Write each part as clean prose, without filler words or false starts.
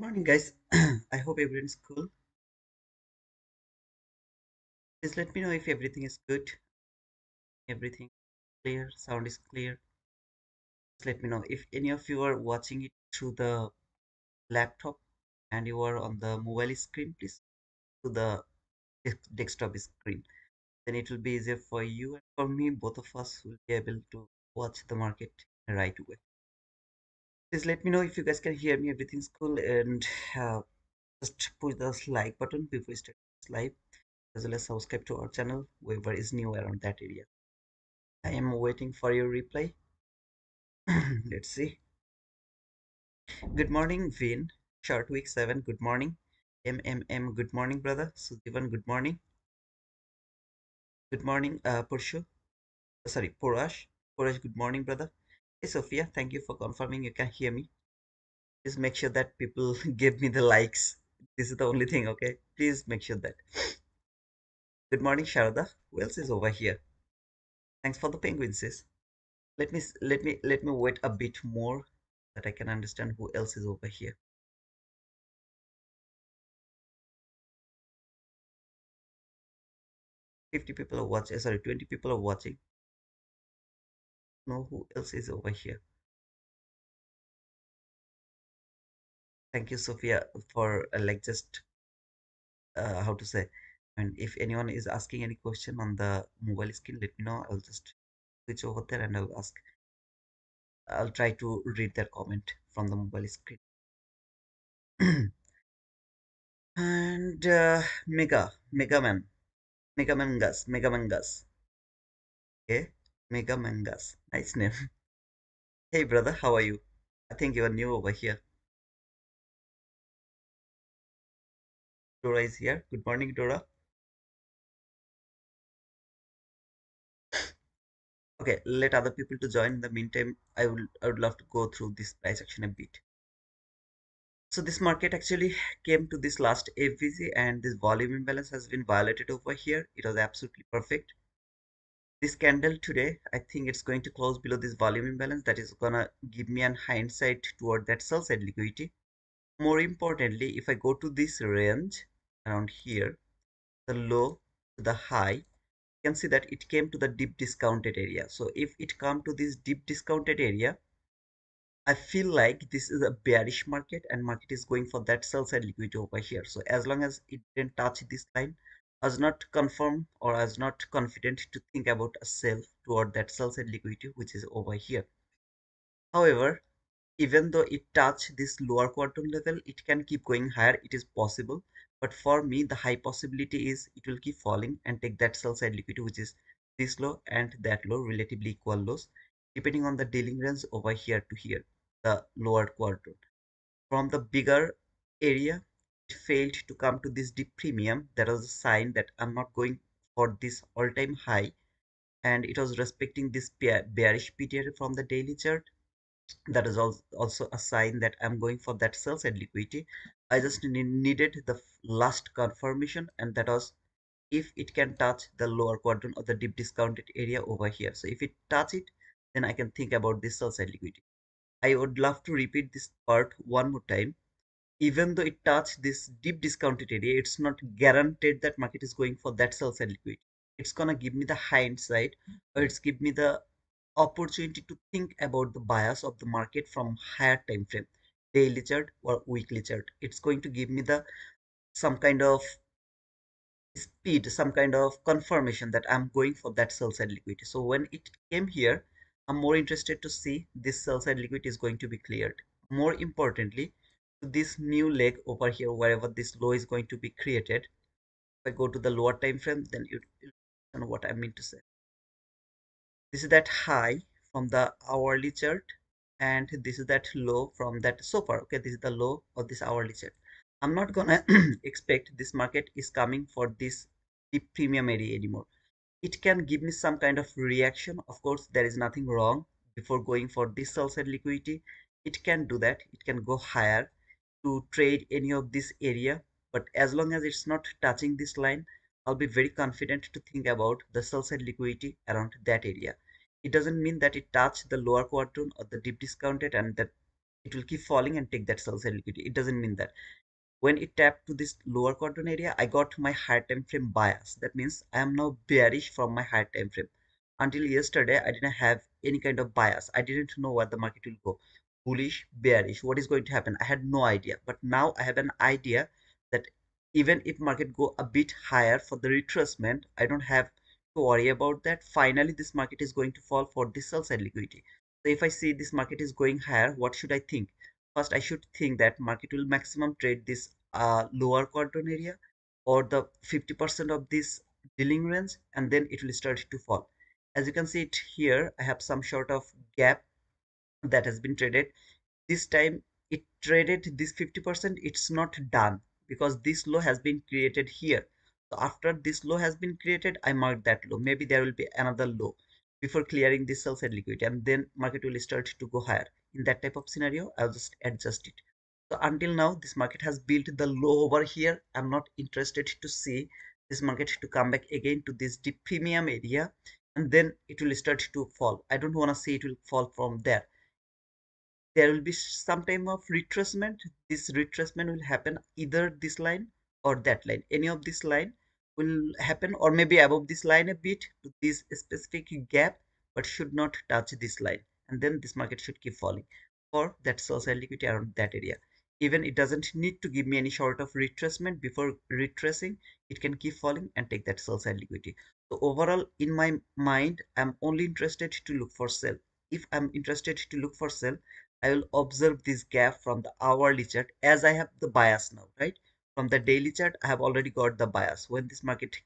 Morning, guys. I hope everyone's cool. Please let me know if everything is good, everything clear, sound is clear. Just let me know if any of you are watching it through the laptop and you are on the mobile screen, please to the desktop screen. Then it will be easier for you and for me. Both of us will be able to watch the market right away. Please let me know if you guys can hear me. Everything's cool, and uh, just push the like button before we start this live, as well as subscribe to our channel whoever is new around that area. I am waiting for your reply. Let's see. Good morning, Vin. Short week 7. Good morning. MMM. Good morning, brother. Sujivan. Good morning. Good morning, Purshu. Sorry, Purash. Purash. Good morning, brother. Hey, Sophia. Thank you for confirming you can hear me. Please make sure that people give me the likes. This is the only thing. Okay. Please make sure that. Good morning, Sharada. Who else is over here? Thanks for the penguins, sis. Let me wait a bit more that I can understand who else is over here. 50 people are watching, sorry, 20 people are watching. Know who else is over here. Thank you, Sophia, for like just how to say. And if anyone is asking any question on the mobile screen, let me know. I'll just switch over there and I'll ask. I'll try to read their comment from the mobile screen. And Mega Mangas. Okay, Mega Mangas. Nice name. Hey, brother, how are you? I think you are new over here. Dora is here. Good morning, Dora. Okay, let other people to join. In the meantime, I would love to go through this price action a bit. So this market actually came to this last FVC and this volume imbalance has been violated over here. It was absolutely perfect. This candle today, I think it's going to close below this volume imbalance. That is gonna give me an hindsight toward that sell side liquidity. More importantly, if I go to this range around here, the low to the high, you can see that it came to the deep discounted area. So if it come to this deep discounted area, I feel like this is a bearish market and market is going for that sell side liquidity over here. So as long as it didn't touch this line, I was not confirm or I was not confident to think about a sell toward that sell side liquidity which is over here. However, even though it touched this lower quantum level, it can keep going higher. It is possible. But for me, the high possibility is it will keep falling and take that sell side liquidity, which is this low and that low, relatively equal lows, depending on the dealing range over here to here, the lower quadrant. From the bigger area, it failed to come to this deep premium. That was a sign that I'm not going for this all-time high. And it was respecting this bearish PTR from the daily chart. That is also a sign that I'm going for that sell side liquidity. I just needed the last confirmation, and that was if it can touch the lower quadrant of the deep discounted area over here. So if it touch it, then I can think about this sell side liquidity. I would love to repeat this part one more time. Even though it touched this deep discounted area, it's not guaranteed that market is going for that sell side liquidity. It's gonna give me the hindsight, or it's give me the opportunity to think about the bias of the market from higher time frame, daily chart or weekly chart. It's going to give me the some kind of speed, some kind of confirmation that I'm going for that sell side liquidity. So when it came here, I'm more interested to see this sell side liquidity is going to be cleared. More importantly, this new leg over here, wherever this low is going to be created, if I go to the lower time frame, then you know what I mean to say. This is that high from the hourly chart, and this is that low from that so far. Okay, this is the low of this hourly chart. I'm not gonna expect this market is coming for this deep premium area anymore. It can give me some kind of reaction. Of course, there is nothing wrong before going for this sell side liquidity. It can do that. It can go higher to trade any of this area, but as long as it's not touching this line, I'll be very confident to think about the sell side liquidity around that area. It doesn't mean that it touched the lower quadrant or the deep discounted and that it will keep falling and take that sell side liquidity. It doesn't mean that. When it tapped to this lower quadrant area, I got my higher time frame bias. That means I am now bearish from my higher time frame. Until yesterday, I didn't have any kind of bias. I didn't know where the market will go. Bullish, bearish, what is going to happen? I had no idea. But now I have an idea that even if market go a bit higher for the retracement, I don't have to worry about that. Finally, this market is going to fall for this sell side liquidity. So if I see this market is going higher, what should I think? First, I should think that market will maximum trade this lower quadrant area or the 50% of this dealing range, and then it will start to fall. As you can see it here, I have some sort of gap that has been traded. This time it traded this 50%. It's not done because this low has been created here. So after this low has been created, I mark that low. Maybe there will be another low before clearing this sell side liquidity, and then market will start to go higher. In that type of scenario, I'll just adjust it. So until now, this market has built the low over here. I'm not interested to see this market to come back again to this deep premium area, and then it will start to fall. I don't want to see it will fall from there. There will be some time of retracement. This retracement will happen either this line or that line. Any of this line will happen, or maybe above this line a bit to this specific gap, but should not touch this line. And then this market should keep falling for that social liquidity around that area. Even it doesn't need to give me any sort of retracement. Before retracing, it can keep falling and take that sell side liquidity. So overall, in my mind, I'm only interested to look for sell. If I'm interested to look for sell, I will observe this gap from the hourly chart as I have the bias now, right? From the daily chart, I have already got the bias. When this market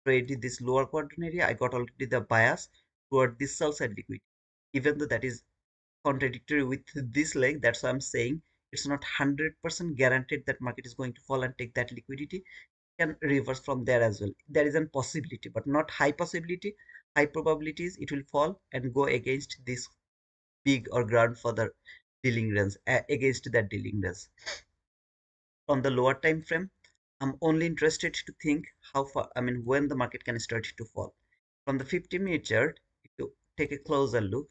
traded this lower quadrant area, I got already the bias toward this sell side liquidity. Even though that is contradictory with this leg, that's why I'm saying it's not 100% guaranteed that market is going to fall and take that liquidity. It can reverse from there as well. There is a possibility, but not high possibility. High probabilities it will fall and go against this big or grandfather dealing range, against that dealing range. From the lower time frame, I'm only interested to think how far, I mean, when the market can start to fall. From the 50-minute chart, if you take a closer look,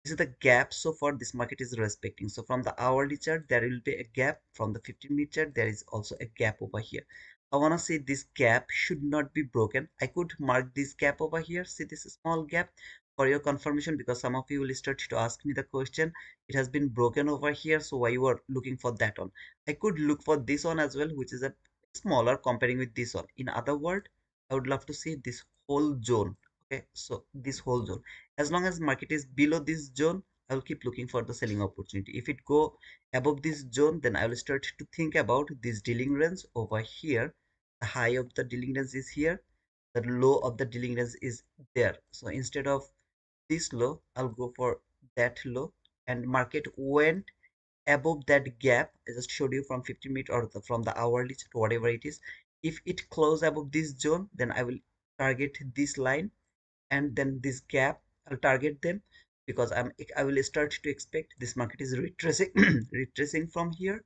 this is the gap so far this market is respecting. So from the hourly chart, there will be a gap. From the 15-minute chart, there is also a gap over here. I want to say this gap should not be broken. I could mark this gap over here. See this small gap for your confirmation, because some of you will start to ask me the question, it has been broken over here, so why you are looking for that one? I could look for this one as well, which is a smaller comparing with this one. In other words, I would love to see this whole zone. Okay, so this whole zone, as long as market is below this zone, I will keep looking for the selling opportunity. If it go above this zone, then I will start to think about this dealing range over here. The high of the dealing range is here, the low of the dealing range is there. So instead of this low, I'll go for that low, and market went above that gap I just showed you from 50-minute or from the hourly chart, whatever it is. If it close above this zone, then I will target this line, and then this gap I'll target them, because I will start to expect this market is retracing retracing from here.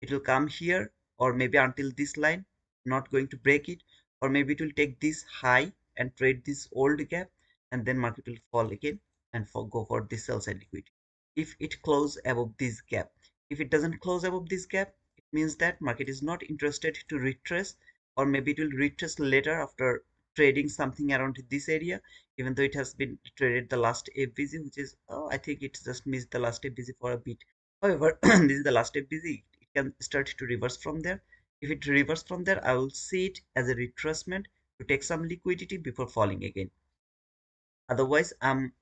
It will come here, or maybe until this line, not going to break it, or maybe it will take this high and trade this old gap, and then market will fall again and go for this sell side liquidity. If it close above this gap, if it doesn't close above this gap, it means that market is not interested to retrace, or maybe it will retrace later after trading something around this area. Even though it has been traded the last FBZ, which is I think it just missed the last FBZ for a bit. However, this is the last FBZ. It can start to reverse from there. If it reverses from there, I will see it as a retracement to take some liquidity before falling again. Otherwise, I'm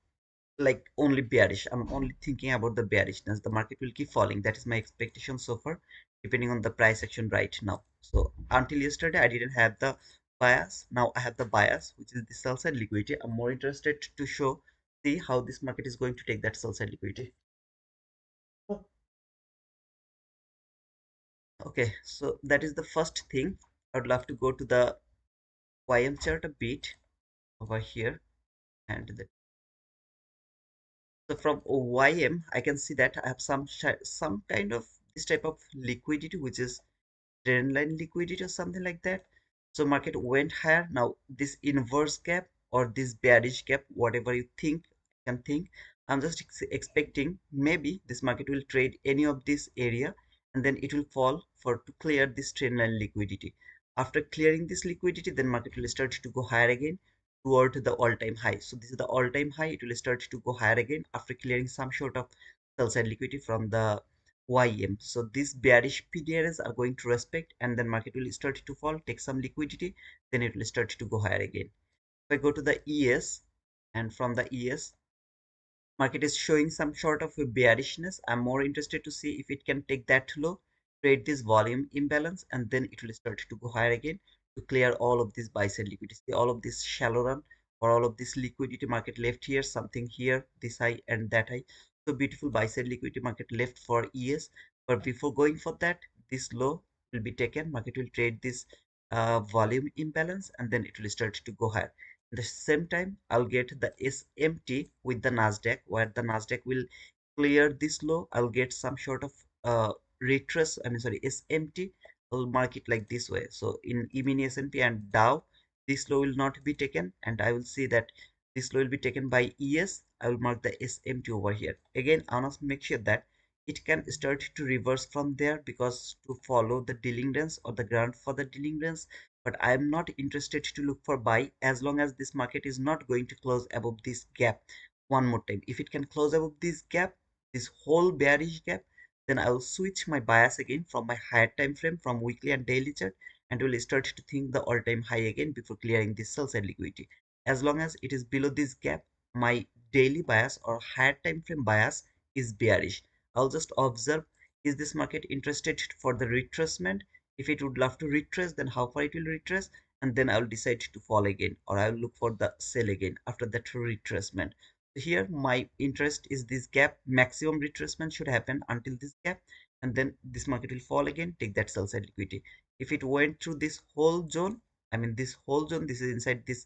like only bearish. I'm only thinking about the bearishness. The market will keep falling. That is my expectation so far, depending on the price action right now. So until yesterday, I didn't have the bias. Now I have the bias, which is the sell side liquidity. I'm more interested to see how this market is going to take that sell side liquidity. Okay, so that is the first thing. I would love to go to the YM chart a bit over here, and so from YM, I can see that I have some kind of this type of liquidity, which is trend line liquidity or something like that. So market went higher. Now this inverse gap or this bearish gap, whatever you think, can think, I'm just expecting maybe this market will trade any of this area and then it will fall for to clear this trend line liquidity. After clearing this liquidity, then market will start to go higher again toward the all-time high. So this is the all-time high. It will start to go higher again after clearing some sort of sell side liquidity from the YM. So these bearish PDRs are going to respect and then market will start to fall, take some liquidity, then it will start to go higher again. If I go to the ES and from the ES, market is showing some sort of a bearishness. I'm more interested to see if it can take that low, trade this volume imbalance, and then it will start to go higher again to clear all of this buy side liquidity, all of this shallow run or all of this liquidity market left here, something here, this high and that high. So beautiful buy side liquidity market left for ES. But before going for that, this low will be taken. Market will trade this volume imbalance and then it will start to go higher. At the same time, I'll get the SMT with the Nasdaq, where the Nasdaq will clear this low. I'll get some sort of retrace. I mean, sorry, SMT. I'll mark it like this way. So in E-mini S&P and Dow, this low will not be taken, and I will see that this low will be taken by ES. I will mark the SMT over here. Again, I want to make sure that it can start to reverse from there because to follow the dealing range or the ground for the dealing range, but I am not interested to look for buy as long as this market is not going to close above this gap one more time. If it can close above this gap, this whole bearish gap, then I will switch my bias again from my higher time frame from weekly and daily chart and will start to think the all-time high again before clearing this sell side liquidity. As long as it is below this gap, my daily bias or higher time frame bias is bearish. I'll just observe, is this market interested for the retracement? If it would love to retrace, then how far it will retrace, and then I will decide to fall again or I will look for the sell again after that retracement. So here my interest is this gap. Maximum retracement should happen until this gap, and then this market will fall again, take that sell side liquidity. If it went through this whole zone, I mean this whole zone, this is inside this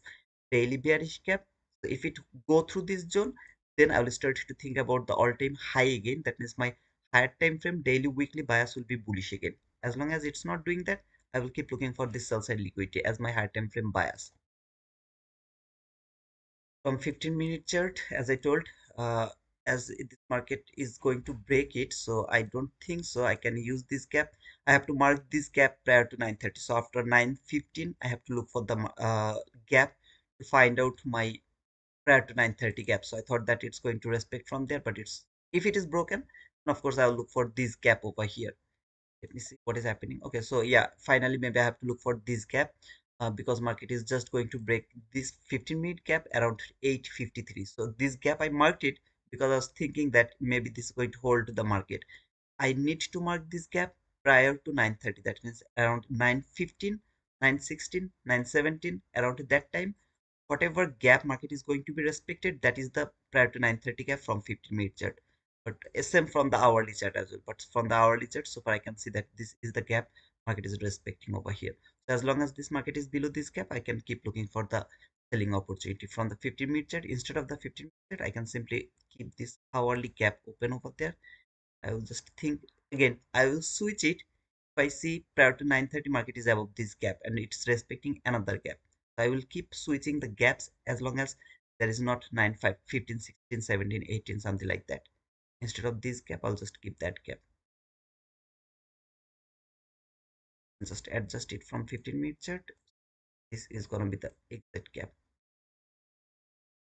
daily bearish gap. So if it go through this zone, then I will start to think about the all-time high again. That means my higher time frame daily weekly bias will be bullish again. As long as it's not doing that, I will keep looking for this sell side liquidity as my higher time frame bias. From 15-minute chart, as I told, uh, as this market is going to break it, so I don't think so I can use this gap. I have to mark this gap prior to 9:30. So after 9:15, I have to look for the gap to find out my prior to 9:30 gap. So I thought that it's going to respect from there, but it's if it is broken, then of course I'll look for this gap over here. Let me see what is happening. Okay, so yeah, finally maybe I have to look for this gap because market is just going to break this 15-minute gap around 8:53. So this gap I marked it because I was thinking that maybe this is going to hold the market. I need to mark this gap prior to 9:30. That means around 9:15, 9:16, 9:17, around that time whatever gap market is going to be respected, that is the prior to 9:30 gap from 15-minute chart. But same from the hourly chart as well. But from the hourly chart, so far I can see that this is the gap market is respecting over here. So as long as this market is below this gap, I can keep looking for the selling opportunity from the 15-minute chart. Instead of the 15-minute chart, I can simply keep this hourly gap open over there. I will just think again, I will switch it if I see prior to 9:30 market is above this gap and it's respecting another gap. So I will keep switching the gaps as long as there is not 9, 5, 15, 16, 17, 18, something like that. Instead of this gap, I'll just keep that gap. Just adjust it from 15-minute chart. This is gonna be the exact gap.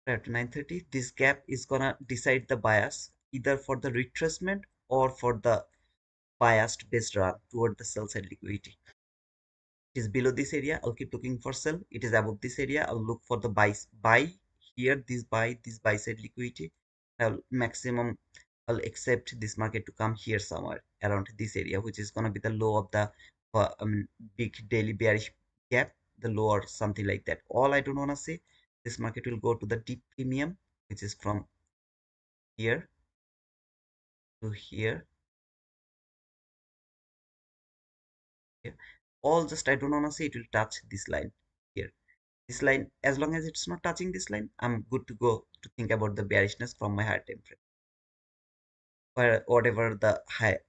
Prior to 9:30, this gap is gonna decide the bias either for the retracement or for the biased based run toward the sell side liquidity. It is below this area, I'll keep looking for sell. It is above this area, I'll look for the buy here, this buy side liquidity. I'll maximum, I'll accept this market to come here somewhere around this area, which is gonna be the low of the big daily bearish gap, the low or something like that. All I don't wanna say, this market will go to the deep premium, which is from here to here. Here. All just I don't wanna say it will touch this line here. This line, as long as it's not touching this line, I'm good to go to think about the bearishness from my higher time frame, or whatever the higher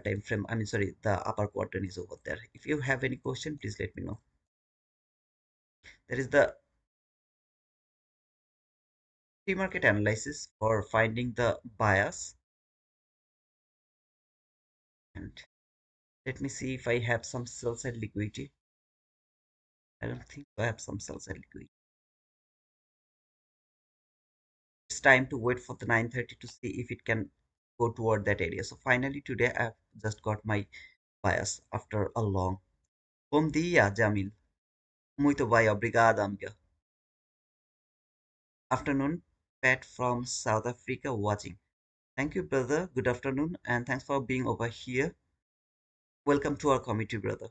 time frame, I mean sorry, the upper quadrant is over there. If you have any question, please let me know. There is the Pre-market analysis for finding the bias. And let me see if I have some sell side liquidity. I don't think I have some sell side liquidity. It's time to wait for the 9:30 to see if it can go toward that area. So finally today I've just got my bias after a long. Bom dia, Jamil. Muito bem, obrigado, amiga. Afternoon, Pat from South Africa watching. Thank you, brother. Good afternoon, and thanks for being over here. Welcome to our committee, brother.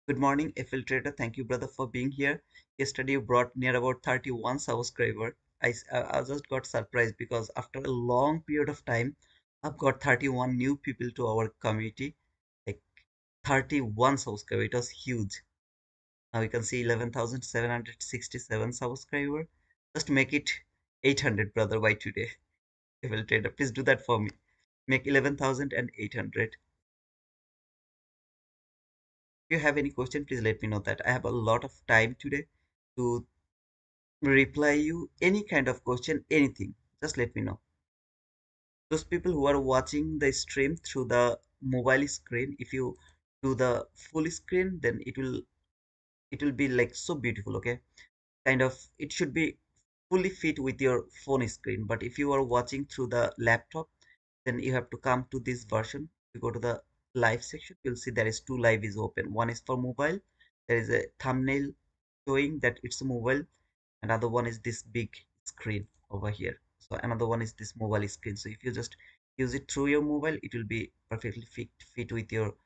Good morning, FL Trader. Thank you, brother, for being here. Yesterday, you brought near about 31 subscriber. I just got surprised because after a long period of time, I've got 31 new people to our community. Like 31 subscriber. It was huge. Now you can see 11,767 subscriber. Just make it 800, brother, by today. FL Trader, please do that for me. Make 11,800. If you have any question, please let me know that. I have a lot of time today to reply you any kind of question, anything. Just let me know. Those people who are watching the stream through the mobile screen, if you do the full screen, then it will be like so beautiful, okay? Kind of it should be fully fit with your phone screen. But if you are watching through the laptop, then you have to come to this version. You go to the live section, you'll see there is two live is open. One is for mobile. There is a thumbnail showing that it's a mobile. Another one is this big screen over here. So another one is this mobile screen. So if you just use it through your mobile, it will be perfectly fit with your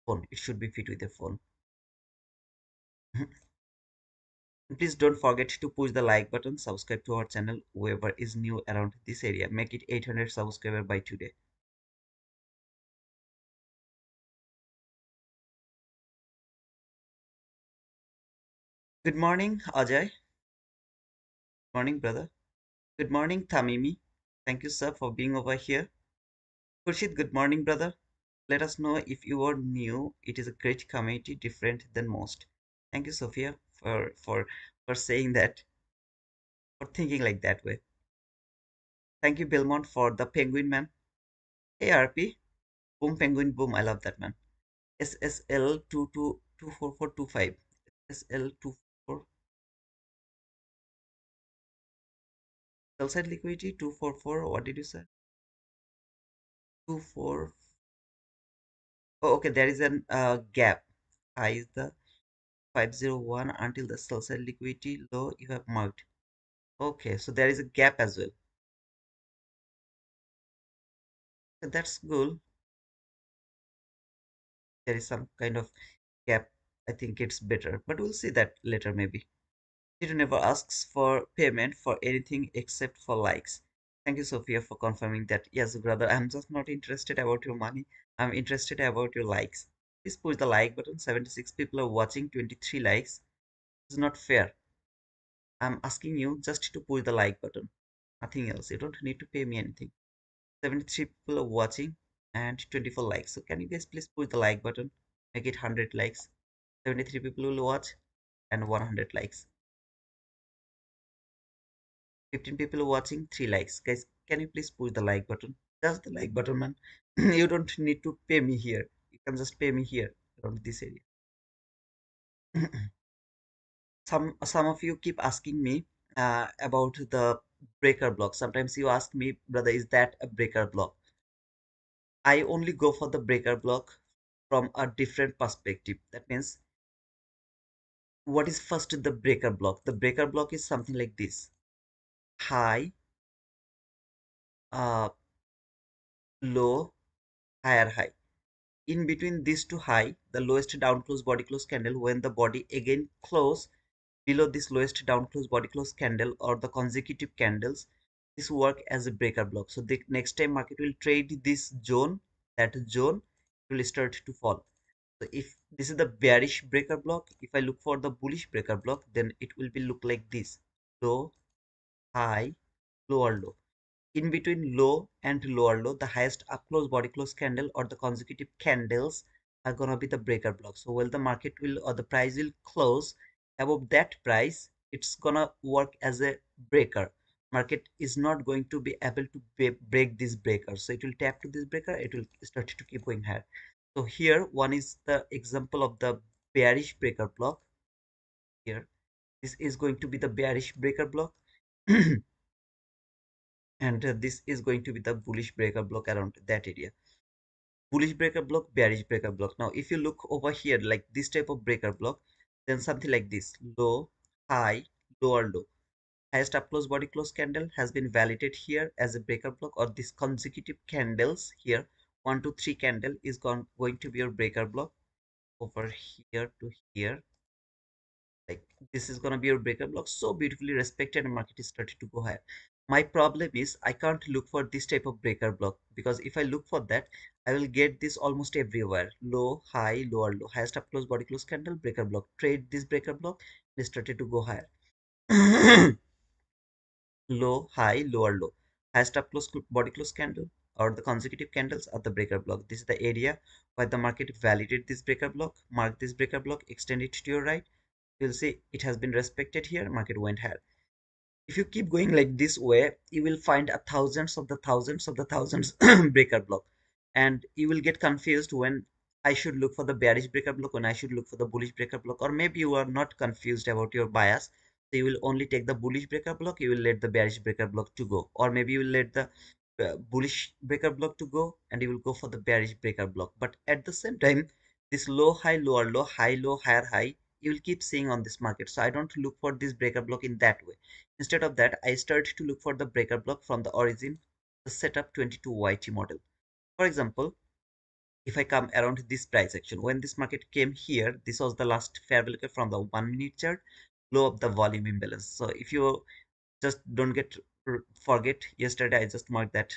phone. It should be fit with your phone. Please don't forget to push the like button, subscribe to our channel. Whoever is new around this area, make it 800 subscriber by today. Good morning, Ajay. Morning, brother. Good morning, Tamimi. Thank you, sir, for being over here. Khurshid, good morning, brother. Let us know if you are new. It is a great community, different than most. Thank you, Sophia, for saying that, for thinking like that way. Thank you, Belmont, for the penguin man. Hey, RP. Boom, penguin, boom. I love that man. SSL 222425. SL 24. Sell side liquidity 244. What did you say? 24. Oh, okay. There is an gap. High is the 501 until the sell side liquidity low you have marked. Okay, so there is a gap as well. That's good. There is some kind of gap. I think it's better, but we'll see that later maybe. It never asks for payment for anything except for likes. Thank you, Sophia, for confirming that. Yes, brother, I'm just not interested about your money. I'm interested about your likes. Please push the like button. 76 people are watching, 23 likes. It's not fair. I'm asking you just to push the like button. Nothing else. You don't need to pay me anything. 73 people are watching and 24 likes. So can you guys please push the like button? Make it 100 likes. 73 people will watch and 100 likes. 15 people are watching, 3 likes. Guys, can you please push the like button? Just the like button, man. You don't need to pay me here. You can just pay me here around this area. Some of you keep asking me about the breaker block. Sometimes you ask me, brother, is that a breaker block? I only go for the breaker block from a different perspective. That means, what is first the breaker block? The breaker block is something like this: high, uh, low, higher high. In between these two high, the lowest down close body close candle, when the body again close below this lowest down close body close candle or the consecutive candles, this work as a breaker block. So the next time market will trade this zone, that zone will start to fall. So if this is the bearish breaker block, if I look for the bullish breaker block, then it will be look like this: low, high, lower low. In between low and lower low, the highest up close body close candle or the consecutive candles are gonna be the breaker block. So while the market will or the price will close above that price, it's gonna work as a breaker. market is not going to be able to break this breaker. So it will tap to this breaker, it will start to keep going higher. So here one is the example of the bearish breaker block. Here this is going to be the bearish breaker block. And this is going to be the bullish breaker block around that area. Bullish breaker block, bearish breaker block. Now if you look over here like this type of breaker block, then something like this: low, high, lower low. Highest up close body close candle has been validated here as a breaker block, or this consecutive candles here, 1 2 3 candle is going to be your breaker block over here to here. Like this is gonna be your breaker block, so beautifully respected, and market is started to go higher. My problem is I can't look for this type of breaker block, because if I look for that, I will get this almost everywhere: low, high, lower low, highest up close body close candle, breaker block. Trade this breaker block, it started to go higher. Low, high, lower low, highest up close body close candle, or the consecutive candles are the breaker block. This is the area where the market validate this breaker block. Mark this breaker block, extend it to your right, you'll see it has been respected here, market went higher. If you keep going like this way, you will find a thousands breaker block, and you will get confused when I should look for the bearish breaker block, when I should look for the bullish breaker block. Or maybe you are not confused about your bias, so you will only take the bullish breaker block, you will let the bearish breaker block to go, or maybe you will let the bullish breaker block to go and you will go for the bearish breaker block. But at the same time, this low high lower low, high low higher high, you will keep seeing on this market. So I don't look for this breaker block in that way. Instead of that, I start to look for the breaker block from the origin, the setup 22YT model. For example, if I come around this price action, when this market came here, this was the last fair value from the 1 minute chart, low of the volume imbalance. So if you just don't forget, yesterday I just marked that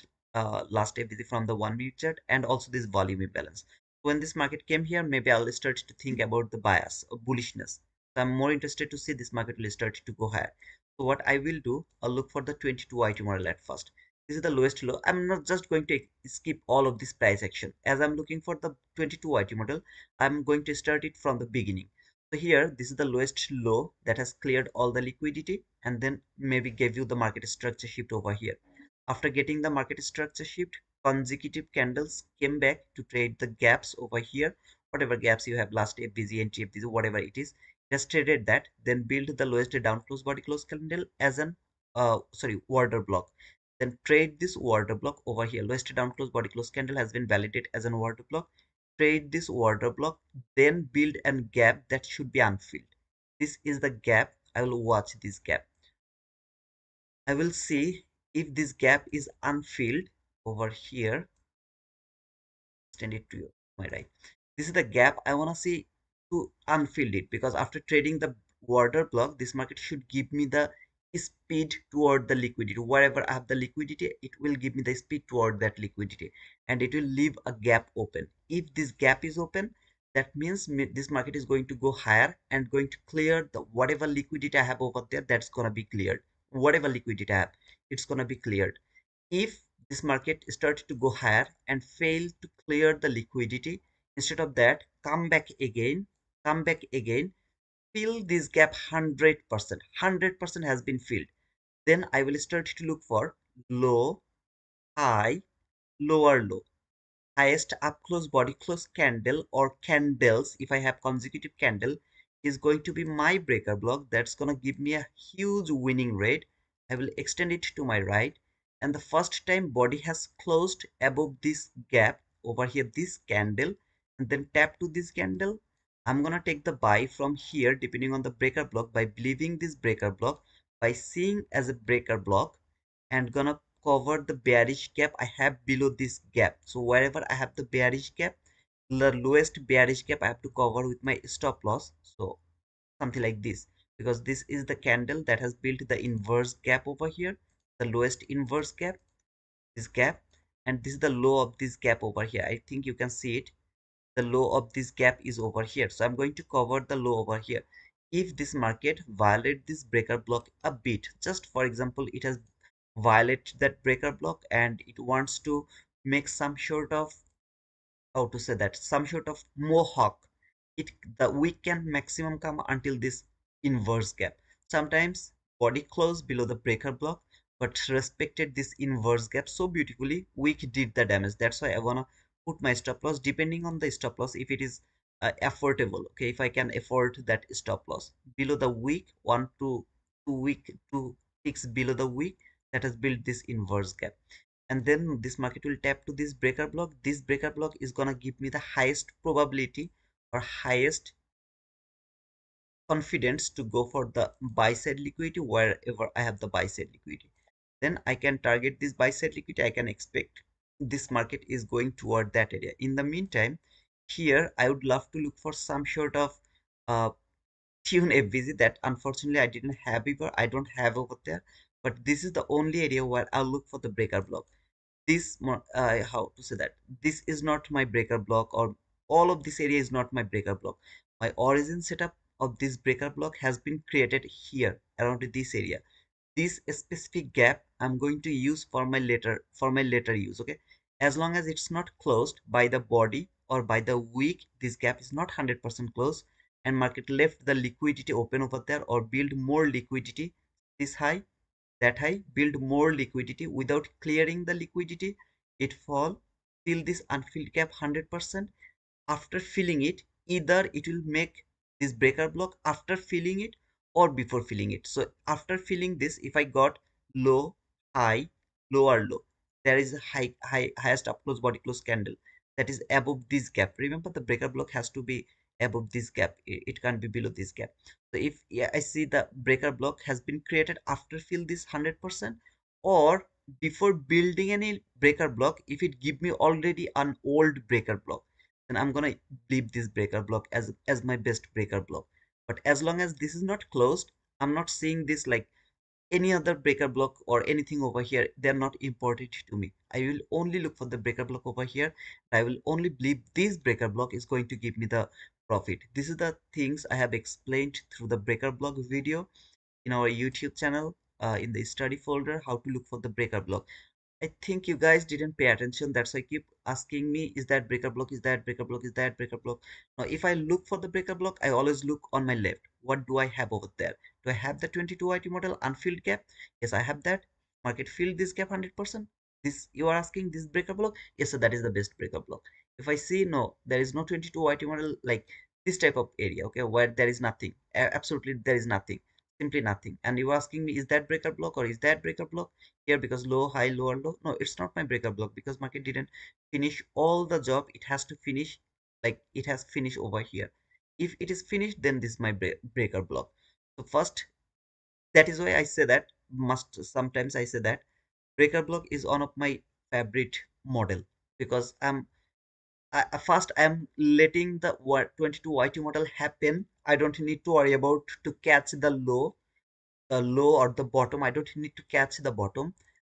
last FVC from the 1 minute chart, and also this volume imbalance. When this market came here, maybe I'll start to think about the bias or bullishness. So I'm more interested to see this market will start to go higher. So what I will do, I'll look for the 22 IT model at first. This is the lowest low. I'm not just going to skip all of this price action. As I'm looking for the 22 IT model, I'm going to start it from the beginning. So here, this is the lowest low that has cleared all the liquidity, and then maybe gave you the market structure shift over here. After getting the market structure shift, consecutive candles came back to trade the gaps over here. Whatever gaps you have, last FBZ and TFBZ, whatever it is, just traded that, then build the lowest down close body close candle as an order block. Then trade this order block over here. Lowest down close body close candle has been validated as an order block. Trade this order block, then build a gap that should be unfilled. This is the gap. I will watch this gap. I will see if this gap is unfilled over here. Extend it to my right. This is the gap I want to see to unfill it, because after trading the order block, this market should give me the speed toward the liquidity. Wherever I have the liquidity, it will give me the speed toward that liquidity, and it will leave a gap open. If this gap is open, that means this market is going to go higher and going to clear the whatever liquidity I have over there. That's gonna be cleared. Whatever liquidity I have, it's gonna be cleared. If this market started to go higher and fail to clear the liquidity, instead of that, come back again, fill this gap 100%. 100% has been filled. Then I will start to look for low, high, lower low, highest up close body close candle or candles. If I have consecutive candle, is going to be my breaker block. That's gonna give me a huge winning rate. I will extend it to my right, and the first time body has closed above this gap over here, this candle, and then tap to this candle, I'm gonna take the buy from here depending on the breaker block, by believing this breaker block, by seeing as a breaker block, and gonna cover the bearish gap I have below this gap. So wherever I have the bearish gap, the lowest bearish gap I have to cover with my stop loss. So something like this, because this is the candle that has built the inverse gap over here, the lowest inverse gap, this gap, and this is the low of this gap over here. I think you can see it. The low of this gap is over here, so I'm going to cover the low over here. If this market violate this breaker block a bit, just for example, it has violate that breaker block and it wants to make some sort of, how to say that, some sort of mohawk, it, the week can maximum come until this inverse gap. Sometimes body close below the breaker block, but respected this inverse gap so beautifully. Wick did the damage. That's why I wanna put my stop loss depending on the stop loss if it is affordable. Okay, if I can afford that stop loss below the wick, one to two wick, two ticks below the wick, that has built this inverse gap. And then this market will tap to this breaker block. This breaker block is gonna give me the highest probability or highest confidence to go for the buy side liquidity wherever I have the buy side liquidity. Then I can target this buy side liquidity. I can expect this market is going toward that area. In the meantime, here I would love to look for some sort of uh, tune FVG that unfortunately I didn't have before. I don't have over there, but this is the only area where I'll look for the breaker block. How to say that, this is not my breaker block, or all of this area is not my breaker block. My origin setup of this breaker block has been created here around this area. This specific gap I'm going to use for my later use. Okay, as long as it's not closed by the body or by the week, this gap is not 100% closed, and market left the liquidity open over there or build more liquidity this high, that high, build more liquidity without clearing the liquidity, it fall, fill this unfilled gap 100%. After filling it, either it will make this breaker block after filling it or before filling it. So after filling this, if I got low, high, lower low, there is a highest up close body close candle that is above this gap. Remember, the breaker block has to be above this gap. It can't be below this gap. So if, yeah, I see the breaker block has been created after fill this 100% or before building any breaker block, if it give me already an old breaker block, then I'm gonna leave this breaker block as my best breaker block. But as long as this is not closed, I'm not seeing this like any other breaker block or anything over here. They're not important to me. I will only look for the breaker block over here. I will only believe this breaker block is going to give me the profit. This is the things I have explained through the breaker block video in our YouTube channel, in the study folder, how to look for the breaker block. I think you guys didn't pay attention. That's why I keep asking me, is that breaker block? Is that breaker block? Is that breaker block? Now, if I look for the breaker block, I always look on my left. What do I have over there? Do I have the 22 IT model unfilled gap? Yes, I have that. Market filled this gap 100%. This, you are asking, this breaker block? Yes, so that is the best breaker block. If I see no, there is no 22 IT model like this type of area, okay, where there is nothing. Absolutely, there is nothing. Simply nothing. And you are asking me, is that breaker block or is that breaker block? Here, because low, high, lower, low, no, it's not my breaker block because market didn't finish all the job it has to finish, like it has finished over here. If it is finished, then this is my breaker block. So first, that is why I say that, must sometimes I say that breaker block is one of my favorite model, because first I'm letting the 22 YT model happen. I don't need to worry about to catch the low or the bottom. I don't need to catch the bottom.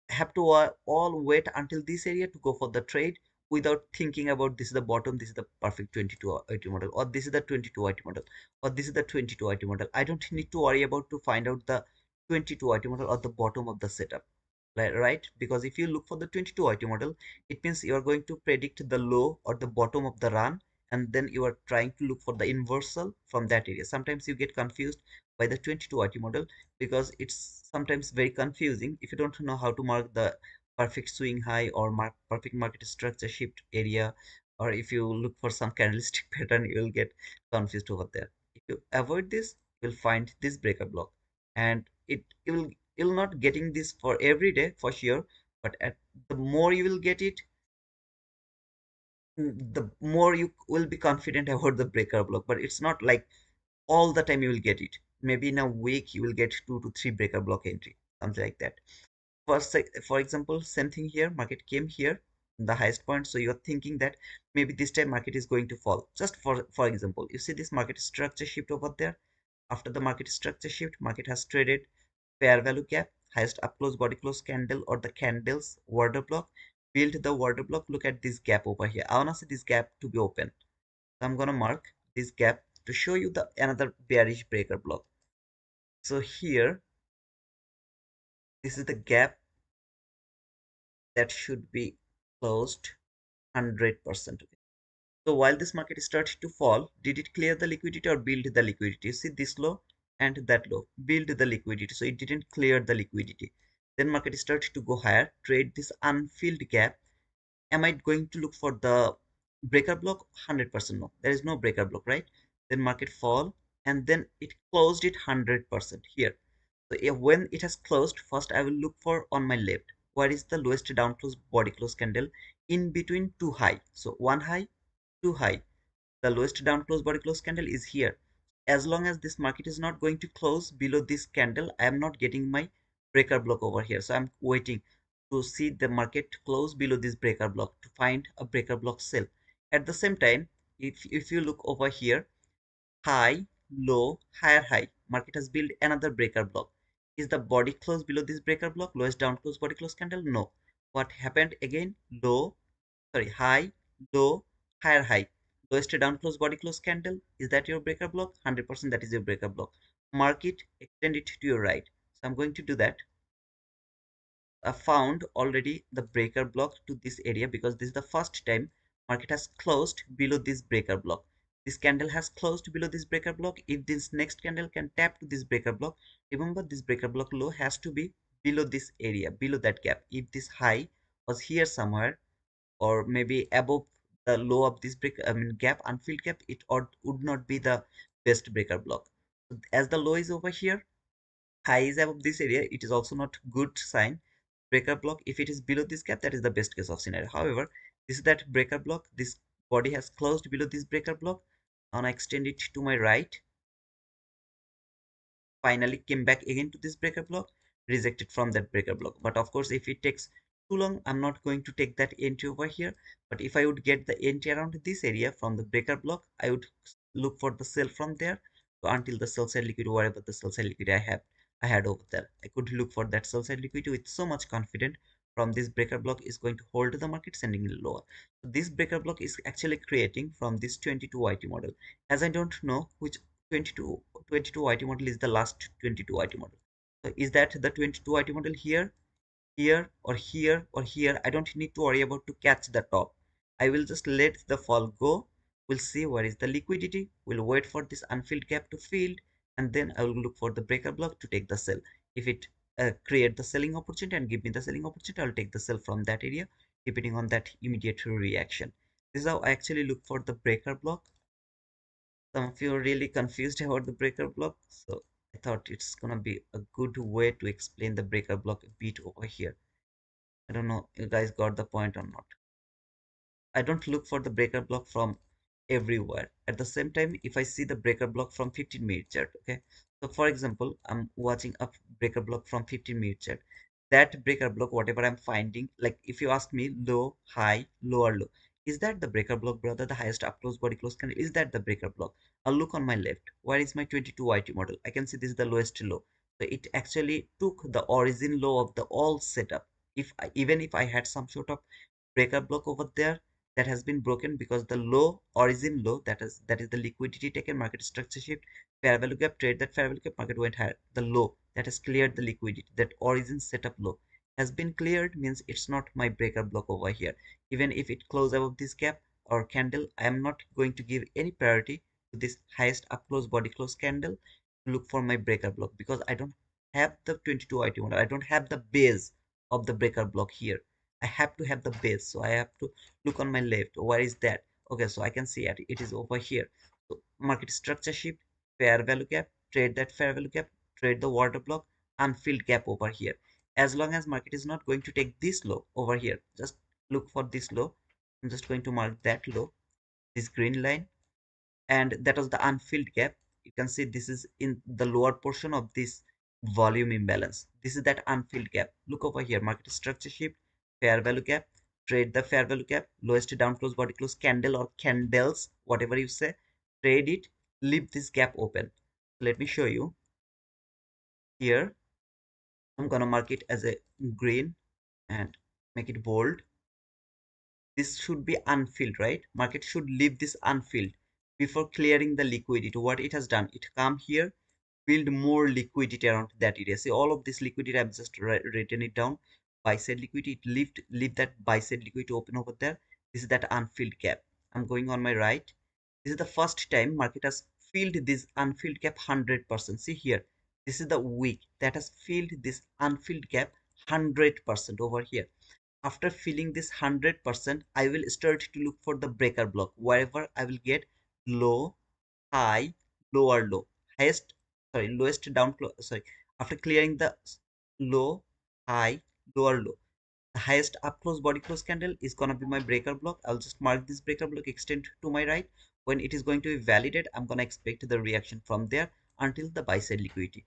I have to all wait until this area to go for the trade without thinking about this is the bottom, this is the perfect 22 IT model, or this is the 22 IT model, or this is the 22 IT model. I don't need to worry about to find out the 22 IT model or the bottom of the setup. Right, because if you look for the 22 IT model, it means you are going to predict the low or the bottom of the run, and then you are trying to look for the inversal from that area. Sometimes you get confused by the 22 IT model because it's sometimes very confusing if you don't know how to mark the perfect swing high or mark perfect market structure shift area, or if you look for some candlestick pattern, you will get confused over there. If you avoid this, you'll find this breaker block, and you'll not getting this for every day for sure, but at the more you will get it, the more you will be confident about the breaker block. But it's not like all the time you will get it. Maybe in a week you will get 2 to 3 breaker block entry, something like that. For example, same thing here, market came here the highest point, so you're thinking that maybe this time market is going to fall. Just for example, you see this market structure shift over there. After the market structure shift, market has traded fair value gap, highest up close body close candle or the candles order block, build the order block. Look at this gap over here. I want to see this gap to be open, so I'm gonna mark this gap to show you the another bearish breaker block. So here, this is the gap that should be closed 100%. So while this market started to fall, did it clear the liquidity or build the liquidity? You see this low and that low, build the liquidity. So it didn't clear the liquidity. Then market started to go higher, trade this unfilled gap. Am I going to look for the breaker block? 100% no, there is no breaker block, right? Then market fall, and then it closed it 100% here. So if, when it has closed, first I will look for on my left, where is the lowest down close body close candle in between two high. So one high, two high, the lowest down close body close candle is here. As long as this market is not going to close below this candle, I am not getting my breaker block over here. So I'm waiting to see the market close below this breaker block to find a breaker block sell. At the same time, if you look over here, high, low, higher high, market has built another breaker block. Is the body close below this breaker block, lowest down close body close candle? No. What happened again? Low, sorry, high, low, higher high, lowest down close body close candle. Is that your breaker block? 100% that is your breaker block. Mark it, extend it to your right. So I'm going to do that. I found already the breaker block to this area because this is the first time market has closed below this breaker block. This candle has closed below this breaker block. If this next candle can tap to this breaker block, remember this breaker block low has to be below this area, below that gap. If this high was here somewhere, or maybe above the low of this break, I mean gap, unfilled gap, it would not be the best breaker block. So as the low is over here, high is above this area, it is also not good sign. Breaker block, if it is below this gap, that is the best case of scenario. However, this is that breaker block, this body has closed below this breaker block. Now I extend it to my right, finally came back again to this breaker block, rejected from that breaker block. But of course, if it takes too long, I'm not going to take that entry over here. But if I would get the entry around this area from the breaker block, I would look for the sell from there. So until the sell side liquidity, whatever the sell side liquidity I had over there, I could look for that sell side liquidity with so much confident from this breaker block is going to hold the market, sending it lower. So this breaker block is actually creating from this 22 YT model. As I don't know which 22 YT model is the last 22 YT model. So is that the 22 YT model here, here, or here, or here? I don't need to worry about to catch the top. I will just let the fall go. We'll see where is the liquidity. We'll wait for this unfilled gap to fill, and then I will look for the breaker block to take the sell. If it create the selling opportunity and give me the selling opportunity, I'll take the sell from that area, depending on that immediate reaction. This is how I actually look for the breaker block. Some of you are really confused about the breaker block, so I thought it's gonna be a good way to explain the breaker block a bit over here. I don't know you guys got the point or not. I don't look for the breaker block from everywhere. At the same time, if I see the breaker block from 15-minute chart, okay. So for example, I'm watching a breaker block from 15-minute chart. That breaker block, whatever I'm finding, like if you ask me low, high, lower, low, is that the breaker block, brother? The highest up close body close candle, is that the breaker block? I'll look on my left. Where is my 22 YT model? I can see this is the lowest low. So it actually took the origin low of the all setup. If I, even if I had some sort of breaker block over there, that has been broken because the low, origin low, that is the liquidity taken, market structure shift, fair value gap, trade that fair value gap, market went higher. The low that has cleared the liquidity, that origin setup low has been cleared, means it's not my breaker block over here. Even if it close above this gap or candle, I am not going to give any priority to this highest up close body close candle to look for my breaker block, because I don't have the 22 IT model, I don't have the base of the breaker block here. I have to have the base, so I have to look on my left. Where is that? Okay, so I can see it is over here. So market structure shift, fair value gap, trade that fair value gap, trade the water block, unfilled gap over here. As long as market is not going to take this low over here, just look for this low. I'm just going to mark that low, this green line, and that was the unfilled gap. You can see this is in the lower portion of this volume imbalance. This is that unfilled gap. Look over here, market structure shift, fair value gap, trade the fair value gap, lowest down close body close candle or candles, whatever you say, trade it, leave this gap open. Let me show you here. I'm gonna mark it as a green and make it bold. This should be unfilled, right? Market should leave this unfilled before clearing the liquidity. What it has done, it come here, build more liquidity around that area. See, all of this liquidity, I've just written it down. Buy side liquidity, it leave that buy side liquidity open over there. This is that unfilled gap. I'm going on my right. This is the first time market has filled this unfilled gap 100%. See here, this is the week that has filled this unfilled gap 100% over here. After filling this 100%, I will start to look for the breaker block wherever I will get low, high, lower low, highest, sorry, lowest down, sorry, after clearing the low, high, lower low, the highest up close body close candle is gonna be my breaker block. I'll just mark this breaker block, extend to my right. When it is going to be validated, I'm gonna expect the reaction from there until the buy side liquidity.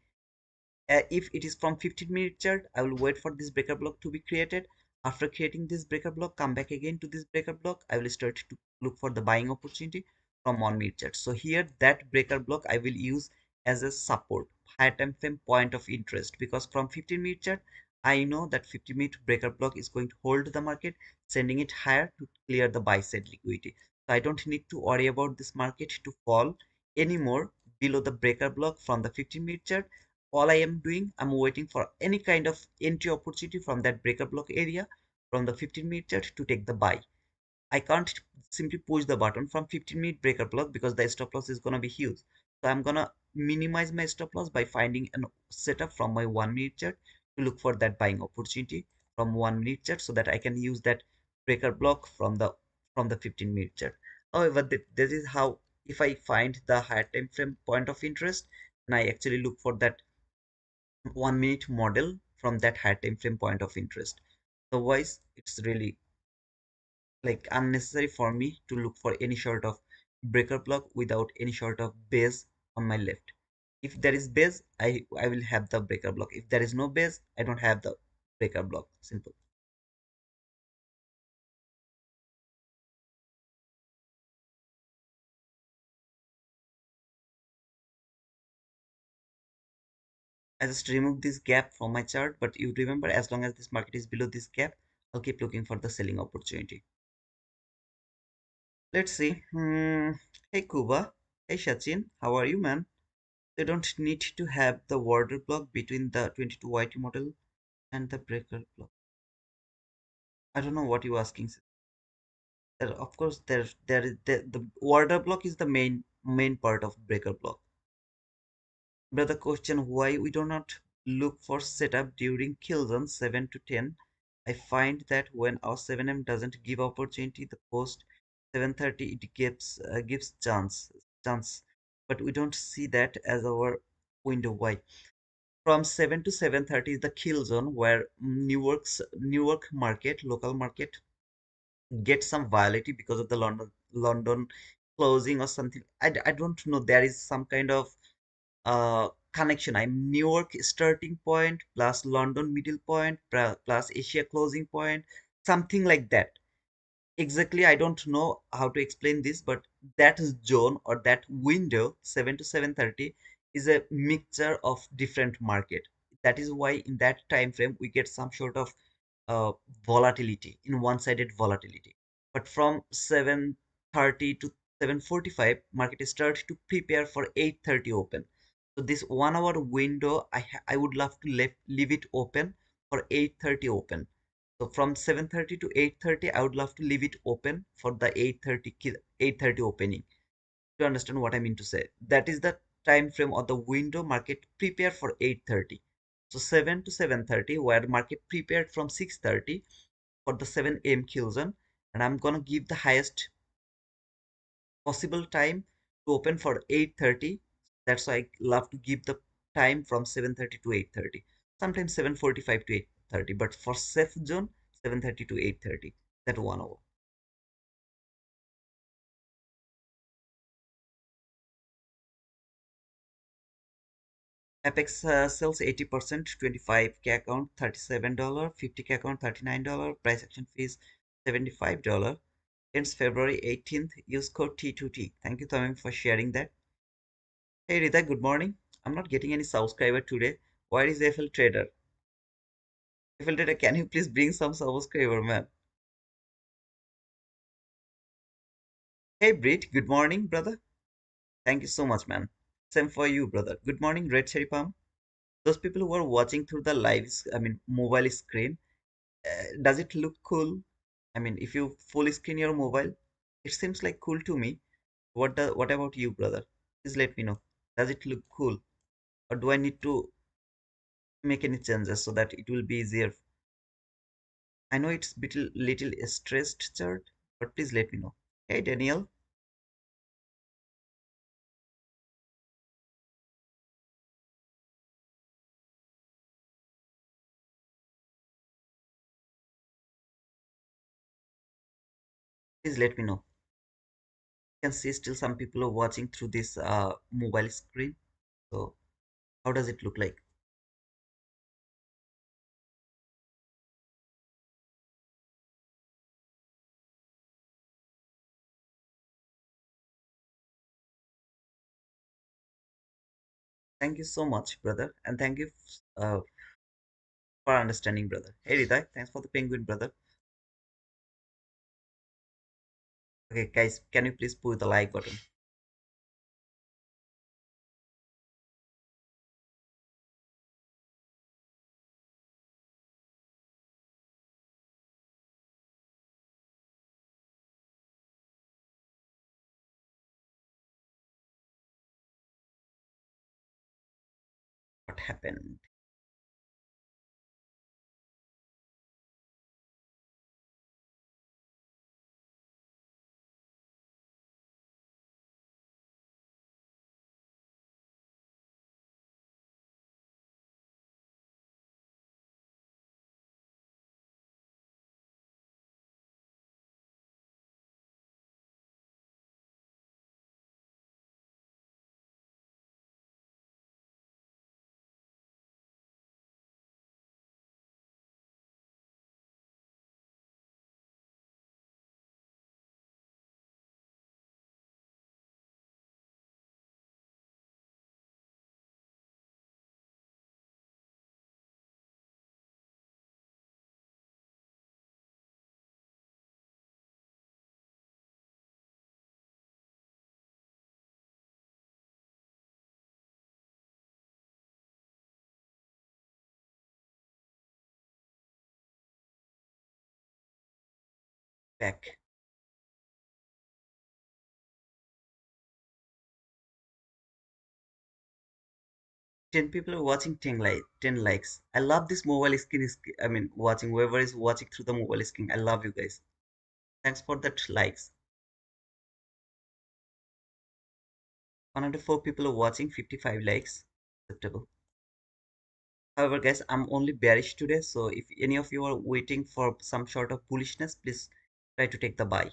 If it is from 15-minute chart, I will wait for this breaker block to be created. After creating this breaker block, come back again to this breaker block. I will start to look for the buying opportunity from 1-minute chart. So here that breaker block I will use as a support, higher time frame point of interest, because from 15-minute chart I know that 50-minute breaker block is going to hold the market, sending it higher to clear the buy side liquidity. So I don't need to worry about this market to fall anymore below the breaker block from the 15-minute chart. All I am doing, I'm waiting for any kind of entry opportunity from that breaker block area from the 15-minute chart to take the buy. I can't simply push the button from 15-minute breaker block because the stop loss is gonna be huge. So I'm gonna minimize my stop loss by finding a setup from my 1-minute chart to look for that buying opportunity from 1-minute chart so that I can use that breaker block from the 15-minute chart. However, this is how, if I find the higher time frame point of interest, and I actually look for that 1-minute model from that higher time frame point of interest. Otherwise, it's really like unnecessary for me to look for any sort of breaker block without any sort of base on my left. If there is base, I will have the breaker block. If there is no base, I don't have the breaker block. Simple. I just remove this gap from my chart, but you remember, as long as this market is below this gap, I'll keep looking for the selling opportunity. Let's see. Hey Kuba. Hey Sachin. How are you, man? They don't need to have the border block between the 22 YT model and the breaker block. I don't know what you're asking. Of course, there is the border block is the main part of breaker block. But the question why we do not look for setup during kill zone 7 to 10, I find that when our 7M doesn't give opportunity, the post 7:30 it gives chance, but we don't see that as our window. Why? From 7 to 7:30 is the kill zone where Newark market, local market, get some volatility because of the London closing or something. I don't know. There is some kind of connection. I'm Newark starting point plus London middle point plus Asia closing point, something like that. Exactly, I don't know how to explain this, but that zone or that window, 7 to 7:30, is a mixture of different market. That is why in that time frame we get some sort of uh, volatility, in one-sided volatility. But from 7:30 to 7:45, market start to prepare for 8:30 open. So this 1 hour window, I would love to leave it open for 8:30 open. So from 7:30 to 8:30, I would love to leave it open for the 8:30 opening. To understand what I mean to say, that is the time frame or the window market prepare for 8:30. So 7 to 7:30, where market prepared from 6:30 for the 7 a.m. kill zone, and I'm gonna give the highest possible time to open for 8:30. That's why I love to give the time from 7:30 to 8:30. Sometimes 7:45 to 8:30, but for safe zone, 7:30 to 8:30. That 1 hour. Apex sells 80%, 25K account $37, 50K account $39, price action fees $75. Ends February 18th. Use code T2T. Thank you, Tamim, for sharing that. Hey Rita, good morning. I'm not getting any subscriber today. Where is FL Trader? FL Trader, can you please bring some subscriber, man? Hey Brit, good morning, brother. Thank you so much, man. Same for you, brother. Good morning, Red Cherry Palm. Those people who are watching through the I mean, mobile screen, does it look cool? I mean, if you full screen your mobile, it seems like cool to me. What about you, brother? Please let me know. Does it look cool, or do I need to make any changes so that it will be easier I know it's little stressed, chart, but please let me know. Hey, Daniel, please let me know. You can see still some people are watching through this mobile screen. So how does it look like? Thank you so much, brother, and thank you uh, for understanding, brother. Hey, Ritai, thanks for the penguin, brother. Okay, guys, can you please pull the like button? What happened? Back. 10 people are watching 10 likes. I love this mobile screen. I mean, watching whoever is watching through the mobile screen. I love you guys. Thanks for that likes. 104 people are watching, 55 likes. Acceptable. However, guys, I'm only bearish today. So if any of you are waiting for some sort of bullishness, please try to take the buy.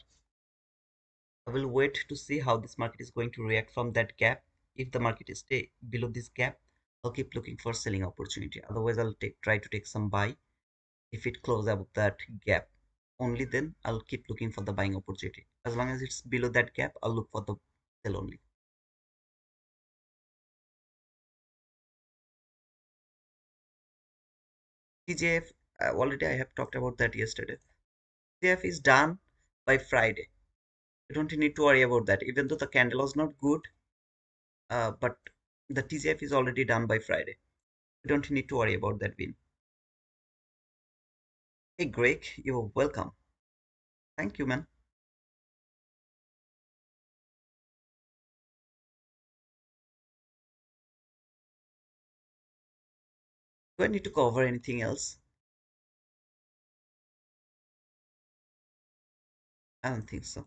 I will wait to see how this market is going to react from that gap. If the market is stay below this gap, I'll keep looking for selling opportunity. Otherwise, I'll try to take some buy. If it closes above that gap, only then I'll keep looking for the buying opportunity. As long as it's below that gap, I'll look for the sell only. TJF, already I have talked about that yesterday. TJF is done by Friday. You don't need to worry about that. Even though the candle was not good, but the TJF is already done by Friday. You don't need to worry about that win. Hey Greg, you're welcome. Thank you, man. Do I need to cover anything else? I don't think so.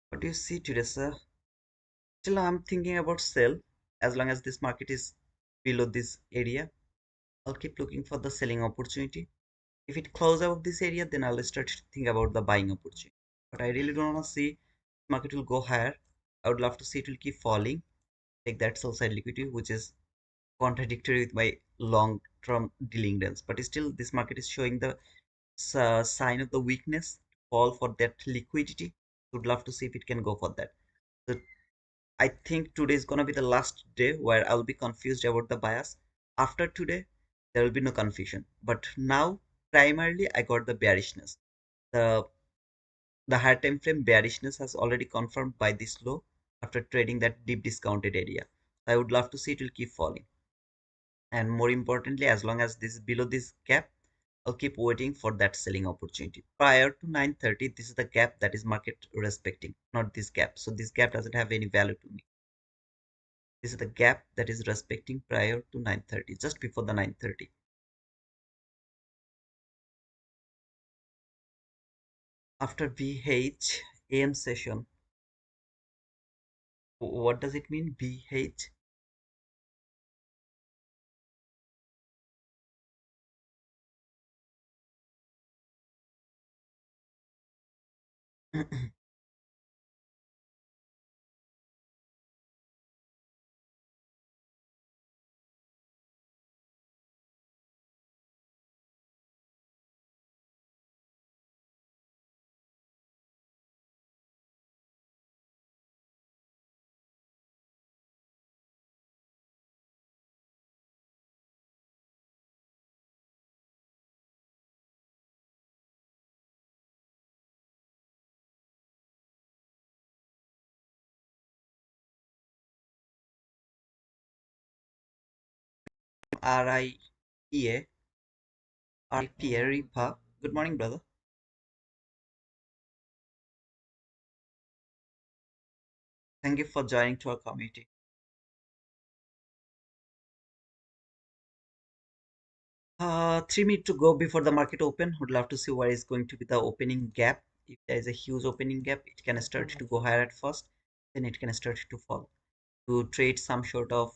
What do you see today, sir? Still, I'm thinking about sell as long as this market is below this area. I'll keep looking for the selling opportunity. If it closes above this area, then I'll start to think about the buying opportunity. But I really don't want to see market will go higher. I would love to see it will keep falling. Take that sell side liquidity, which is contradictory with my long term dealing runs. But still, this market is showing the sign of the weakness to fall for that liquidity. Would love to see if it can go for that. So I think today is gonna be the last day where I'll be confused about the bias. After today, there will be no confusion. But now primarily I got the bearishness. The the higher time frame bearishness has already confirmed by this low after trading that deep discounted area. I would love to see it will keep falling. And more importantly, as long as this is below this gap, I'll keep waiting for that selling opportunity. Prior to 9:30, this is the gap that is market respecting, not this gap. So this gap doesn't have any value to me. This is the gap that is respecting prior to 9:30, just before the 9:30. After VH AM session, what does it mean VH? RIPA, RIPA. Good morning, brother. Thank you for joining to our community. 3 minutes to go before the market open. Would love to see where is going to be the opening gap. If there is a huge opening gap, it can start to go higher at first, then it can start to fall. To trade some sort of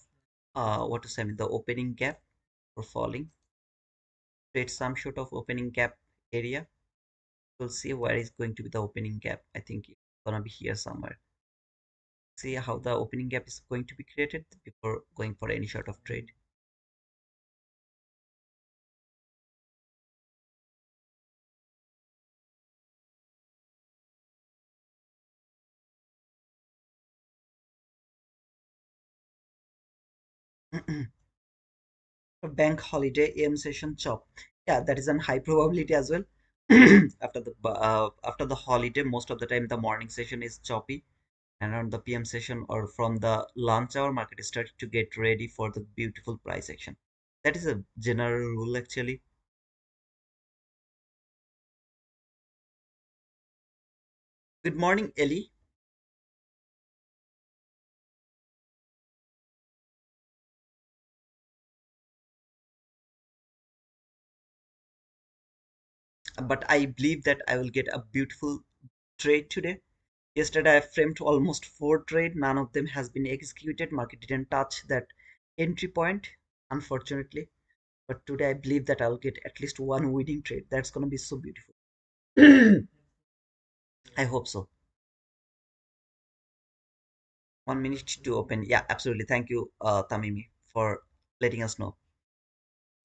what to say, I mean, the opening gap or falling, trade some sort of opening gap area. We'll see where is going to be the opening gap. I think it's gonna be here somewhere. See how the opening gap is going to be created before going for any sort of trade. Bank holiday AM session chop. Yeah, that is an high probability as well. After the holiday, most of the time the morning session is choppy, and on the PM session or from the lunch hour, market is starting to get ready for the beautiful price action. That is a general rule actually. Good morning, Ellie. But I believe that I will get a beautiful trade today. Yesterday I framed almost four trade. None of them has been executed. Market didn't touch that entry point, unfortunately. But today I believe that I'll get at least one winning trade. That's gonna be so beautiful. I hope so. 1 minute to open. Yeah, absolutely. Thank you, Tamimi, for letting us know.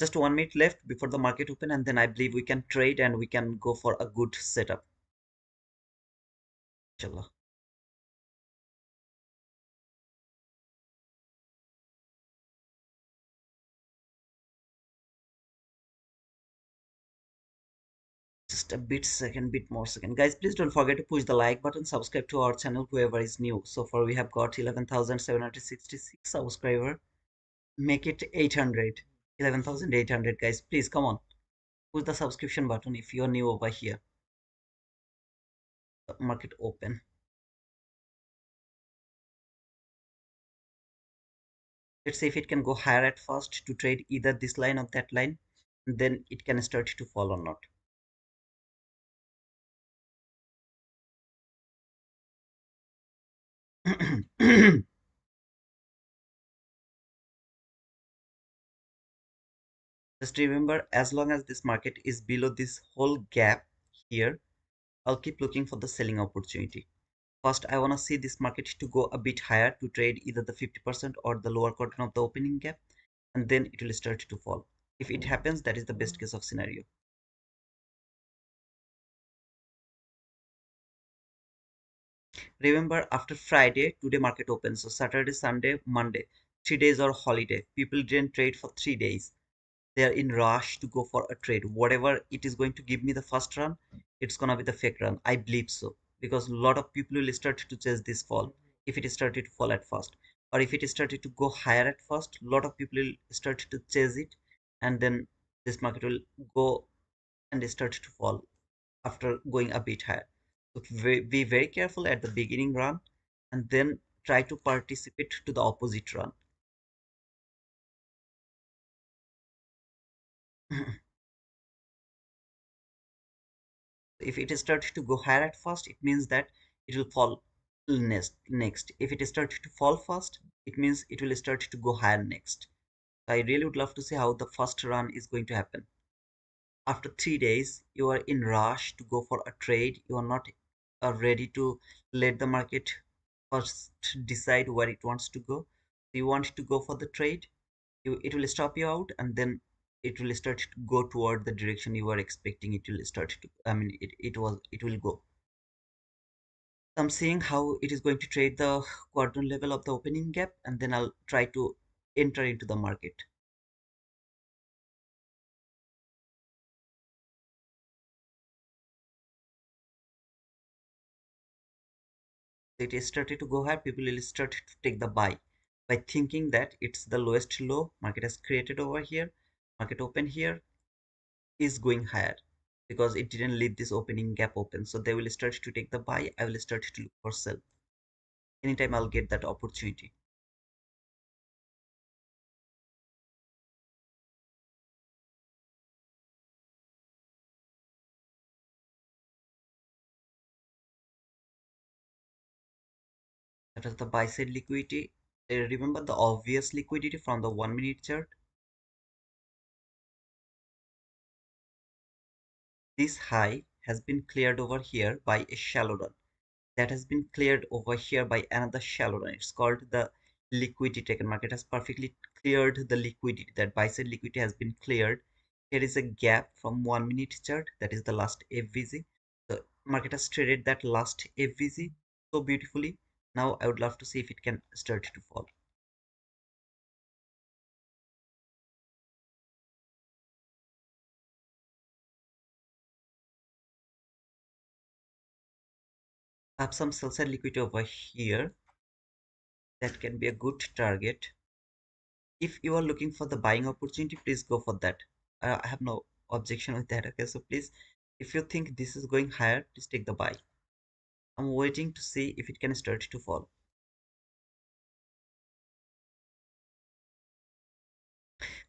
Just 1 minute left before the market open, and then I believe we can trade and we can go for a good setup. Inshallah. Just a bit more second. Guys, please don't forget to push the like button, subscribe to our channel, whoever is new. So far we have got 11,766 subscriber. Make it 800. 11,800, guys. Please come on. Push the subscription button if you're new over here. Market open. Let's see if it can go higher at first to trade either this line or that line. And then it can start to fall or not. Just remember, as long as this market is below this whole gap here, I'll keep looking for the selling opportunity. First, I want to see this market to go a bit higher to trade either the 50% or the lower quarter of the opening gap, and then it will start to fall. If it happens, that is the best case of scenario. Remember, after Friday, today market opens. So Saturday, Sunday, Monday, 3 days or holiday. People didn't trade for 3 days. They are in rush to go for a trade. Whatever it is going to give me the first run, it's gonna be the fake run. I believe so because a lot of people will start to chase this fall if it started to fall at first, or if it started to go higher at first. A lot of people will start to chase it, and then this market will go and start to fall after going a bit higher. So be very careful at the beginning run, and then try to participate to the opposite run. If it starts to go higher at first, it means that it will fall next. If it starts to fall first, it means it will start to go higher next. I really would love to see how the first run is going to happen. After 3 days, you are in rush to go for a trade. You are not ready to let the market first decide where it wants to go. You want to go for the trade, it will stop you out, and then it will start to go toward the direction you were expecting it will start to, I mean, it will go. I'm seeing how it is going to trade the quadrant level of the opening gap, and then I'll try to enter into the market. It is started to go higher, people will start to take the buy by thinking that it's the lowest low market has created over here. Market open here is going higher because it didn't leave this opening gap open, so they will start to take the buy. I will start to look for sell anytime I'll get that opportunity. That is the buy side liquidity. Remember the obvious liquidity from the 1 minute chart. This high has been cleared over here by a shallow run. That has been cleared over here by another shallow run. It's called the liquidity taken. Market has perfectly cleared the liquidity. That buy side liquidity has been cleared. Here is a gap from 1 minute chart. That is the last FVG. The market has traded that last FVG so beautifully. Now I would love to see if it can start to fall. I have some sell side liquidity over here. That can be a good target. If you are looking for the buying opportunity, please go for that. I have no objection with that. Okay, so please, if you think this is going higher, please take the buy. I'm waiting to see if it can start to fall.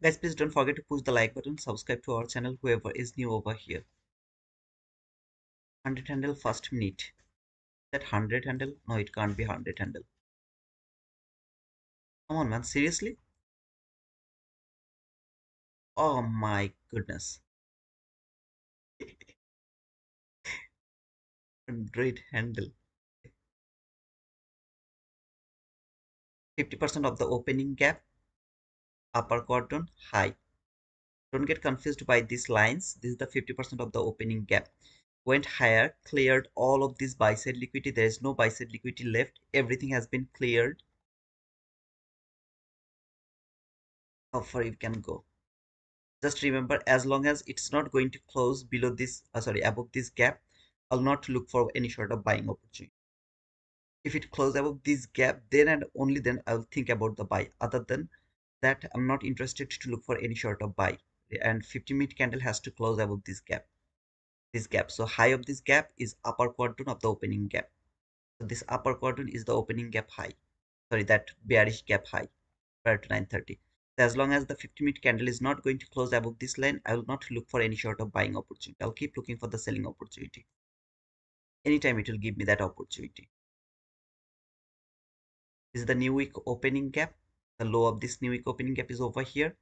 Guys, please don't forget to push the like button, subscribe to our channel, whoever is new over here. 100 handle first minute. That 100 handle? No, it can't be 100 handle. Come on, man, seriously? Oh my goodness. 100 handle. 50% of the opening gap, upper quadrant, high. Don't get confused by these lines. This is the 50% of the opening gap. Went higher, cleared all of this buy side liquidity. There is no buy side liquidity left. Everything has been cleared. How far you can go? Just remember, as long as it's not going to close below this, sorry, above this gap, I'll not look for any sort of buying opportunity. If it closes above this gap, then and only then I'll think about the buy. Other than that, I'm not interested to look for any sort of buy. And 50-minute candle has to close above this gap. This gap. So high of this gap is upper quadrant of the opening gap. So this upper quadrant is the opening gap high. Sorry, that bearish gap high prior to 9:30. So as long as the 50-minute candle is not going to close above this line, I will not look for any sort of buying opportunity. I'll keep looking for the selling opportunity. Anytime it will give me that opportunity. This is the new week opening gap. The low of this new week opening gap is over here.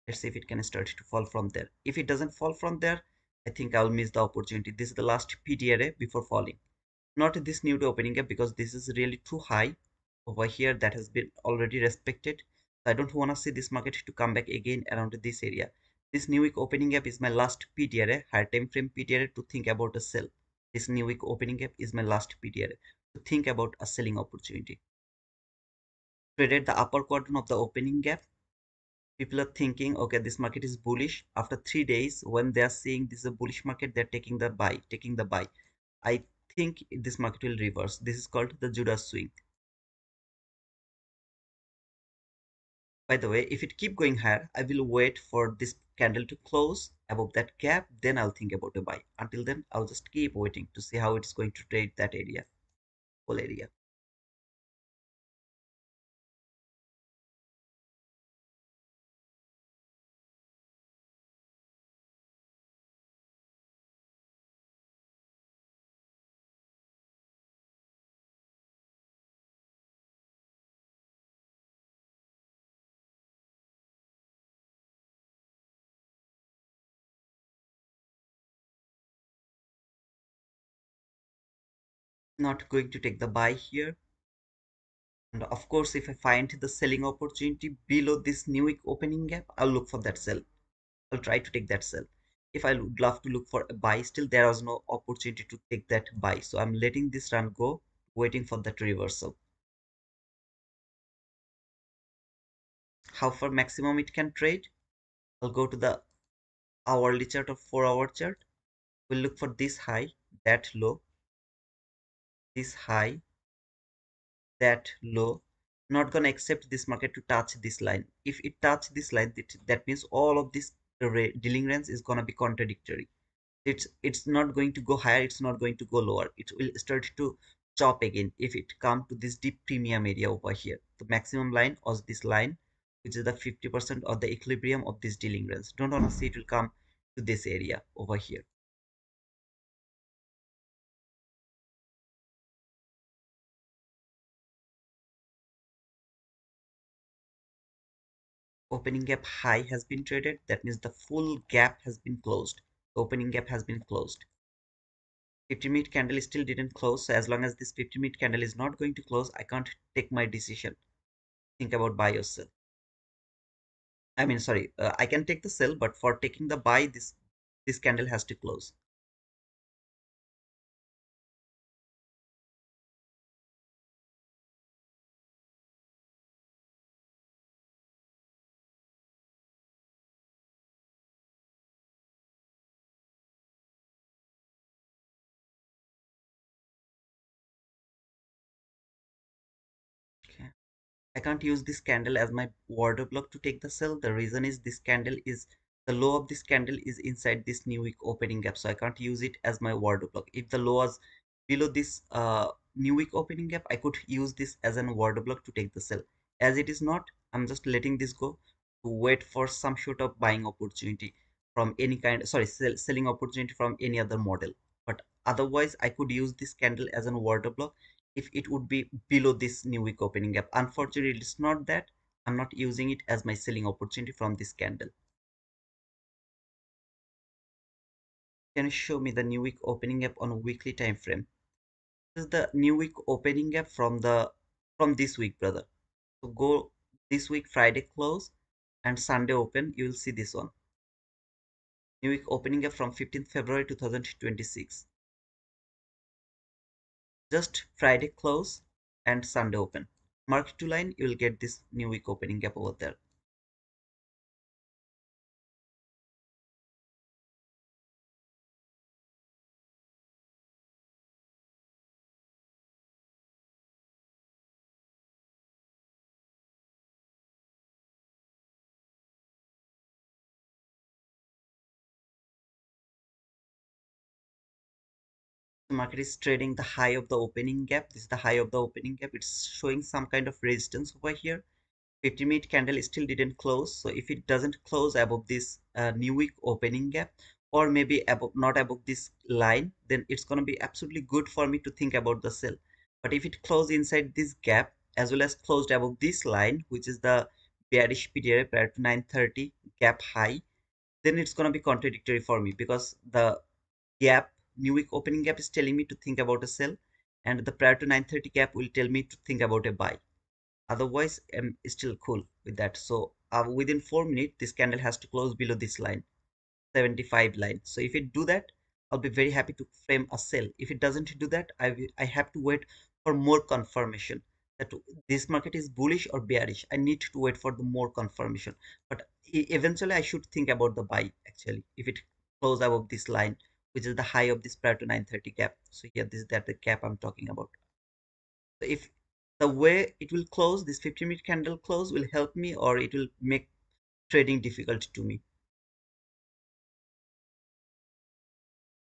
Let's see if it can start to fall from there. If it doesn't fall from there, I think I'll miss the opportunity. This is the last PD array before falling. Not this new to opening gap because this is really too high over here. That has been already respected. I don't want to see this market to come back again around this area. This new week opening gap is my last PD array, higher time frame PD array to think about a sell. This new week opening gap is my last PD array to think about a selling opportunity. Traded the upper quadrant of the opening gap. People are thinking, okay, this market is bullish. After 3 days, when they are seeing this is a bullish market, they're taking the buy. I think this market will reverse. This is called the Judas swing. By the way, if it keep going higher, I will wait for this candle to close above that gap, then I'll think about a buy. Until then, I'll just keep waiting to see how it's going to trade that area, whole area. Not going to take the buy here. And of course, if I find the selling opportunity below this new week opening gap, I'll look for that sell. I'll try to take that sell. If I would love to look for a buy, still there was no opportunity to take that buy. So I'm letting this run go, waiting for that reversal. How far maximum it can trade? I'll go to the hourly chart or 4 hour chart. We'll look for this high, that low, this high, that low. Not gonna accept this market to touch this line. If it touch this line, that means all of this dealing range is gonna be contradictory. It's not going to go higher, it's not going to go lower. It will start to chop again if it come to this deep premium area over here. The maximum line was this line, which is the 50% of the equilibrium of this dealing range. Don't want to see it will come to this area over here. Opening gap high has been traded, that means the full gap has been closed. The opening gap has been closed. 50-minute candle still didn't close, so as long as this 50-minute candle is not going to close, I can't take my decision. Think about buy or sell. I mean, sorry, I can take the sell, but for taking the buy, this candle has to close. Okay. I can't use this candle as my order block to take the sell. The reason is this candle is the low of this candle is inside this new week opening gap, so I can't use it as my order block. If the low was below this new week opening gap, I could use this as an order block to take the sell. As it is not, I'm just letting this go to wait for some sort of buying opportunity from any kind, sorry, selling opportunity from any other model. But otherwise, I could use this candle as an order block if it would be below this new week opening gap. Unfortunately, it's not that. I'm not using it as my selling opportunity from this candle. Can you show me the new week opening gap on a weekly time frame? This is the new week opening gap from this week, brother. So go this week Friday close and Sunday open. You will see this one. New week opening gap from 15th February 2026. Just Friday close and Sunday open. Mark to line, you will get this new week opening gap over there. The market is trading the high of the opening gap. This is the high of the opening gap. It's showing some kind of resistance over here. 50-minute candle still didn't close. So if it doesn't close above this new week opening gap, or maybe above, not above this line, then it's going to be absolutely good for me to think about the sell. But if it closes inside this gap as well as closed above this line, which is the bearish period prior to 9:30 gap high, then it's going to be contradictory for me because the gap new week opening gap is telling me to think about a sell, and the prior to 9:30 gap will tell me to think about a buy. Otherwise, I'm still cool with that. So within 4 minutes this candle has to close below this line, 75 line. So if it do that, I'll be very happy to frame a sell. If it doesn't do that, I have to wait for more confirmation. that this market is bullish or bearish. I need to wait for the more confirmation. But eventually, I should think about the buy actually if it close above this line, which is the high of this prior to 930 gap. So here, this is that the gap I'm talking about. So if the way it will close, this 50-minute candle close will help me, or it will make trading difficult to me.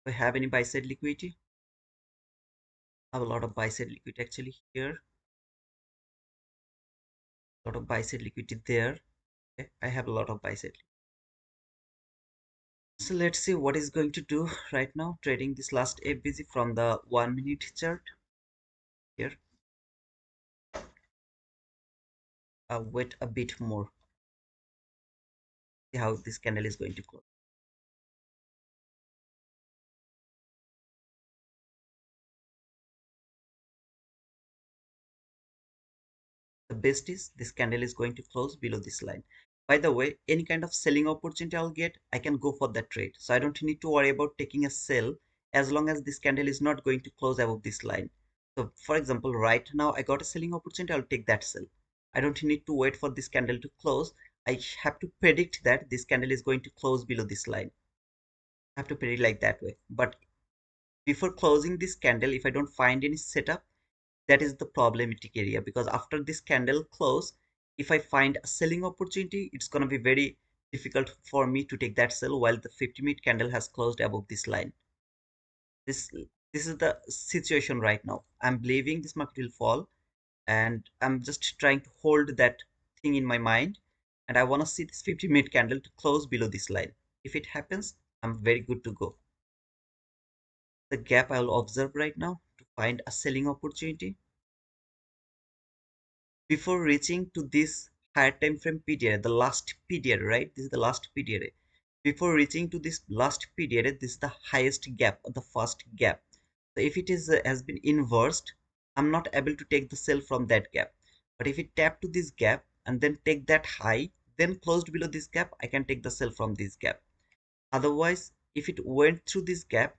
Do I have any buy side liquidity? I have a lot of buy side liquidity actually here. A lot of buy side liquidity there. Okay, I have a lot of buy side. So let's see what is going to do right now. Trading this last FBC from the 1 minute chart here. Wait a bit more. See how this candle is going to close. The best is this candle is going to close below this line. By the way, any kind of selling opportunity I'll get, I can go for that trade. So I don't need to worry about taking a sell as long as this candle is not going to close above this line. So for example, right now I got a selling opportunity, I'll take that sell. I don't need to wait for this candle to close. I have to predict that this candle is going to close below this line. I have to predict like that way. But before closing this candle, if I don't find any setup, that is the problematic area, because after this candle close, if I find a selling opportunity, it's going to be very difficult for me to take that sell while the 50-minute candle has closed above this line. This is the situation right now. I'm believing this market will fall, and I'm just trying to hold that thing in my mind, and I want to see this 50-minute candle to close below this line. If it happens, I'm very good to go. The gap I will observe right now to find a selling opportunity. Before reaching to this higher time frame period, the last period, right? This is the last period. Before reaching to this last period, this is the highest gap or the first gap. So if it is has been inversed, I'm not able to take the sell from that gap. But if it tap to this gap and then take that high, then closed below this gap, I can take the sell from this gap. Otherwise, if it went through this gap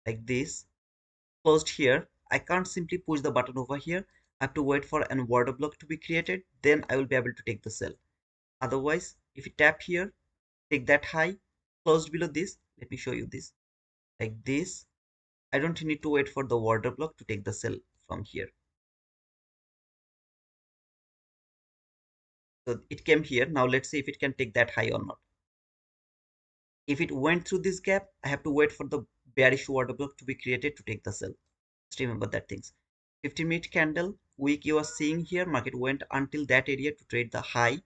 like this, closed here, I can't simply push the button over here. I have to wait for an order block to be created. Then I will be able to take the sell. Otherwise, if you tap here, take that high, closed below this. Let me show you this. Like this. I don't need to wait for the order block to take the sell from here. So it came here. Now let's see if it can take that high or not. If it went through this gap, I have to wait for the bearish order block to be created to take the sell. Just remember that things. 50-minute candle week you are seeing here, market went until that area to trade the high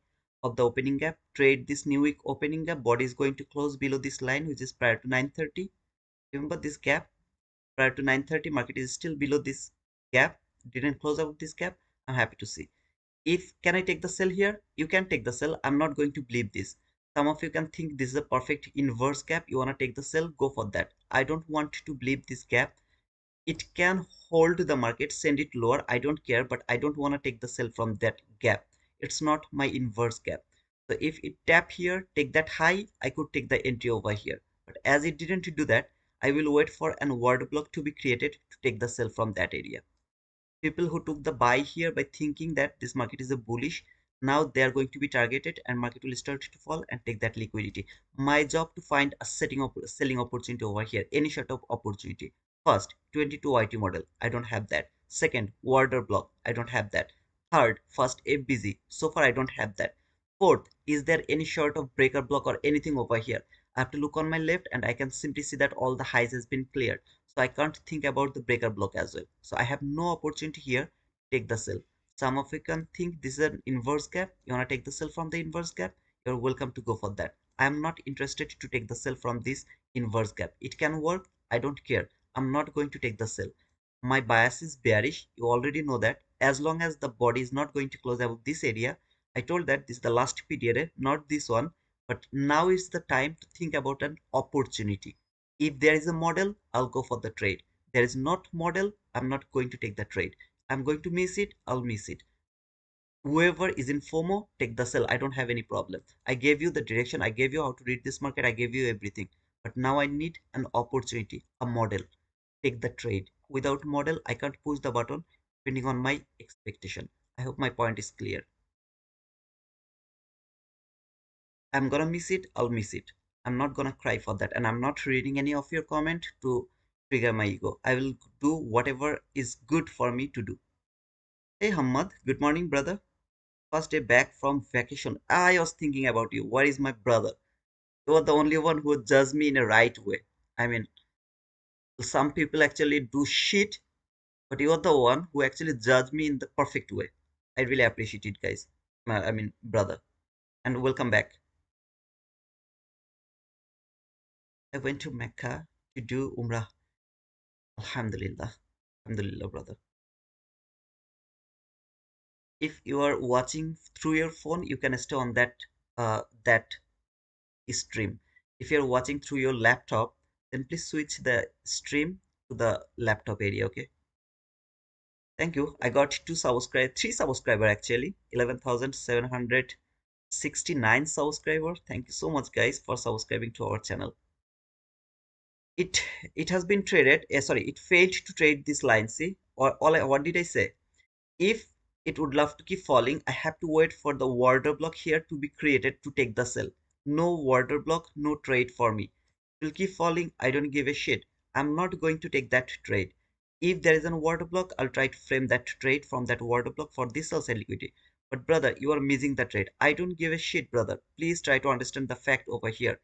of the opening gap. Trade this new week opening gap. Body is going to close below this line, which is prior to 930. Remember this gap prior to 930, market is still below this gap. Didn't close out this gap. I'm happy to see. If can I take the sell here? You can take the sell. I'm not going to believe this. Some of you can think this is a perfect inverse gap. You want to take the sell, go for that. I don't want to believe this gap. It can hold the market, send it lower. I don't care, but I don't want to take the sell from that gap. It's not my inverse gap. So if it tap here, take that high, I could take the entry over here. But as it didn't do that, I will wait for an order block to be created to take the sell from that area. People who took the buy here by thinking that this market is a bullish, now they are going to be targeted and market will start to fall and take that liquidity. My job to find a selling opportunity over here, any sort of opportunity. First, 22 YT model, I don't have that. Second, order block, I don't have that. Third, first FBZ, so far I don't have that. Fourth, is there any sort of breaker block or anything over here? I have to look on my left and I can simply see that all the highs has been cleared. So I can't think about the breaker block as well. So I have no opportunity here. Take the sell. Some of you can think this is an inverse gap. You want to take the sell from the inverse gap? You're welcome to go for that. I am not interested to take the sell from this inverse gap. It can work. I don't care. I'm not going to take the sell. My bias is bearish. You already know that. As long as the body is not going to close above this area, I told that this is the last period, not this one. But now is the time to think about an opportunity. If there is a model, I'll go for the trade. There is not model, I'm not going to take the trade. I'm going to miss it, I'll miss it. Whoever is in FOMO, take the sell. I don't have any problem. I gave you the direction, I gave you how to read this market, I gave you everything. But now I need an opportunity, a model. Take the trade. Without model, I can't push the button depending on my expectation. I hope my point is clear. I'm gonna miss it, I'll miss it. I'm not gonna cry for that, and I'm not reading any of your comment to trigger my ego. I will do whatever is good for me to do. Hey Hamad, good morning, brother. First day back from vacation. I was thinking about you. Where is my brother? You are the only one who judged me in a right way. I mean, some people actually do shit, but you are the one who actually judged me in the perfect way. I really appreciate it, guys. I mean, brother. And welcome back. I went to Mecca to do Umrah. Alhamdulillah. Alhamdulillah, brother. If you are watching through your phone, you can stay on that stream. If you're watching through your laptop, then please switch the stream to the laptop area, okay? Thank you. I got three subscriber actually, 11,769 subscriber. Thank you so much, guys, for subscribing to our channel. It it has been traded. Sorry, it failed to trade this line. See, or what did I say? If it would love to keep falling, I have to wait for the order block here to be created to take the sell. No order block, no trade for me. It will keep falling. I don't give a shit. I'm not going to take that trade. If there is an order block, I'll try to frame that trade from that order block for this sell side liquidity. But brother, you are missing the trade. I don't give a shit, brother. Please try to understand the fact over here.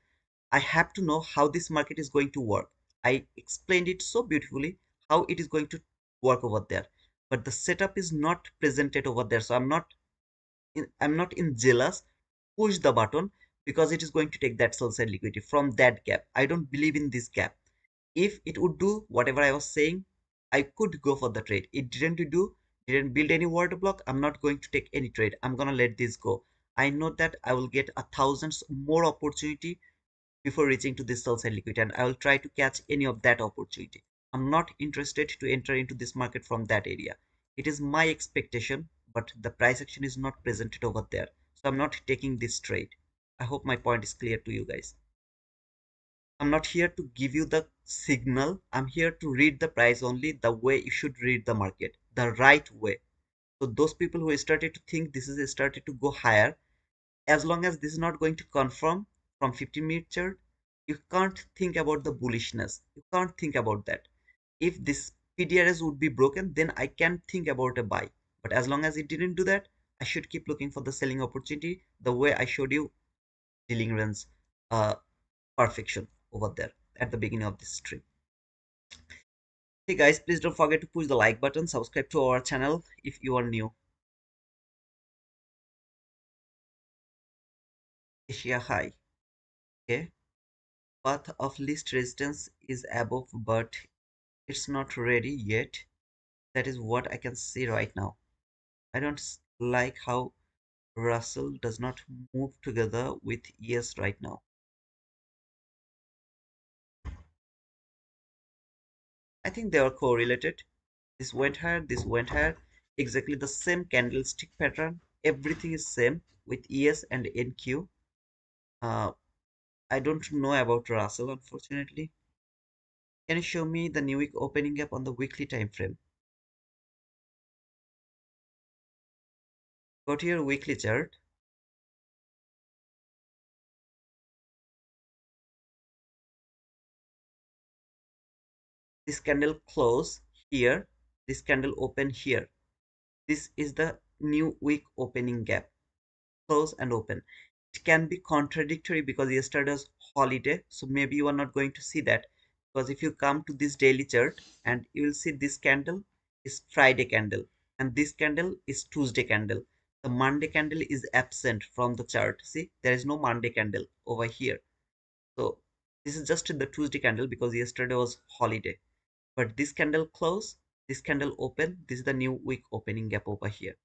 I have to know how this market is going to work. I explained it so beautifully how it is going to work over there. But the setup is not presented over there. So I'm not in jealous. Push the button because it is going to take that sell side liquidity from that gap. I don't believe in this gap. If it would do whatever I was saying, I could go for the trade. It didn't build any order block. I'm not going to take any trade. I'm gonna let this go. I know that I will get a thousands more opportunity before reaching to this sell side liquidity, and I will try to catch any of that opportunity. I'm not interested to enter into this market from that area. It is my expectation, but the price action is not presented over there. So I'm not taking this trade. I hope my point is clear to you guys. I'm not here to give you the signal. I'm here to read the price only the way you should read the market, the right way. So those people who started to think this is started to go higher, as long as this is not going to confirm from 15-minute chart, you can't think about the bullishness. You can't think about that. If this PDRS would be broken, then I can think about a buy. But as long as it didn't do that, I should keep looking for the selling opportunity the way I showed you dealing runs uh, perfection over there at the beginning of this stream. Hey guys, please don't forget to push the like button, subscribe to our channel if you are new. Asia high. Okay. Path of least resistance is above, but it's not ready yet. That is what I can see right now. I don't like how Russell does not move together with ES right now. I think they are correlated. This went higher. Exactly the same candlestick pattern. Everything is same with ES and NQ. Uh, I don't know about Russell, unfortunately. Can you show me the new week opening gap on the weekly time frame? Go to your weekly chart. This candle close here. This candle open here. This is the new week opening gap. Close and open. It can be contradictory because yesterday's holiday, so maybe you are not going to see that. Because if you come to this daily chart and you will see this candle is Friday candle and this candle is Tuesday candle. The Monday candle is absent from the chart. See, there is no Monday candle over here. So this is just the Tuesday candle because yesterday was holiday. But this candle close, this candle open, this is the new week opening gap over here.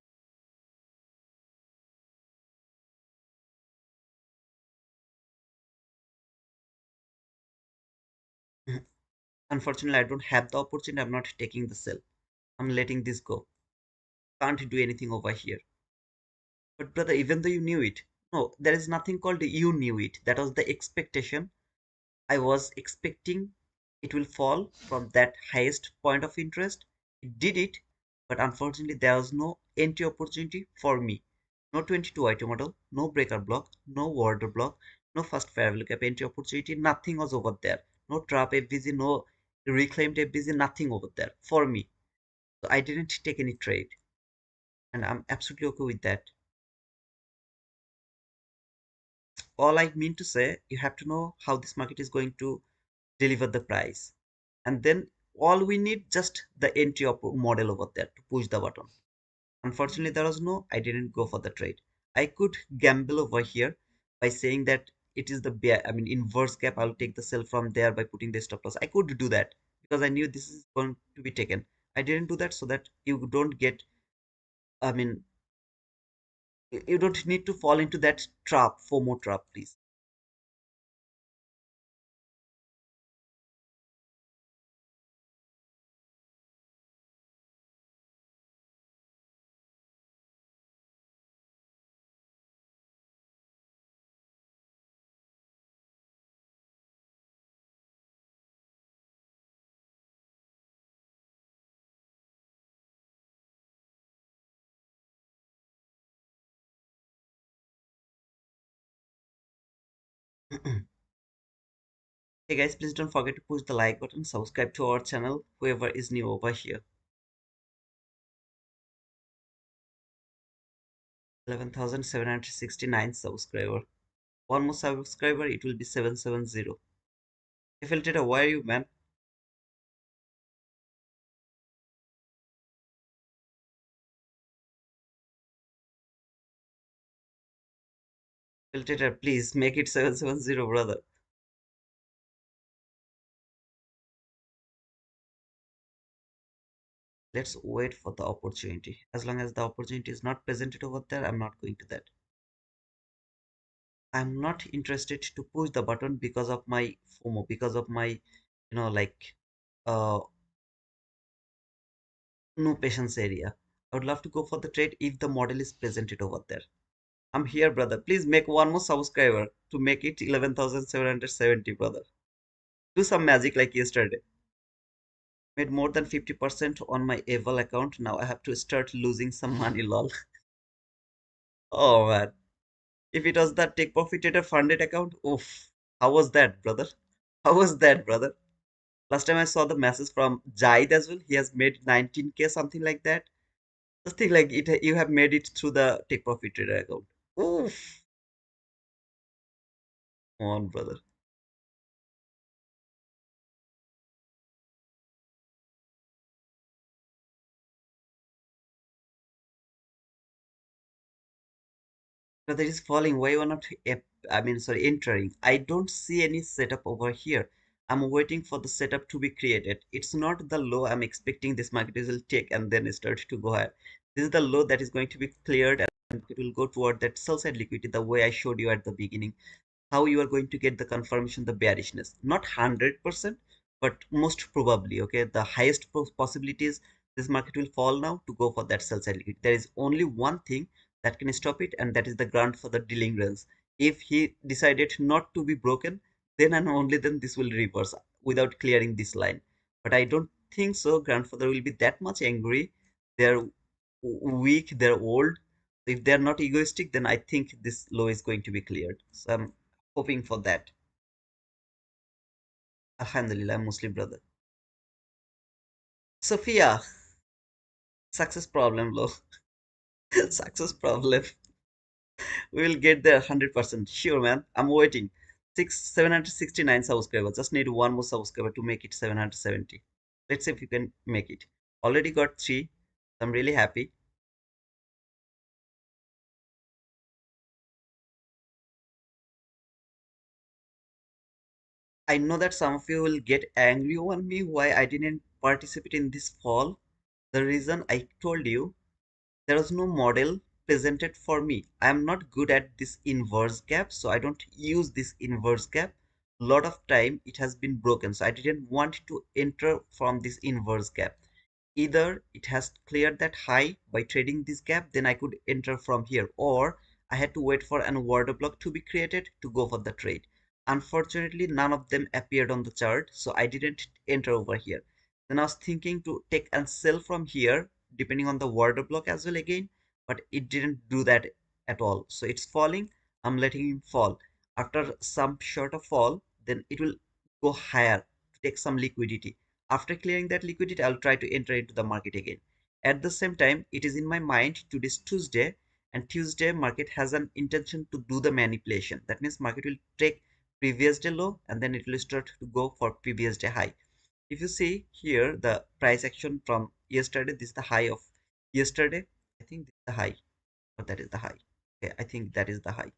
Unfortunately, I don't have the opportunity. I'm not taking the sell. I'm letting this go. Can't do anything over here. But brother, even though you knew it, no, there is nothing called you knew it. That was the expectation. I was expecting it will fall from that highest point of interest. It did it, but unfortunately, there was no entry opportunity for me. No 22 item model, no breaker block, no order block, no first fair value gap entry opportunity, nothing was over there. No trap FVG, no reclaimed FVG, nothing over there for me. So I didn't take any trade, and I'm absolutely okay with that. All I mean to say, you have to know how this market is going to deliver the price, and then all we need just the entry model over there to push the button. Unfortunately, there was no, I didn't go for the trade. I could gamble over here by saying that it is the bear, I mean, inverse gap. I'll take the sell from there by putting the stop loss. I could do that because I knew this is going to be taken. I didn't do that so that you don't get, I mean, you don't need to fall into that trap, FOMO trap, please. Hey guys, please don't forget to push the like button, subscribe to our channel, whoever is new over here. 11,769 subscriber. One more subscriber, it will be 770. Filter, why are you, man? Filter, please make it 770, brother. Let's wait for the opportunity. As long as the opportunity is not presented over there, I'm not going to that. I'm not interested to push the button because of my FOMO, because of my, like, uh, no patience area. I would love to go for the trade if the model is presented over there. I'm here, brother. Please make one more subscriber to make it 11,770, brother. Do some magic like yesterday. Made more than 50% on my Eval account. Now I have to start losing some money, lol. Oh man. If it was the take profit trader funded account, oof. How was that, brother? How was that, brother? Last time I saw the message from Jaid as well. He has made 19K, something like that. Just think like it, you have made it through the take profit trader account. Oof. Come on, brother. Brother is falling. Why you are not, I mean, sorry, entering? I don't see any setup over here. I'm waiting for the setup to be created. It's not the low I'm expecting this market will take and then start to go higher. This is the low that is going to be cleared and it will go toward that sell side liquidity the way I showed you at the beginning. How you are going to get the confirmation, the bearishness, not 100%, but most probably, okay, the highest possibilities this market will fall now to go for that sell side liquidity. There is only one thing that can stop it, and that is the grant for the dealing range. If he decided not to be broken, then and only then this will reverse without clearing this line. But I don't think so grandfather will be that much angry. They're weak, they're old. If they're not egoistic, then I think this low is going to be cleared. So I'm hoping for that. Alhamdulillah, I'm Muslim, brother. Sophia, success problem, low. Success problem. We will get there 100%. Sure, man. I'm waiting. 769 subscribers. Just need one more subscriber to make it 770. Let's see if you can make it. Already got three. I'm really happy. I know that some of you will get angry on me why I didn't participate in this fall. The reason I told you, there was no model presented for me. I am not good at this inverse gap, so I don't use this inverse gap. Lot of time it has been broken, so I didn't want to enter from this inverse gap. Either it has cleared that high by trading this gap, then I could enter from here, or I had to wait for an order block to be created to go for the trade. Unfortunately, none of them appeared on the chart, so I didn't enter over here. Then I was thinking to take and sell from here depending on the order block as well again, but it didn't do that at all. So it's falling. I'm letting it fall. After some short of fall, then it will go higher to take some liquidity. After clearing that liquidity, I'll try to enter into the market again. At the same time, it is in my mind today's Tuesday, and Tuesday market has an intention to do the manipulation. That means market will take previous day low and then it will start to go for previous day high. If you see here the price action from yesterday, this is the high of yesterday. I think this is the high, or that is the high. Okay, I think that is the high.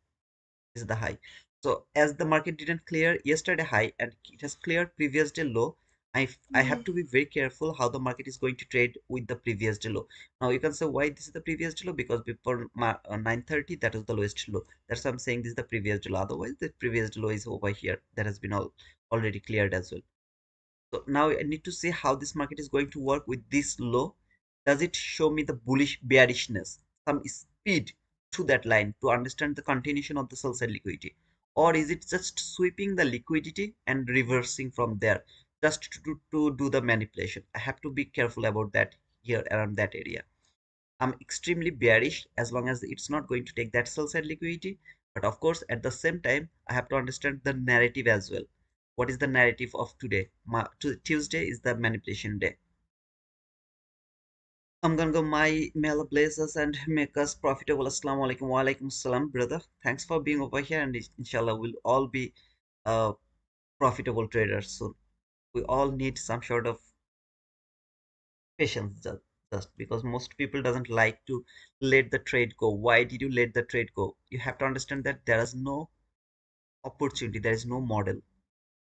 This is the high. So as the market didn't clear yesterday high and it has cleared previous day low, I have to be very careful how the market is going to trade with the previous day low. Now you can say why this is the previous day low, because before 9:30 that was the lowest low. That's why I'm saying this is the previous day low. Otherwise the previous day low is over here. That has been already cleared as well. So now I need to see how this market is going to work with this low. Does it show me the bullish bearishness, some speed through that line to understand the continuation of the sell side liquidity? Or is it just sweeping the liquidity and reversing from there just to do the manipulation? I have to be careful about that here around that area. I'm extremely bearish as long as it's not going to take that sell side liquidity. But of course, at the same time, I have to understand the narrative as well. What is the narrative of today? Tuesday is the manipulation day. I'm gonna go my mail bless us and make us profitable. Assalamu alaikum wa alaikum salam, brother. Thanks for being over here, and inshallah we'll all be uh, profitable traders soon. We all need some sort of patience, just because most people doesn't like to let the trade go. Why did you let the trade go? You have to understand that there is no opportunity, there is no model.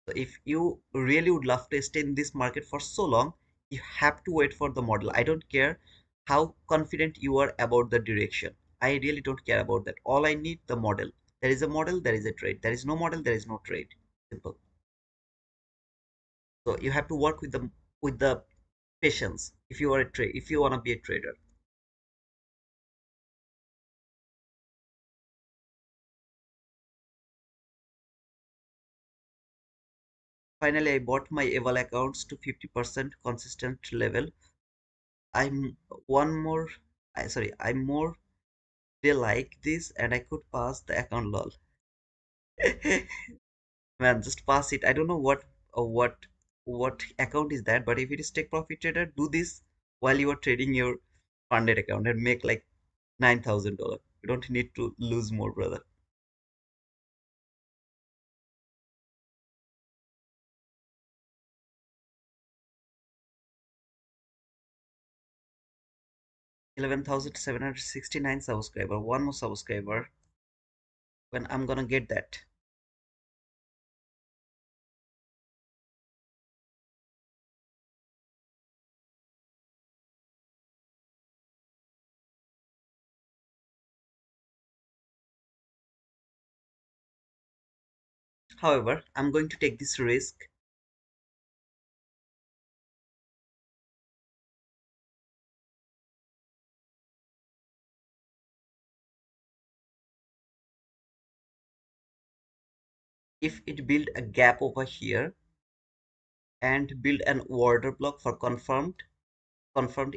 So if you really would love to stay in this market for so long, you have to wait for the model. I don't care how confident you are about the direction. I really don't care about that. All I need the model. There is a model, there is a trade. There is no model, there is no trade. Simple. So you have to work with the patience if you are a trade, if you want to be a trader. Finally, I bought my Eval accounts to 50% consistent level. I'm one more, I'm more, they like this and I could pass the account lol. Man, just pass it. I don't know what account is that, but if it is take profit trader, do this while you are trading your funded account and make like $9,000. You don't need to lose more, brother. 11,769 subscriber. One more subscriber. When I'm gonna get that? However, I'm going to take this risk. If it build a gap over here and build an order block for confirmed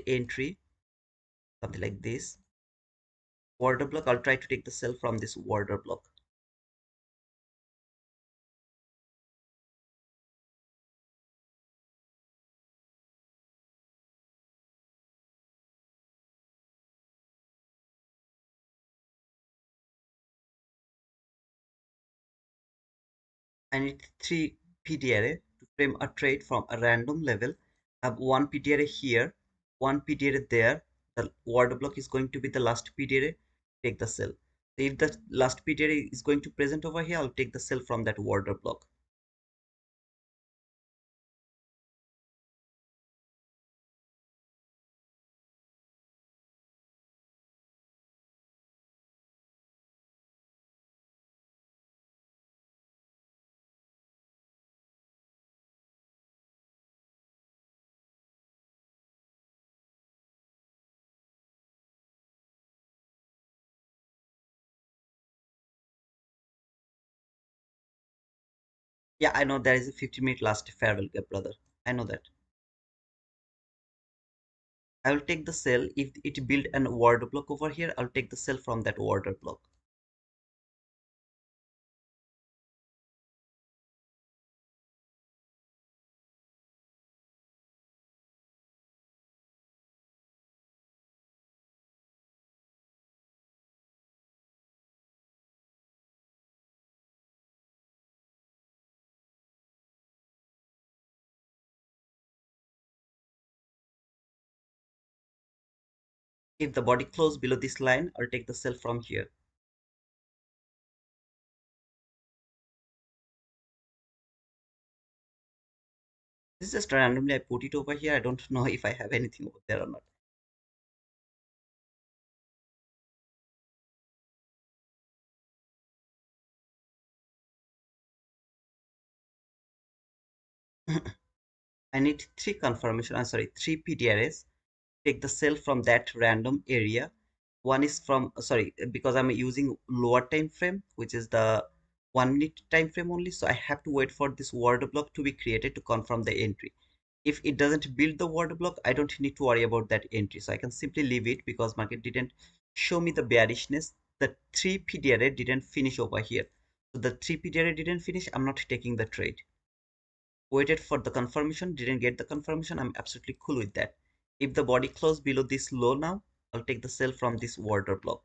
entry, something like this. Order block, I'll try to take the sell from this order block. I need 3 PDRA to frame a trade from a random level. I have 1 PDRA here, 1 PDRA there. The order block is going to be the last PDRA. Take the sell. If the last PDRA is going to present over here, I'll take the sell from that order block. Yeah, I know there is a 50-minute last farewell gap, brother. I know that. I will take the cell. If it build an order block over here, I'll take the cell from that order block. If the body close below this line, I'll take the cell from here. This is just randomly I put it over here. I don't know if I have anything over there or not. I need three confirmation. I'm sorry, three PDRs. Take the cell from that random area. One is from sorry, because I'm using lower time frame, which is the 1 minute time frame only. So I have to wait for this word block to be created to confirm the entry. If it doesn't build the word block, I don't need to worry about that entry. So I can simply leave it because market didn't show me the bearishness. The 3P array didn't finish over here. So the 3P array didn't finish. I'm not taking the trade. Waited for the confirmation, didn't get the confirmation. I'm absolutely cool with that. If the body close below this low now, I'll take the sell from this order block.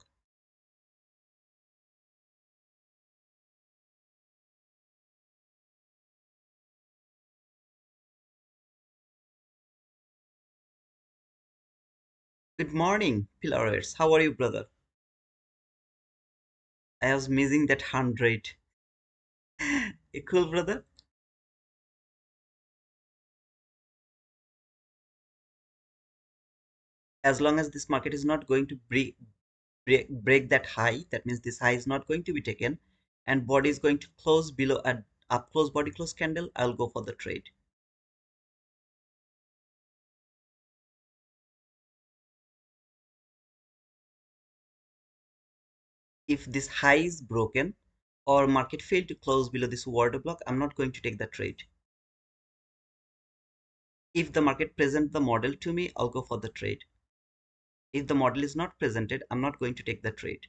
Good morning, pillars. How are you, brother? I was missing that 100. You cool, brother? As long as this market is not going to break that high, that means this high is not going to be taken, and body is going to close below a up close body close candle, I'll go for the trade. If this high is broken or market failed to close below this order block, I'm not going to take the trade. If the market present the model to me, I'll go for the trade. If the model is not presented, I'm not going to take the trade.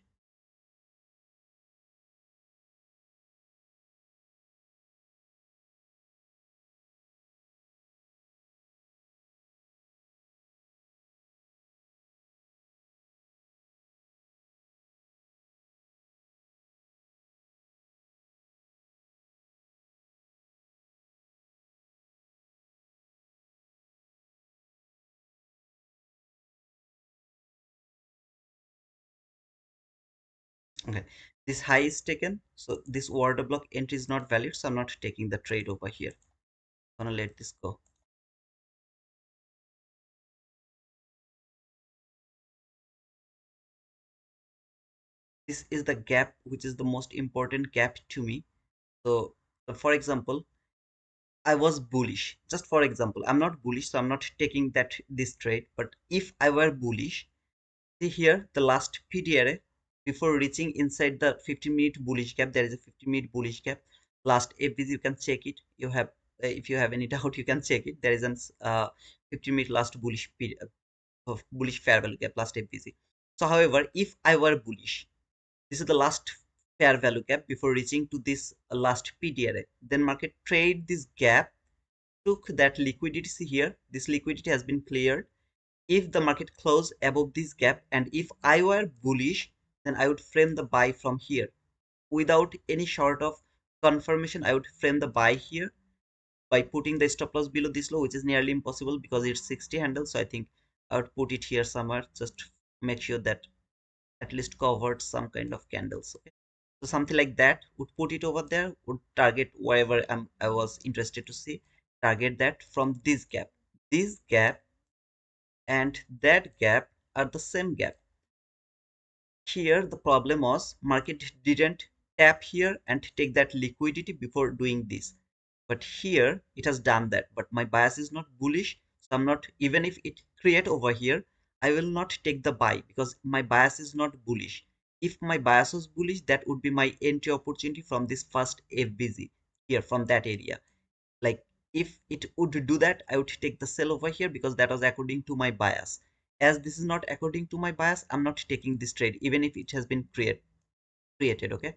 Okay, this high is taken, so this order block entry is not valid, so I'm not taking the trade over here. I'm gonna let this go. This is the gap, which is the most important gap to me. So for example, I was bullish. Just for example, I'm not bullish, so I'm not taking this trade. But if I were bullish, see here the last PDRA before reaching inside the 15-minute bullish gap, there is a 15-minute bullish gap. Last FBZ, you can check it. You have if you have any doubt, you can check it. There is an 15-minute last bullish fair value gap, last FBZ. So, however, if I were bullish, this is the last fair value gap before reaching to this last PDRA. Then market trade this gap, took that liquidity. See here, this liquidity has been cleared. If the market closed above this gap and if I were bullish, then I would frame the buy from here. Without any sort of confirmation, I would frame the buy here by putting the stop loss below this low, which is nearly impossible because it's 60 handle. So I think I would put it here somewhere, just make sure that at least covered some kind of candles. Okay, so something like that, would put it over there, would target wherever I was interested to see, target that from this gap and that gap are the same gap. Here the problem was market didn't tap here and take that liquidity before doing this, but here it has done that. But my bias is not bullish, so I'm not, even if it create over here, I will not take the buy because my bias is not bullish. If my bias was bullish, that would be my entry opportunity from this first FBZ here, from that area. Like if it would do that, I would take the sell over here because that was according to my bias. as this is not according to my bias, I'm not taking this trade even if it has been created. Okay,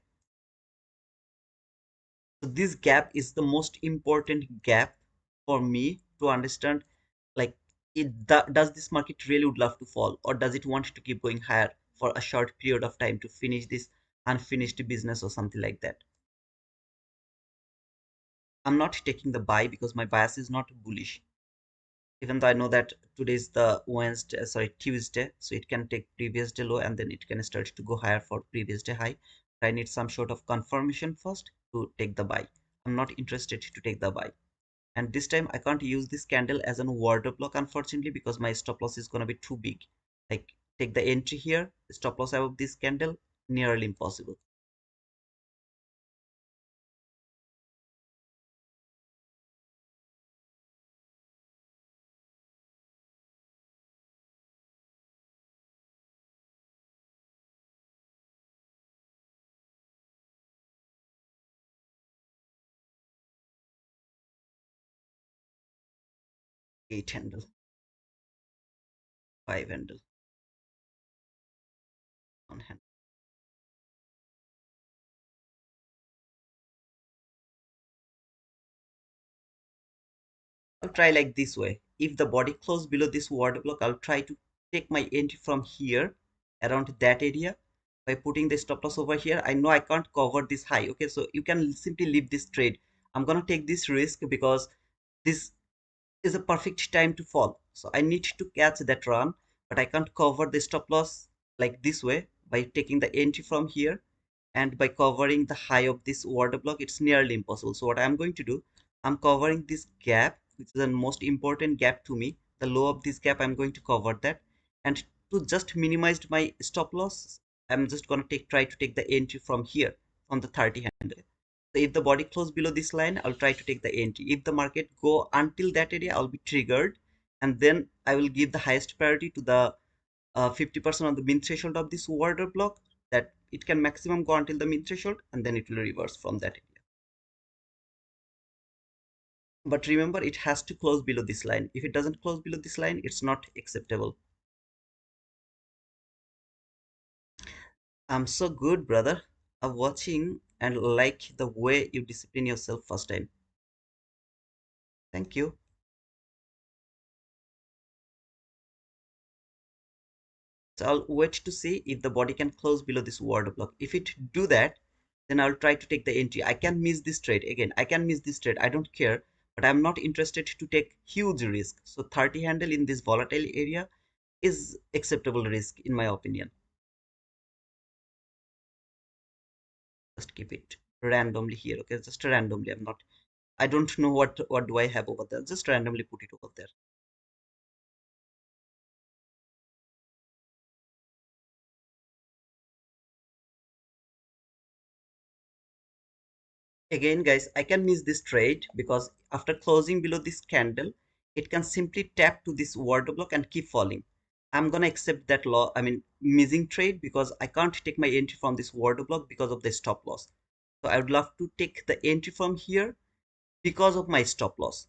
so this gap is the most important gap for me to understand, like, does this market really would love to fall, or does it want to keep going higher for a short period of time to finish this unfinished business or something like that. I'm not taking the buy because my bias is not bullish, even though I know that today is the Wednesday, sorry, Tuesday, so it can take previous day low and then it can start to go higher for previous day high. But I need some sort of confirmation first to take the buy. I'm not interested to take the buy. And this time I can't use this candle as an order block, unfortunately, because my stop loss is gonna be too big. Like, take the entry here, stop loss above this candle, nearly impossible. 8 handle, 5 handle, 1 handle. I'll try like this way. If the body close below this order block, I'll try to take my entry from here around that area by putting the stop loss over here. I know I can't cover this high. Okay, so you can simply leave this trade. I'm gonna take this risk because this is a perfect time to fall. So I need to catch that run, but I can't cover the stop loss like this way by taking the entry from here and by covering the high of this order block. It's nearly impossible. So what I'm going to do, I'm covering this gap, which is the most important gap to me. The low of this gap, I'm going to cover that. And to just minimize my stop loss, I'm just going to try to take the entry from here, from the 30 handle. So if the body close below this line, I'll try to take the entry. If the market go until that area, I'll be triggered, and then I will give the highest priority to the 50% of the min threshold of this order block, that it can maximum go until the min threshold, and then it will reverse from that area. But remember, it has to close below this line. If it doesn't close below this line, it's not acceptable. I'm so good, brother, of watching and like the way you discipline yourself first time. Thank you. So I'll wait to see if the body can close below this order block. If it do that, then I'll try to take the entry. I can miss this trade. Again, I can miss this trade. I don't care, but I'm not interested to take huge risk. So 30 handle in this volatile area is acceptable risk in my opinion. Just keep it randomly here. Okay, just randomly. I don't know what do I have over there. Just randomly put it over there. Again, guys, I can miss this trade because after closing below this candle, it can simply tap to this order block and keep falling. I'm gonna accept that law, I mean missing trade, because I can't take my entry from this order block because of the stop loss. So I would love to take the entry from here because of my stop loss.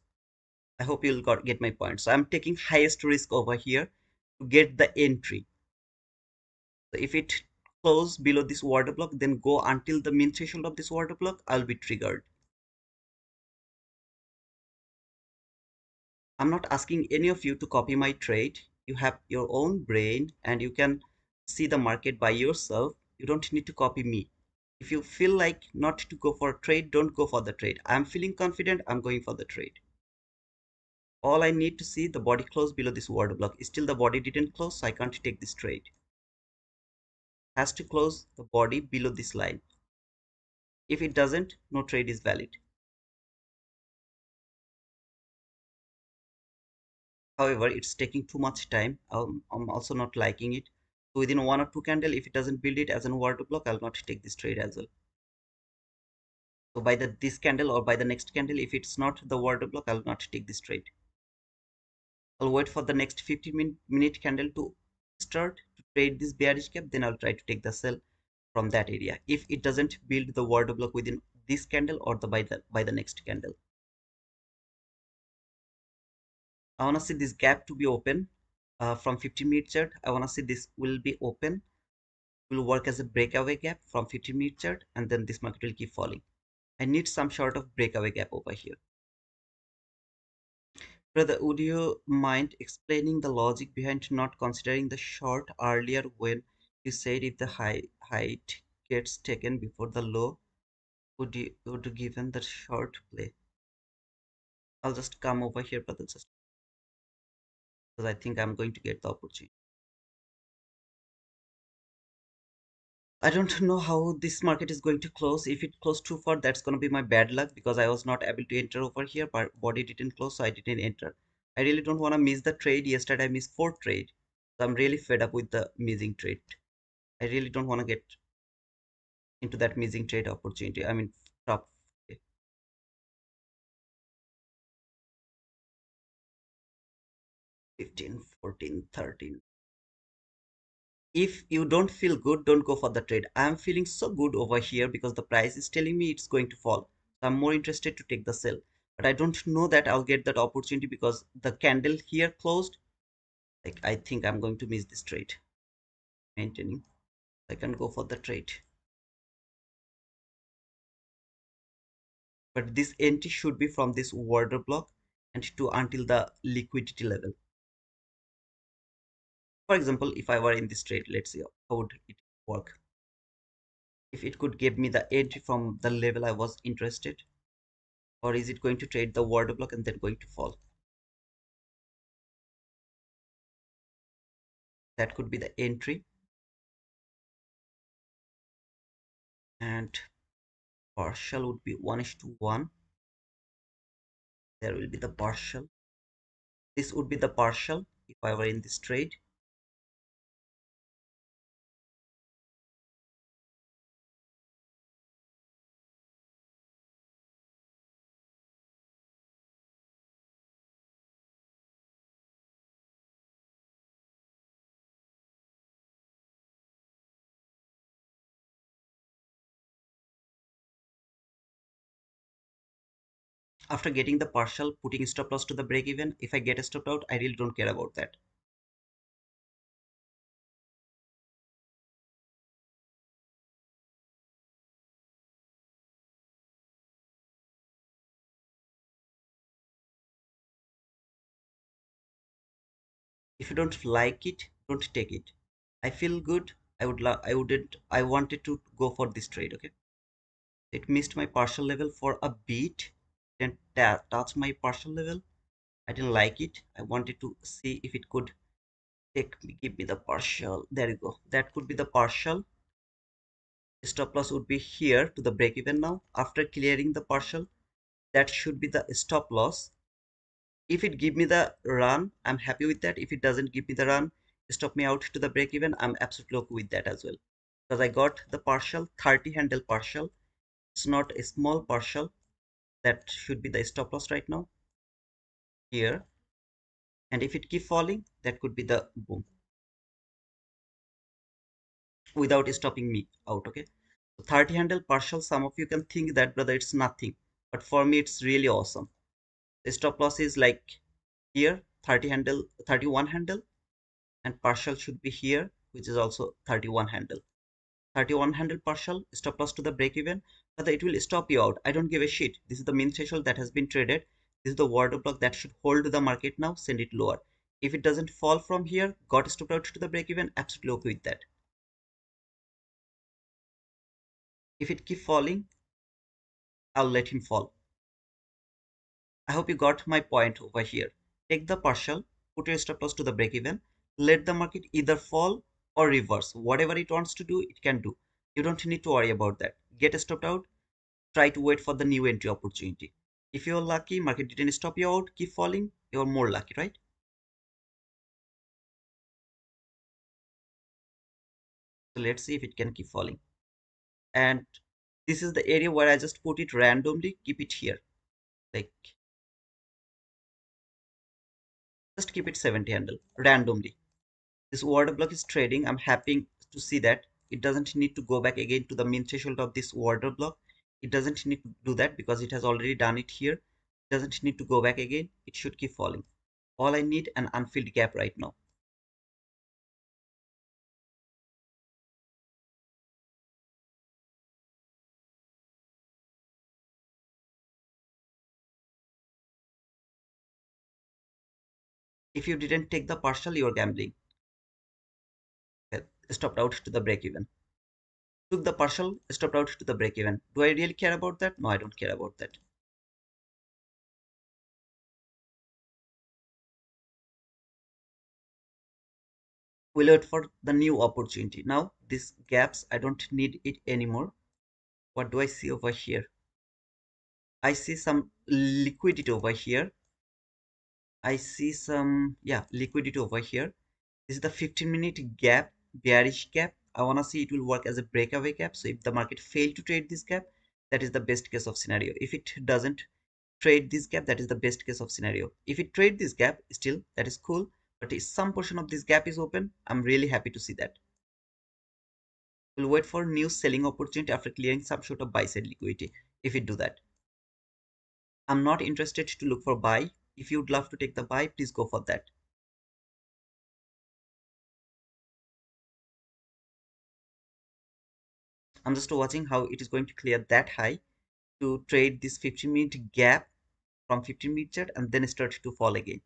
I hope you'll get my point. So I'm taking highest risk over here to get the entry. So if it close below this order block, then go until the min threshold of this order block, I'll be triggered. I'm not asking any of you to copy my trade. You have your own brain and you can see the market by yourself. You don't need to copy me. If you feel like not to go for a trade, don't go for the trade. I'm feeling confident, I'm going for the trade. All I need to see the body close below this order block. Still the body didn't close, so I can't take this trade. Has to close the body below this line. If it doesn't, no trade is valid. However, it's taking too much time. I'm also not liking it. So within one or two candle, if it doesn't build it as an order block, I'll not take this trade as well. So by this candle or by the next candle, if it's not the order block, I'll not take this trade. I'll wait for the next 15-minute candle to start to trade this bearish gap. Then I'll try to take the sell from that area if it doesn't build the order block within this candle or by the next candle. I want to see this gap to be open. from 15-minute chart. I want to see this will be open, will work as a breakaway gap from 15-minute chart, and then this market will keep falling. I need some sort of breakaway gap over here. Brother, would you mind explaining the logic behind not considering the short earlier when you said if the height gets taken before the low, would you given the short play? I'll just come over here, brother, just because I think I'm going to get the opportunity. I don't know how this market is going to close. If it closed too far, that's going to be my bad luck because I was not able to enter over here, but body didn't close, so I didn't enter. I really don't want to miss the trade. Yesterday I missed 4 trade, so I'm really fed up with the missing trade. I really don't want to get into that missing trade opportunity. I mean, top 15, 14, 13. If you don't feel good, don't go for the trade. I am feeling so good over here because the price is telling me it's going to fall. So I'm more interested to take the sell. But I don't know that I'll get that opportunity because the candle here closed. Like I think I'm going to miss this trade. Maintaining. I can go for the trade. But this entry should be from this order block and to until the liquidity level. For example, if I were in this trade, let's see how would it work. If it could give me the entry from the level I was interested, or is it going to trade the order block and then going to fall? That could be the entry, and partial would be 1:1. There will be the partial. This would be the partial if I were in this trade. After getting the partial, putting stop loss to the break even, if I get a stopped out, I really don't care about that. If you don't like it, don't take it. I feel good. I wanted to go for this trade. Okay, it missed my partial level for a bit, then touch my partial level. I didn't like it. I wanted to see if it could give me the partial. There you go. That could be the partial. Stop loss would be here to the break even now. After clearing the partial, that should be the stop loss. If it give me the run, I'm happy with that. If it doesn't give me the run, stop me out to the break even, I'm absolutely okay with that as well. Because I got the partial 30 handle partial. It's not a small partial. That should be the stop loss right now here. And if it keep falling, that could be the boom without stopping me out. Okay, so 30 handle partial, some of you can think that brother it's nothing, but for me it's really awesome. The stop loss is like here 30 handle, 31 handle, and partial should be here, which is also 31 handle. 31 handle partial, stop loss to the break even, but it will stop you out. I don't give a shit. This is the main threshold that has been traded. This is the order block that should hold the market now, send it lower. If it doesn't fall from here, got stopped out to the break even, absolutely okay with that. If it keep falling, I'll let him fall. I hope you got my point over here. Take the partial, put your stop loss to the break even, let the market either fall or reverse. Whatever it wants to do, it can do. You don't need to worry about that. Get stopped out, try to wait for the new entry opportunity. If you're lucky, market didn't stop you out, keep falling, you're more lucky, right? So let's see if it can keep falling. And this is the area where I just put it randomly, keep it here. Like, just keep it 70 handle randomly. This order block is trading. I'm happy to see that it doesn't need to go back again to the mean threshold of this order block. It doesn't need to do that because it has already done it here. It doesn't need to go back again. It should keep falling. All I need an unfilled gap right now. If you didn't take the partial, you're gambling. Okay, stopped out to the break even. Took the partial, stopped out to the break even. Do I really care about that? No, I don't care about that. We'll wait for the new opportunity. Now, these gaps, I don't need it anymore. What do I see over here? I see some liquidity over here. I see some, yeah, liquidity over here. This is the 15-minute gap, bearish gap. I want to see it will work as a breakaway gap. So if the market fail to trade this gap, that is the best case of scenario. If it doesn't trade this gap, that is the best case of scenario. If it trade this gap, still that is cool. But if some portion of this gap is open, I'm really happy to see that. We'll wait for new selling opportunity after clearing some sort of buy side liquidity. If it do that, I'm not interested to look for buy. If you'd love to take the buy, please go for that. I'm just watching how it is going to clear that high to trade this 15-minute gap from 15-minute chart and then start to fall again.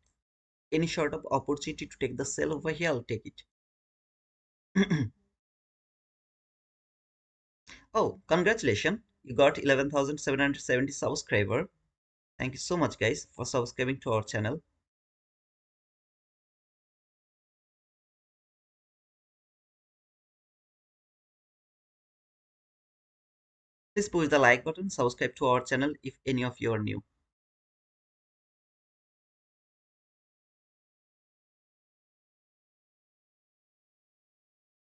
Any sort of opportunity to take the sell over here, I'll take it. Oh, congratulations. You got 11,770 subscriber. Thank you so much guys for subscribing to our channel. Please push the like button, subscribe to our channel if any of you are new.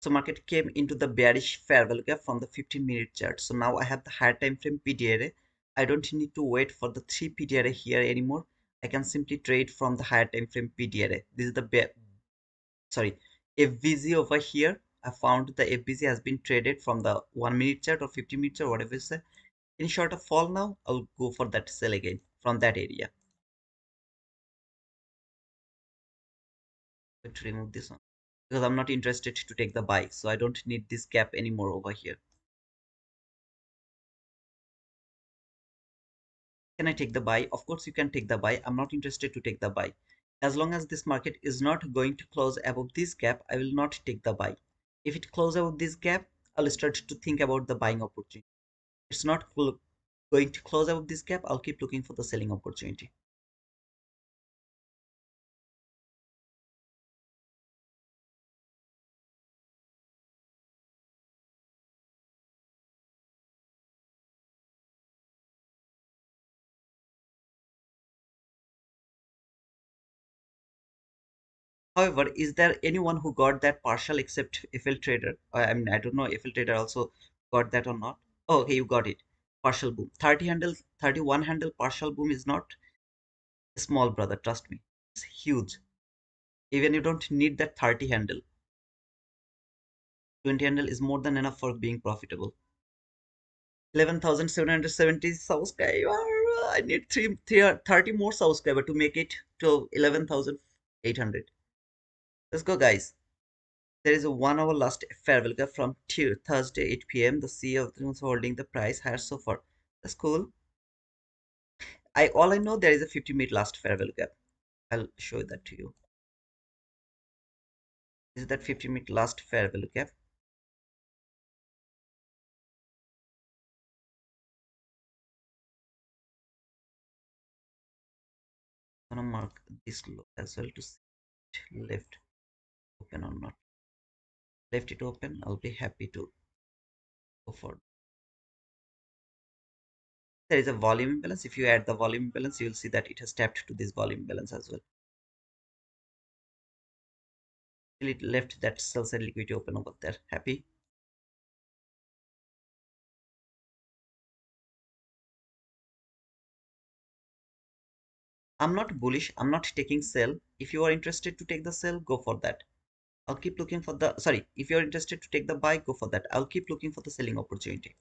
So market came into the bearish fair value gap from the 15-minute chart. So now I have the higher time frame PD array. I don't need to wait for the 3 PD array here anymore. I can simply trade from the higher time frame PD array. This is the sorry, FVZ over here. I found the FVZ has been traded from the 1-minute chart or 50-minute chart, whatever you say. In short of fall now, I'll go for that sell again from that area. To remove this one because I'm not interested to take the buy, so I don't need this gap anymore over here. Can I take the buy? Of course you can take the buy. I'm not interested to take the buy. As long as this market is not going to close above this gap, I will not take the buy. If it closes above this gap, I'll start to think about the buying opportunity. It's not going to close above this gap, I'll keep looking for the selling opportunity. However, is there anyone who got that partial except FL Trader? I mean, I don't know FL Trader also got that or not. Oh, okay, you got it. Partial boom. 30 handle, 31 handle partial boom is not small, brother. Trust me. It's huge. Even you don't need that 30 handle. 20 handle is more than enough for being profitable. 11,770 subscriber. I need 30 more subscriber to make it to 11,800. Let's go, guys. There is a 1 hour last fair value gap from Thursday 8 p.m. The CEO of the was holding the price higher so far. That's cool. All I know there is a 50-minute last fair value gap. I'll show that to you. This is that 50-minute last fair value gap. I'm gonna mark this low as well to see it left open or not. Left it open, I'll be happy to go for. There is a volume imbalance. If you add the volume imbalance, you will see that it has tapped to this volume imbalance as well. It left that sell side liquidity open over there. Happy. I'm not bullish. I'm not taking sell. If you are interested to take the sell, go for that. I'll keep looking for the, sorry, if you're interested to take the buy, go for that. I'll keep looking for the selling opportunity.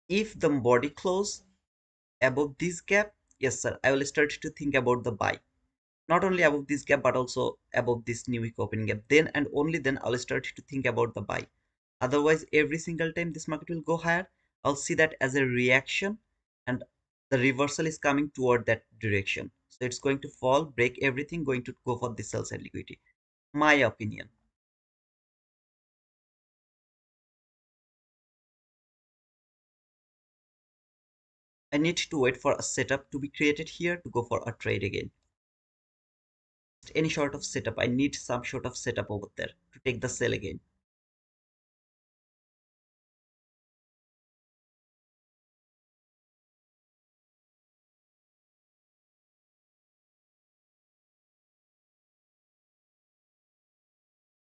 If the body close above this gap, yes sir, I will start to think about the buy. Not only above this gap, but also above this new week opening gap. Then and only then I'll start to think about the buy. Otherwise, every single time this market will go higher, I'll see that as a reaction and the reversal is coming toward that direction. So it's going to fall, break everything, going to go for the sell side liquidity. My opinion. I need to wait for a setup to be created here to go for a trade again. Any sort of setup. I need some sort of setup over there to take the sell again.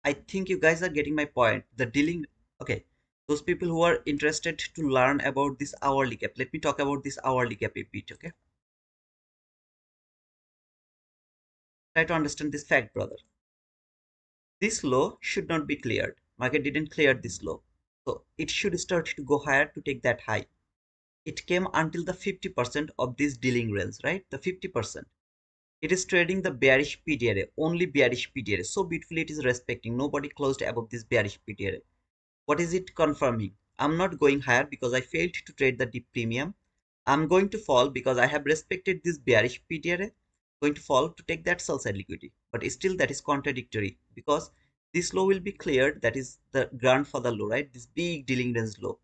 I think you guys are getting my point. The dealing, okay. Those people who are interested to learn about this hourly gap, let me talk about this hourly gap a bit, okay? Try to understand this fact, brother. This low should not be cleared. Market didn't clear this low. So it should start to go higher to take that high. It came until the 50% of this dealing range, right? The 50%. It is trading the bearish PDRA, only bearish PDRA. So beautifully it is respecting. Nobody closed above this bearish PDRA. What is it confirming? I'm not going higher because I failed to trade the deep premium. I'm going to fall because I have respected this bearish PTRA. Going to fall to take that sell side liquidity. But still that is contradictory because this low will be cleared. That is the grandfather low, right? This big dealing range low.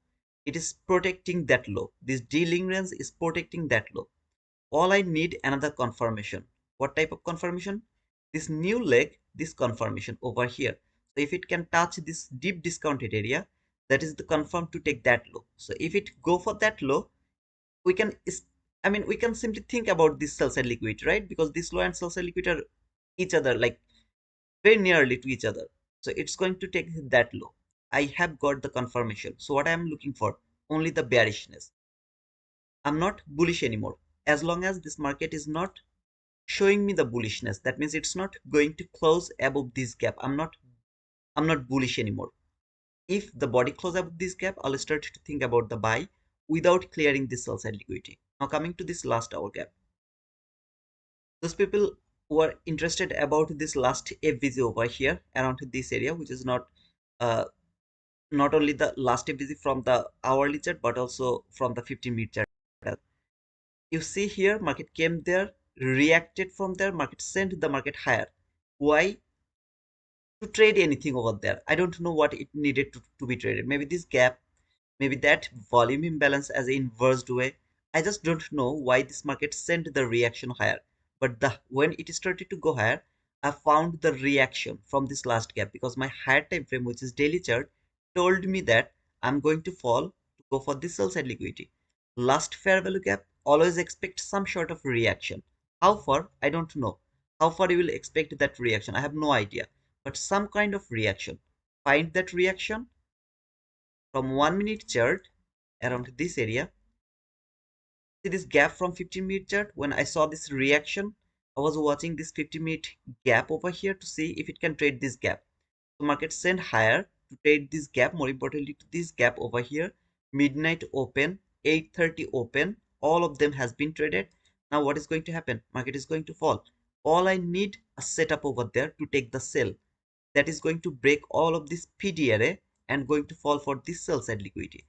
It is protecting that low. This dealing range is protecting that low. All I need another confirmation. What type of confirmation? This new leg, this confirmation over here. So if it can touch this deep discounted area, that is the confirm to take that low. So if it go for that low, we can, I mean, we can simply think about this sell side liquidity, right? Because this low and sell side liquidity are each other, like very nearly to each other. So it's going to take that low. I have got the confirmation. So what I am looking for? Only the bearishness. I'm not bullish anymore. As long as this market is not showing me the bullishness, that means it's not going to close above this gap. I'm not bullish anymore. If the body close above this gap, I'll start to think about the buy without clearing this sell side liquidity. Now coming to this last hour gap, those people who are interested about this last FVG over here around this area, which is uh, not only the last FVG from the hourly chart but also from the 15-minute chart. You see here, market came there, reacted from there, market sent the market higher. Why? To trade anything over there. I don't know what it needed to be traded. Maybe this gap, maybe that volume imbalance as an inverse way. I just don't know why this market sent the reaction higher. But when it started to go higher, I found the reaction from this last gap because my higher time frame, which is daily chart, told me that I'm going to fall to go for this sell side liquidity. Last fair value gap, always expect some sort of reaction. How far? I don't know. How far you will expect that reaction? I have no idea. But some kind of reaction. Find that reaction from 1 minute chart around this area. See this gap from 15-minute chart. When I saw this reaction, I was watching this 15-minute gap over here to see if it can trade this gap. So market sent higher to trade this gap, more importantly to this gap over here. Midnight open, 8:30 open, all of them has been traded. Now what is going to happen? Market is going to fall. All I need a setup over there to take the sell. That is going to break all of this PDRA and going to fall for this sell side liquidity.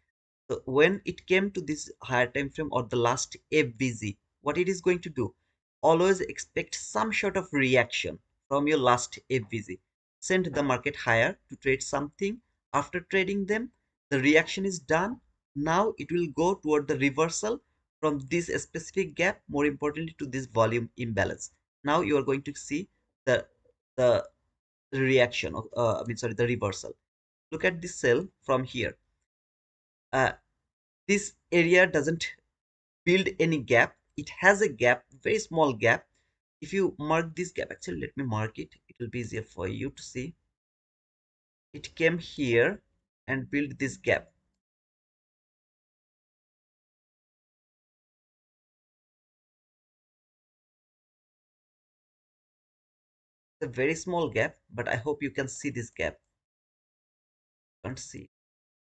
So when it came to this higher time frame or the last FVZ, what it is going to do? Always expect some sort of reaction from your last FVZ. Send the market higher to trade something. After trading them, the reaction is done. Now it will go toward the reversal from this specific gap, more importantly to this volume imbalance. Now you are going to see the reaction of I mean sorry, the reversal. Look at this cell from here. Uh, this area doesn't build any gap. It has a gap, very small gap. If you mark this gap, actually let me mark it, it will be easier for you to see. It came here and built this gap. It's a very small gap, but I hope you can see this gap. Can't see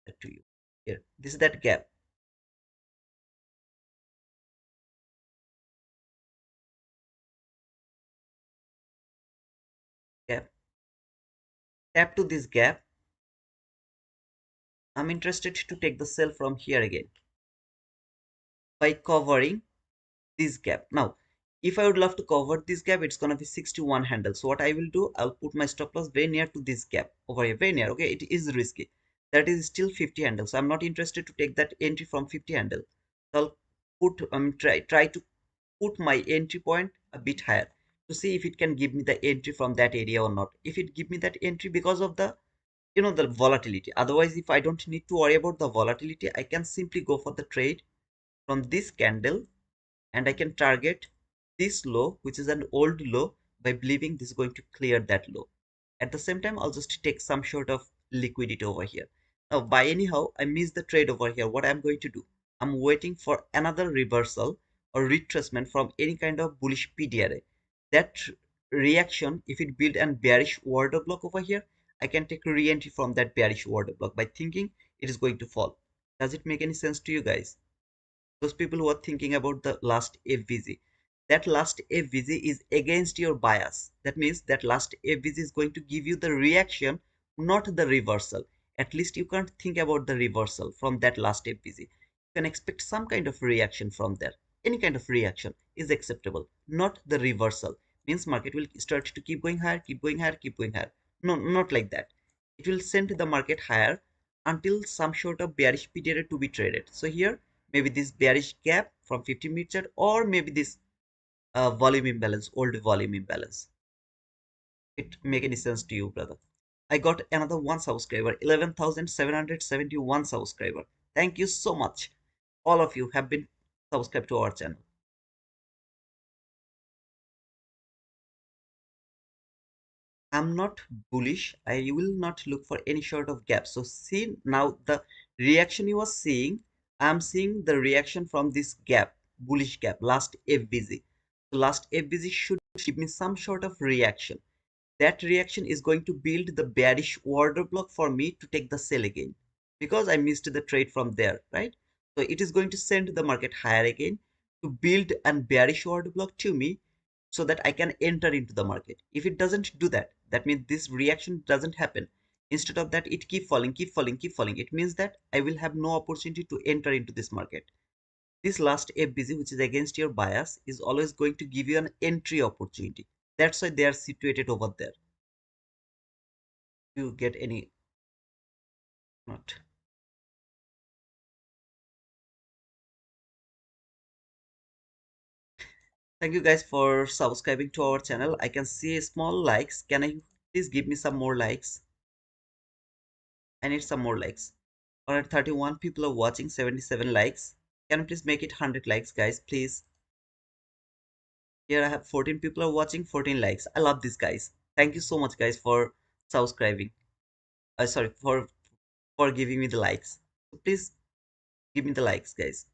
that to you. Here, this is that gap. Gap. Tap to this gap. I'm interested to take the sell from here again by covering this gap. Now If I would love to cover this gap, it's gonna be 61 handle. So what I will do, I'll put my stop loss very near to this gap over here, very near. Okay, it is risky. That is still 50 handle. So I'm not interested to take that entry from 50 handle. So I'll put try to put my entry point a bit higher to see if it can give me the entry from that area or not. If it give me that entry because of the the volatility. Otherwise, if I don't need to worry about the volatility, I can simply go for the trade from this candle, and I can target this low, which is an old low, by believing this is going to clear that low. At the same time, I'll just take some sort of liquidity over here. Now, by anyhow, I missed the trade over here. What I'm going to do, I'm waiting for another reversal or retracement from any kind of bullish PDRA. That reaction, if it build an bearish order block over here, I can take re-entry from that bearish order block by thinking it is going to fall. Does it make any sense to you guys? Those people who are thinking about the last FVG, that last FVG is against your bias. That means that last FVG is going to give you the reaction, not the reversal. At least you can't think about the reversal from that last FVG. You can expect some kind of reaction from there. Any kind of reaction is acceptable, not the reversal. Means market will start to keep going higher, keep going higher, keep going higher. No, not like that. It will send the market higher until some sort of bearish period to be traded. So here, maybe this bearish gap from 50 minute chart, or maybe this volume imbalance, old volume imbalance. It make any sense to you, brother? I got another one subscriber, 11,771 subscriber. Thank you so much. All of you have been subscribed to our channel. I'm not bullish. I will not look for any sort of gap. So see now the reaction you are seeing. I'm seeing the reaction from this gap, bullish gap, last FBZ. So last FBZ should give me some sort of reaction. That reaction is going to build the bearish order block for me to take the sell again, because I missed the trade from there, right? So it is going to send the market higher again to build a bearish order block to me so that I can enter into the market. If it doesn't do that, that means this reaction doesn't happen. Instead of that, it keep falling, keep falling, keep falling. It means that I will have no opportunity to enter into this market. This last FBZ, which is against your bias, is always going to give you an entry opportunity. That's why they are situated over there. You get any not? Thank you guys for subscribing to our channel. I can see small likes. Can I please give me some more likes? I need some more likes. Alright, 31 people are watching, 77 likes. Can you please make it 100 likes, guys, please? Here I have 14 people are watching, 14 likes. I love this, guys. Thank you so much, guys, for subscribing. Sorry, for giving me the likes. So please give me the likes, guys.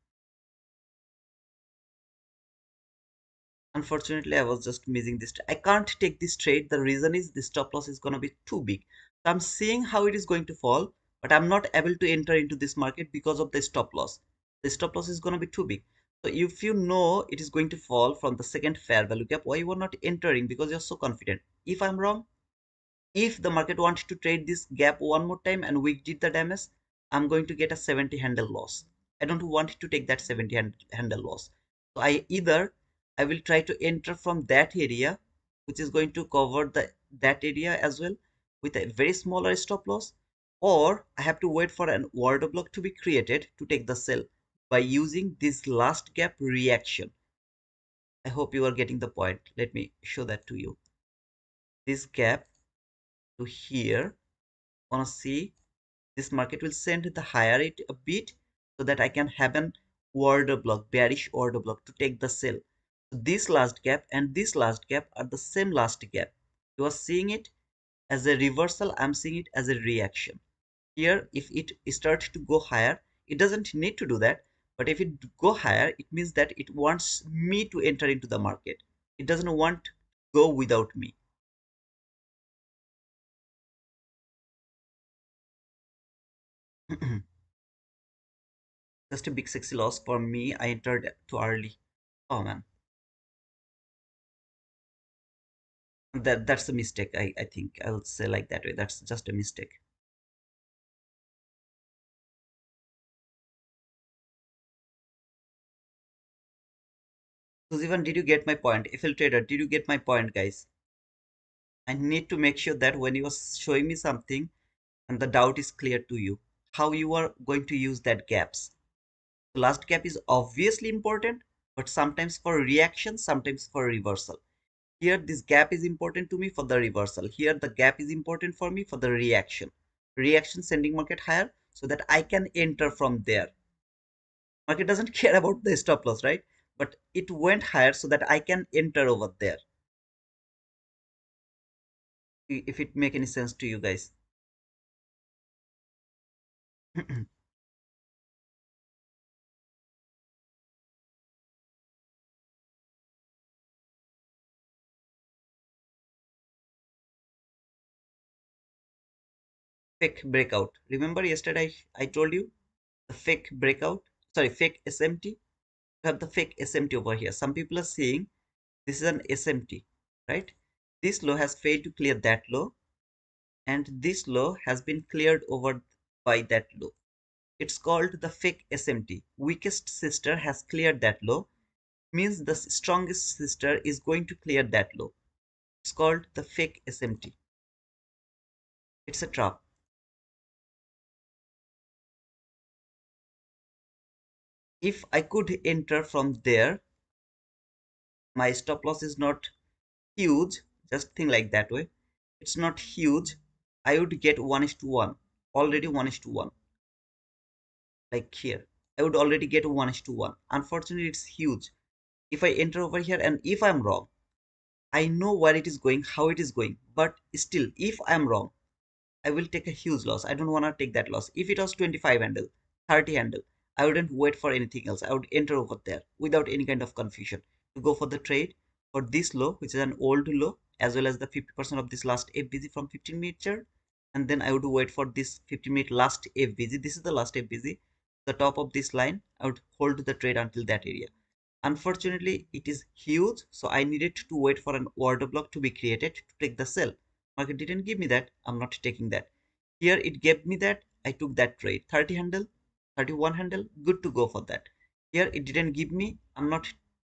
Unfortunately, I was just missing this. I can't take this trade. The reason is the stop loss is going to be too big. So I'm seeing how it is going to fall, but I'm not able to enter into this market because of the stop loss. The stop loss is going to be too big. So if you know it is going to fall from the second fair value gap, why you are not entering? Because you're so confident. If I'm wrong, if the market wants to trade this gap one more time and we did the damage, I'm going to get a 70 handle loss. I don't want to take that 70 handle loss. So I will try to enter from that area, which is going to cover that area as well, with a very smaller stop loss, or I have to wait for an order block to be created to take the sell by using this last gap reaction. I hope you are getting the point. Let me show that to you. This gap to here, wanna see this market will send the higher it a bit so that I can have an order block, bearish order block to take the sell. So this last gap and this last gap are the same last gap. You are seeing it as a reversal. I'm seeing it as a reaction. Here, if it starts to go higher, it doesn't need to do that. But if it go higher, it means that it wants me to enter into the market. It doesn't want to go without me. Just a big sexy loss for me. I entered too early. Oh man. That's a mistake. I think I would say like that way. That's just a mistake. So even did you get my point? FL trader, did you get my point, guys? I need to make sure that when you are showing me something and the doubt is clear to you, how you are going to use that gaps. The last gap is obviously important, but sometimes for reaction, sometimes for reversal. Here, this gap is important to me for the reversal. Here, the gap is important for me for the reaction. Reaction sending market higher so that I can enter from there. Market doesn't care about the stop loss, right? But it went higher so that I can enter over there. If it make any sense to you guys. Fake breakout. Remember yesterday I told you the fake breakout? Sorry, fake SMT. You have the fake SMT over here. Some people are saying this is an SMT, right? This low has failed to clear that low, and this low has been cleared over by that low. It's called the fake SMT. Weakest sister has cleared that low, means the strongest sister is going to clear that low. It's called the fake SMT. It's a trap. If I could enter from there, my stop loss is not huge. Just think like that way. It's not huge. I would get 1 is to 1. Already 1 is to 1. Like here. I would already get 1 is to 1. Unfortunately, it's huge. If I enter over here and if I'm wrong, I know where it is going, how it is going. But still, if I'm wrong, I will take a huge loss. I don't want to take that loss. If it was 25 handle, 30 handle, I wouldn't wait for anything else. I would enter over there without any kind of confusion to go for the trade for this low, which is an old low, as well as the 50% of this last FBZ from 15-minute chart. And then I would wait for this 15-minute last FBZ. This is the last FBZ. The top of this line, I would hold the trade until that area. Unfortunately, it is huge, so I needed to wait for an order block to be created to take the sell. Market didn't give me that. I'm not taking that. Here it gave me that. I took that trade. 30 handle, 31 handle, good to go for that. Here it didn't give me. I'm not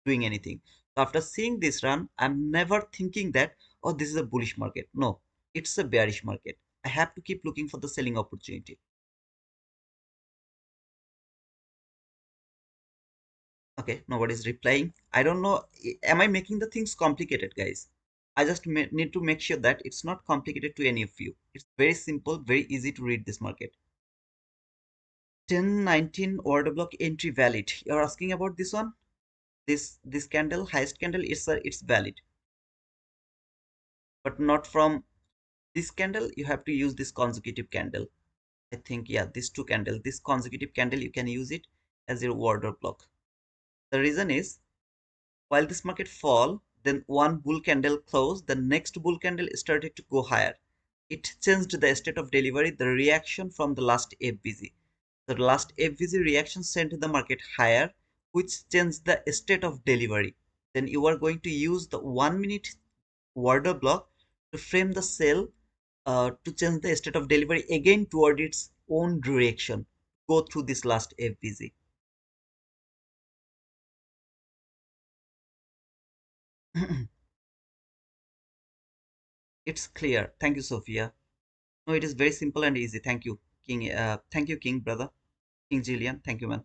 doing anything. So after seeing this run, I'm never thinking that, oh, this is a bullish market. No, it's a bearish market. I have to keep looking for the selling opportunity. Okay, nobody's replying. I don't know. Am I making the things complicated, guys? I just need to make sure that it's not complicated to any of you. It's very simple, very easy to read this market. 1019 order block entry valid. You're asking about this one? This candle, highest candle, it's valid. But not from this candle. You have to use this consecutive candle. I think, yeah, these two candle, this consecutive candle, you can use it as your order block. The reason is, while this market fall, then one bull candle closed, the next bull candle started to go higher. It changed the state of delivery, the reaction from the last FBZ. The last FBZ reaction sent the market higher, which changed the state of delivery. Then you are going to use the 1 minute order block to frame the sell, to change the state of delivery again toward its own direction. Go through this last FBZ. It's clear. Thank you, Sophia. No, it is very simple and easy. Thank you, King. Thank you, King, brother. King Jillian. Thank you, man.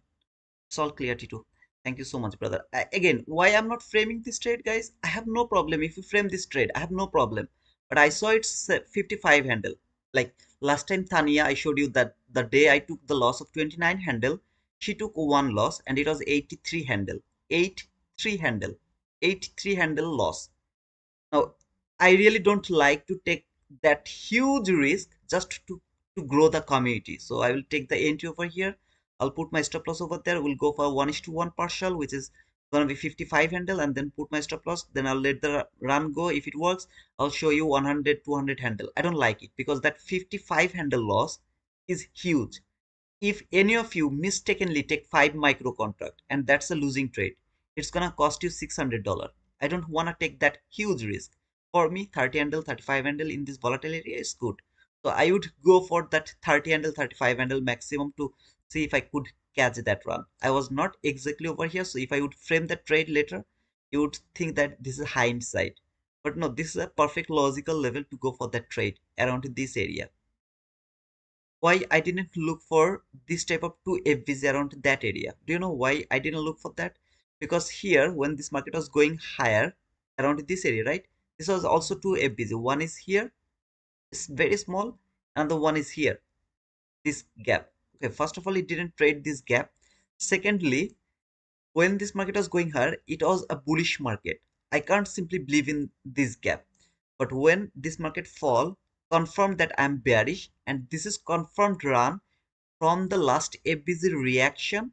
It's all clear, Tito. Thank you so much, brother. Again, why I'm not framing this trade, guys? I have no problem if you frame this trade. I have no problem. But I saw it's 55 handle. Like last time, Tania, I showed you that the day I took the loss of 29 handle, she took one loss and it was 83 handle. 83 handle. 83 handle loss. Now, I really don't like to take that huge risk just to grow the community. So I will take the entry over here. I'll put my stop loss over there. We'll go for 1:1 partial, which is gonna be 55 handle, and then put my stop loss. Then I'll let the run go. If it works, I'll show you 100, 200 handle. I don't like it because that 55 handle loss is huge. If any of you mistakenly take 5 micro contract and that's a losing trade, it's gonna cost you $600. I don't want to take that huge risk. For me, 30 handle, 35 handle in this volatile area is good. So I would go for that 30 handle, 35 handle maximum to see if I could catch that run. I was not exactly over here, so if I would frame that trade later, you would think that this is hindsight. But no, this is a perfect logical level to go for that trade around this area. Why I didn't look for this type of 2 FVs around that area? Do you know why I didn't look for that? Because here, when this market was going higher around this area, right? This was also 2 FVs. One is here, it's very small, and the one is here, this gap. Okay, first of all, it didn't trade this gap. Secondly, when this market was going higher, it was a bullish market. I can't simply believe in this gap. But when this market fall, confirm that I'm bearish, and this is confirmed run from the last FBZ reaction,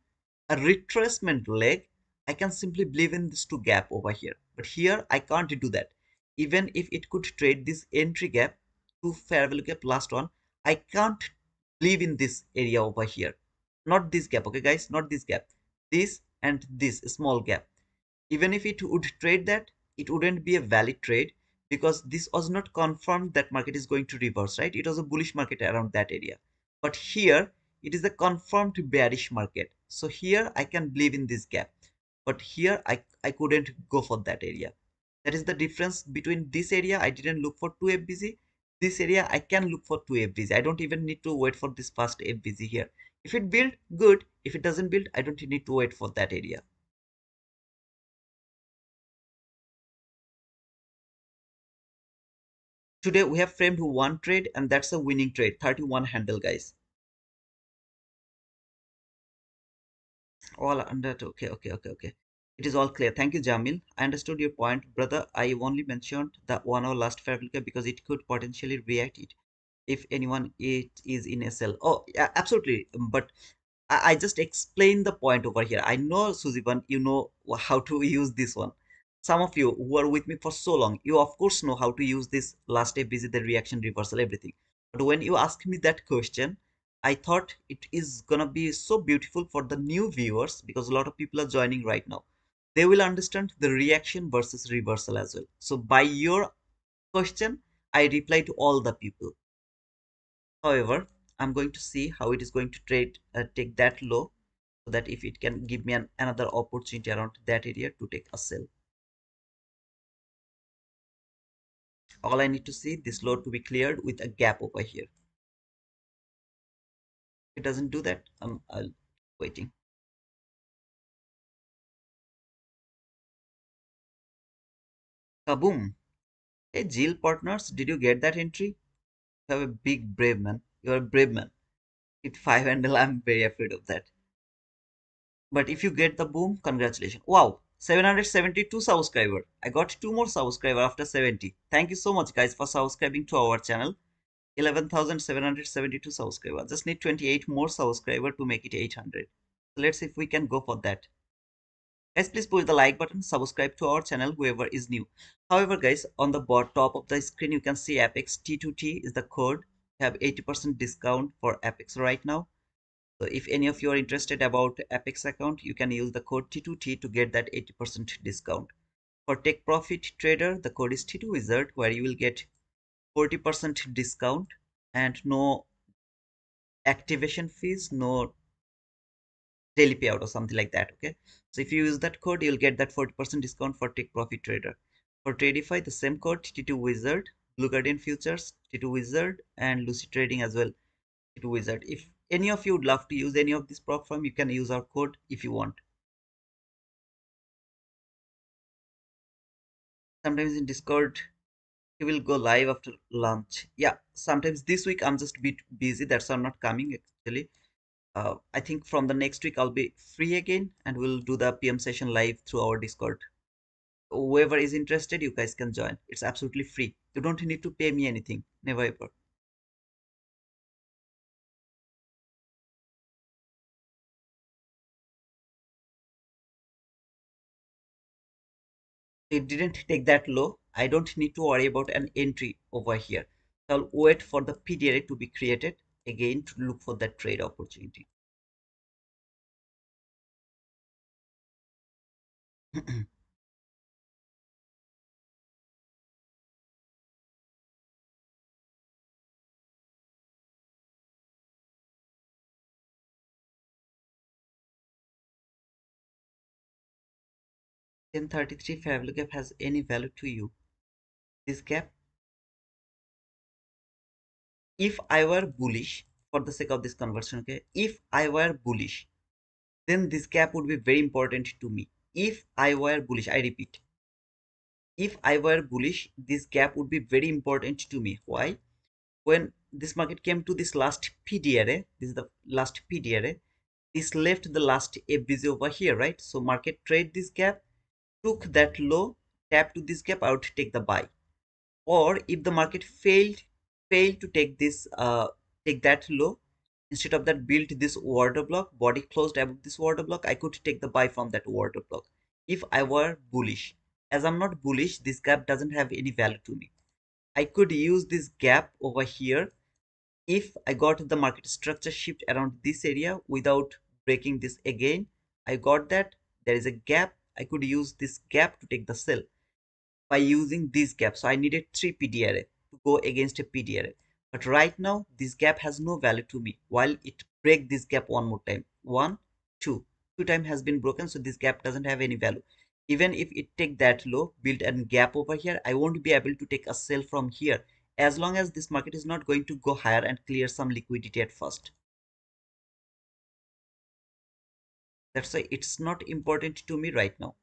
a retracement leg, I can simply believe in this two gap over here. But here I can't do that. Even if it could trade this entry gap to fair value gap last one, I can't believe in this area over here. Not this gap, okay guys, not this gap. This and this small gap. Even if it would trade that, it wouldn't be a valid trade because this was not confirmed that market is going to reverse, right? It was a bullish market around that area. But here, it is a confirmed bearish market. So here I can believe in this gap. But here I couldn't go for that area. That is the difference between this area. I didn't look for 2 FBZ. This area I can look for 2 FBZ. I don't even need to wait for this first FBZ here. If it build, good. If it doesn't build, I don't need to wait for that area. Today we have framed one trade and that's a winning trade, 31 handle guys. All under, okay. It is all clear. Thank you, Jamil. I understood your point, brother. I only mentioned the 1 hour last fair value because it could potentially react it if anyone it is in SL. Oh, yeah, absolutely. But I just explained the point over here. I know, Suzivan, you know how to use this one. Some of you who are with me for so long, you of course know how to use this last step visit, the reaction reversal, everything. But when you ask me that question, I thought it is gonna be so beautiful for the new viewers because a lot of people are joining right now. They will understand the reaction versus reversal as well. So by your question, I reply to all the people. However, I'm going to see how it is going to trade take that low so that if it can give me another opportunity around that area to take a sell. All I need to see this low to be cleared with a gap over here. If it doesn't do that, I'll waiting. Kaboom! Hey, Jill partners, did you get that entry? You have a big brave man. You're a brave man. With 5 handle, I'm very afraid of that. But if you get the boom, congratulations. Wow, 772 subscriber. I got two more subscriber after 70. Thank you so much guys for subscribing to our channel. 11,772 subscribers. Just need 28 more subscriber to make it 800. So let's see if we can go for that. Guys, please push the like button, subscribe to our channel, whoever is new. However, guys, on the top of the screen, you can see Apex T2T is the code. You have 80% discount for Apex right now. So if any of you are interested about Apex account, you can use the code T2T to get that 80% discount. For Take Profit Trader, the code is T2Wizard, where you will get 40% discount and no activation fees, no daily payout or something like that. Okay, so if you use that code, you'll get that 40% discount for Take Profit Trader. For Tradify, the same code T2Wizard, Blue Guardian Futures, T2Wizard, and Lucy Trading as well, T2Wizard. If any of you would love to use any of this prop firm, you can use our code if you want. Sometimes in Discord, he will go live after lunch. Yeah, sometimes this week I'm just a bit busy, that's why I'm not coming actually. I think from the next week I'll be free again and we'll do the PM session live through our Discord. Whoever is interested, you guys can join. It's absolutely free. You don't need to pay me anything. Never ever. It didn't take that low. I don't need to worry about an entry over here. I'll wait for the PDRA to be created again to look for that trade opportunity. 1033 fair value gap has any value to you. This gap, if I were bullish, for the sake of this conversion, okay, if I were bullish, then this gap would be very important to me. If I were bullish, I repeat, if I were bullish, this gap would be very important to me. Why? When this market came to this last PD array, this is the last PD array, this left the last FBZ over here, right? So market trade this gap, took that low, tap to this gap, I would take the buy. Or if the market failed to take this take that low, instead of that built this order block, body closed above this order block, I could take the buy from that order block if I were bullish. As I'm not bullish, this gap doesn't have any value to me. I could use this gap over here if I got the market structure shift around this area without breaking this again. I got that there is a gap, I could use this gap to take the sell by using this gap. So I needed 3 PD array to go against a PD array. But right now, this gap has no value to me. While it break this gap one more time, one, two time has been broken. So this gap doesn't have any value. Even if it take that low, build a gap over here, I won't be able to take a sell from here as long as this market is not going to go higher and clear some liquidity at first. That's why it's not important to me right now.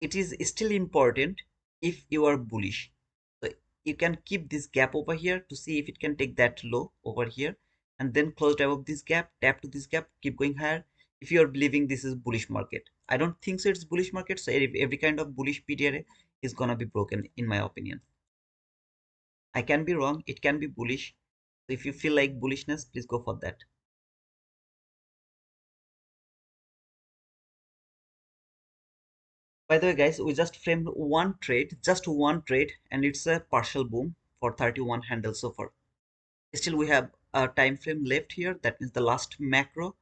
It is still important if you are bullish. So you can keep this gap over here to see if it can take that low over here and then close above this gap, tap to this gap, keep going higher. If you are believing this is bullish market, I don't think so it's bullish market. So every kind of bullish PDRA is gonna be broken in my opinion. I can be wrong, it can be bullish. So if you feel like bullishness, please go for that. By the way, guys, we just framed one trade, just one trade, and it's a partial boom for 31 handles so far. Still, we have a time frame left here. That means the last macro.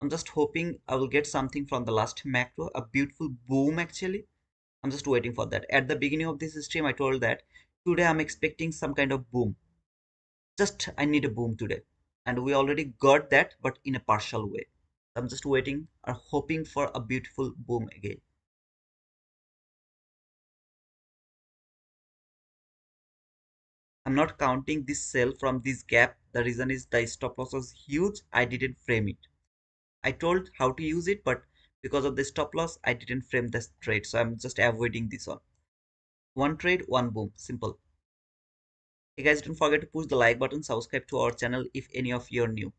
I'm just hoping I will get something from the last macro, a beautiful boom actually. I'm just waiting for that. At the beginning of this stream, I told that today I'm expecting some kind of boom. Just I need a boom today. And we already got that, but in a partial way. I'm just waiting or hoping for a beautiful boom again. I'm not counting this sell from this gap. The reason is the stop loss was huge. I didn't frame it. I told how to use it, but because of the stop loss, I didn't frame this trade. So I'm just avoiding this one. One trade, one boom. Simple. Hey guys, don't forget to push the like button, subscribe to our channel if any of you are new.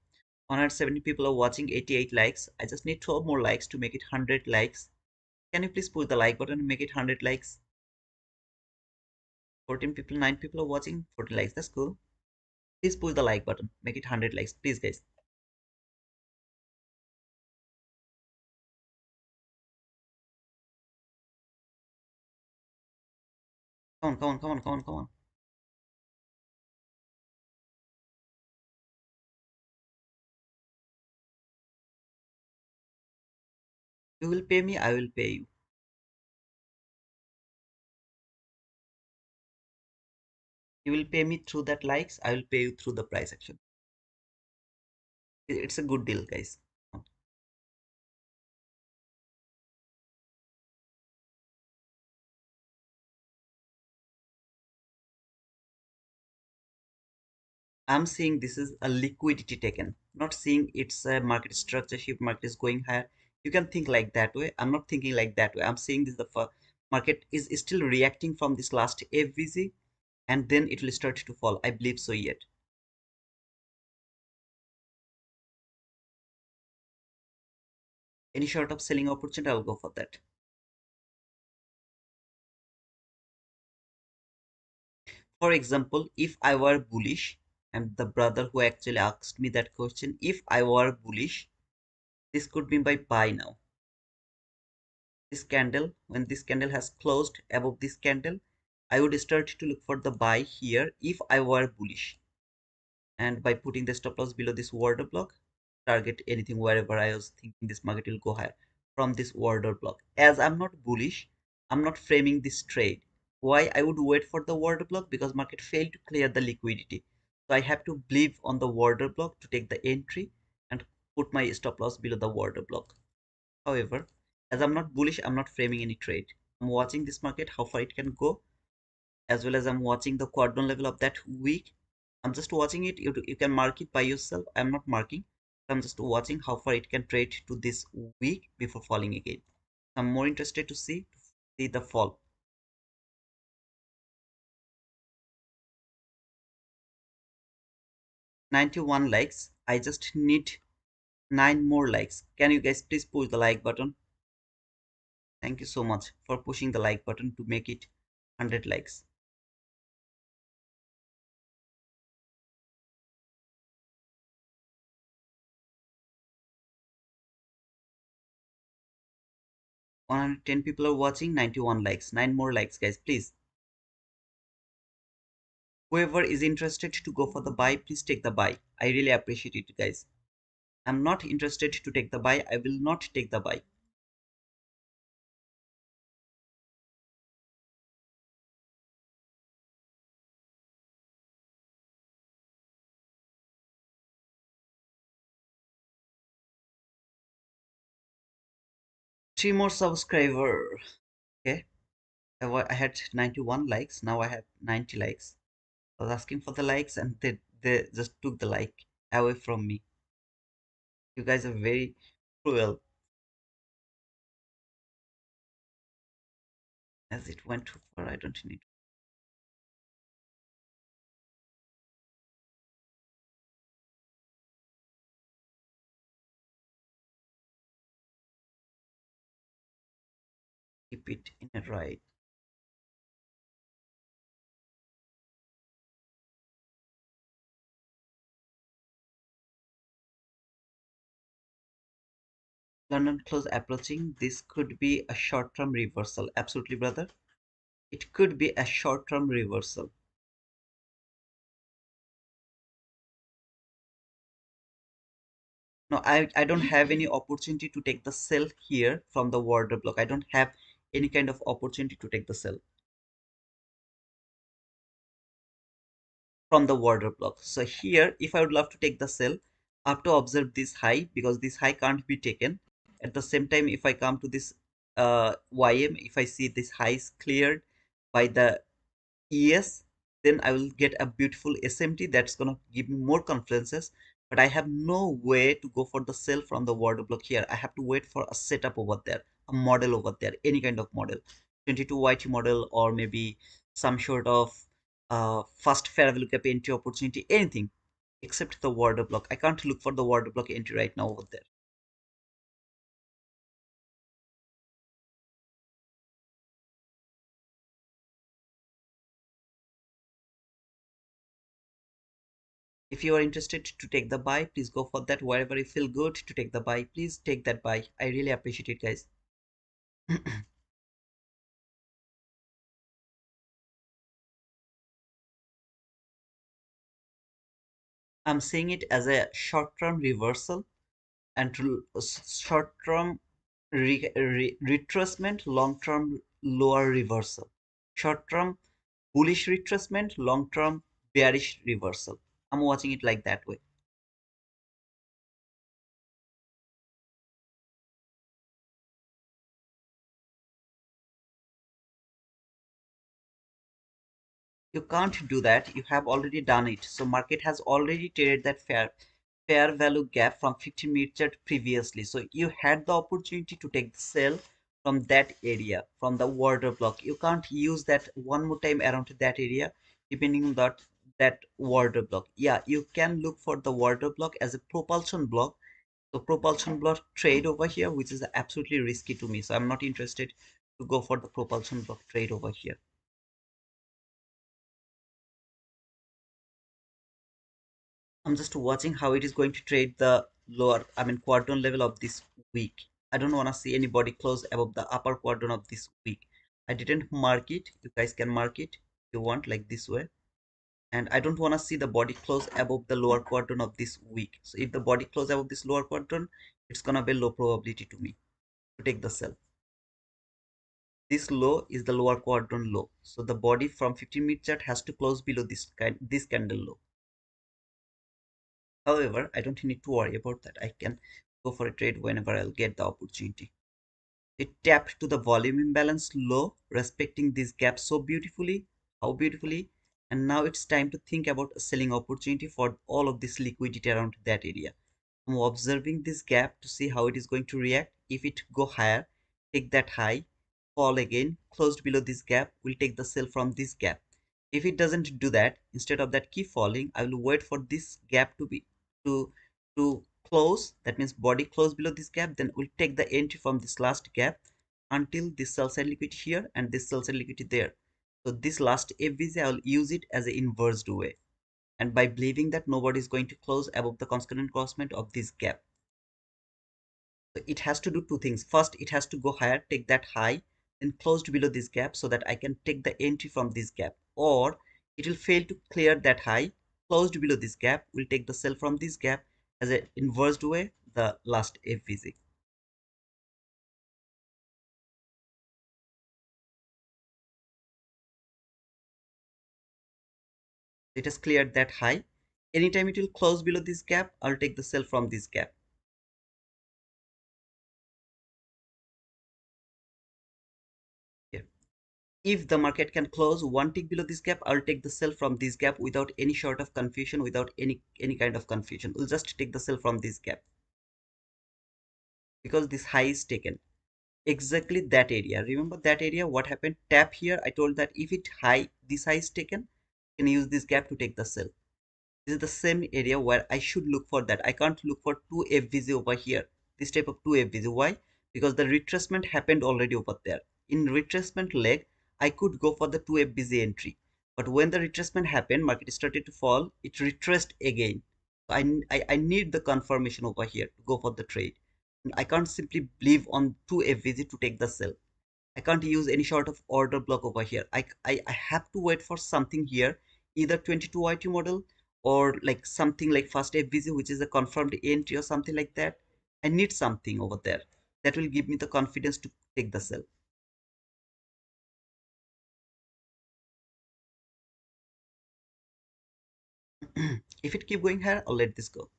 170 people are watching, 88 likes. I just need 12 more likes to make it 100 likes. Can you please push the like button and make it 100 likes? 14 people, 9 people are watching, 40 likes. That's cool. Please push the like button, make it 100 likes. Please, guys. Come on, come on, come on, come on, come on. You will pay me, I will pay you. You will pay me through that likes, I will pay you through the price action. It's a good deal, guys. I'm saying this is a liquidity taken, not seeing it's a market structure shift, market is going higher. You can think like that way. I'm not thinking like that way. I'm saying this the market is still reacting from this last FVZ and then it will start to fall. I believe so yet. Any sort of selling opportunity, I'll go for that. For example, if I were bullish, and the brother who actually asked me that question, if I were bullish, this could be my buy now. This candle, when this candle has closed above this candle, I would start to look for the buy here if I were bullish. And by putting the stop loss below this order block, target anything wherever I was thinking this market will go higher from this order block. As I'm not bullish, I'm not framing this trade. Why I would wait for the order block? Because market failed to clear the liquidity. So I have to believe on the order block to take the entry and put my stop loss below the order block. However, As I'm not bullish, I'm not framing any trade. I'm watching this market, how far it can go, as well as I'm watching the quadrant level of that week. I'm just watching it. You can mark it by yourself. I'm not marking. I'm just watching how far it can trade to this week before falling again. I'm more interested to see the fall. 91 likes. I just need 9 more likes. Can you guys please push the like button? Thank you so much for pushing the like button to make it 100 likes. 110 people are watching, 91 likes. 9 more likes, guys, please. Whoever is interested to go for the buy, please take the buy. I really appreciate it, guys. I'm not interested to take the buy. I will not take the buy. Three more subscriber. Okay. I had 91 likes. Now I have 90 likes. I was asking for the likes and they just took the like away from me. You guys are very cruel. As it went too far, I don't need to keep it in a right. London close approaching. This could be a short-term reversal. Absolutely, brother. It could be a short-term reversal. No, I don't have any opportunity to take the sell here from the order block. I don't have any kind of opportunity to take the sell from the order block. So here, if I would love to take the sell, I have to observe this high because this high can't be taken. At the same time, if I come to this YM, if I see this high is cleared by the ES, then I will get a beautiful SMT that's gonna give me more conferences. But I have no way to go for the sell from the order block here. I have to wait for a setup over there, a model over there, any kind of model, 22YT model, or maybe some sort of fast fair value cap entry opportunity, anything except the order block. I can't look for the order block entry right now over there. If you are interested to take the buy, please go for that. Wherever you feel good to take the buy, please take that buy. I really appreciate it, guys. I'm seeing it as a short-term reversal and short-term retracement, long-term lower reversal. Short-term bullish retracement, long-term bearish reversal. I'm watching it like that way. You can't do that. You have already done it. So market has already traded that fair value gap from 15 minute chart previously. So you had the opportunity to take the sell from that area, from the order block. You can't use that one more time around that area, depending on that order block. Yeah, you can look for the order block as a propulsion block. So propulsion block trade over here, which is absolutely risky to me. So I'm not interested to go for the propulsion block trade over here. I'm just watching how it is going to trade the lower, I mean, quadrant level of this week. I don't want to see anybody close above the upper quadrant of this week. I didn't mark it. You guys can mark it if you want, like this way. And I don't want to see the body close above the lower quadrant of this week. So if the body close above this lower quadrant, it's gonna be low probability to me to take the sell. This low is the lower quadrant low. So the body from 15-minute chart has to close below this candle low. However, I don't need to worry about that. I can go for a trade whenever I'll get the opportunity. It tapped to the volume imbalance low, respecting this gap so beautifully, how beautifully. And now it's time to think about a selling opportunity for all of this liquidity around that area. I'm observing this gap to see how it is going to react. If it go higher, take that high, fall again, closed below this gap, we'll take the sell from this gap. If it doesn't do that, instead of that keep falling, I will wait for this gap to to close. That means body close below this gap. Then we'll take the entry from this last gap until this sell side liquidity here and this sell side liquidity there. So this last FVC, I'll use it as an inverse way. And by believing that nobody is going to close above the constant crossment of this gap. So it has to do two things. First, it has to go higher, take that high, then closed below this gap so that I can take the entry from this gap. Or it will fail to clear that high, closed below this gap, will take the sell from this gap as an inverse way, the last FVC. It has cleared that high. Anytime it will close below this gap, I'll take the sell from this gap. Here. If the market can close one tick below this gap, I'll take the sell from this gap without any sort of confusion, without any kind of confusion. We'll just take the sell from this gap because this high is taken. Exactly that area. Remember that area, what happened? Tap here. I told that if it high, this high is taken, you can use this gap to take the sell. This is the same area where I should look for that. I can't look for 2 FVZ over here. This type of 2 FVZ. Why? Because the retracement happened already over there. In retracement leg, I could go for the 2 FVZ entry. But when the retracement happened, market started to fall, it retraced again. So I need the confirmation over here to go for the trade. I can't simply believe on 2 FVZ to take the sell. I can't use any sort of order block over here. I have to wait for something here, either 22 YT model or like something like fast FVZ, which is a confirmed entry or something like that. I need something over there that will give me the confidence to take the sell. If it keep going higher, I'll let this go.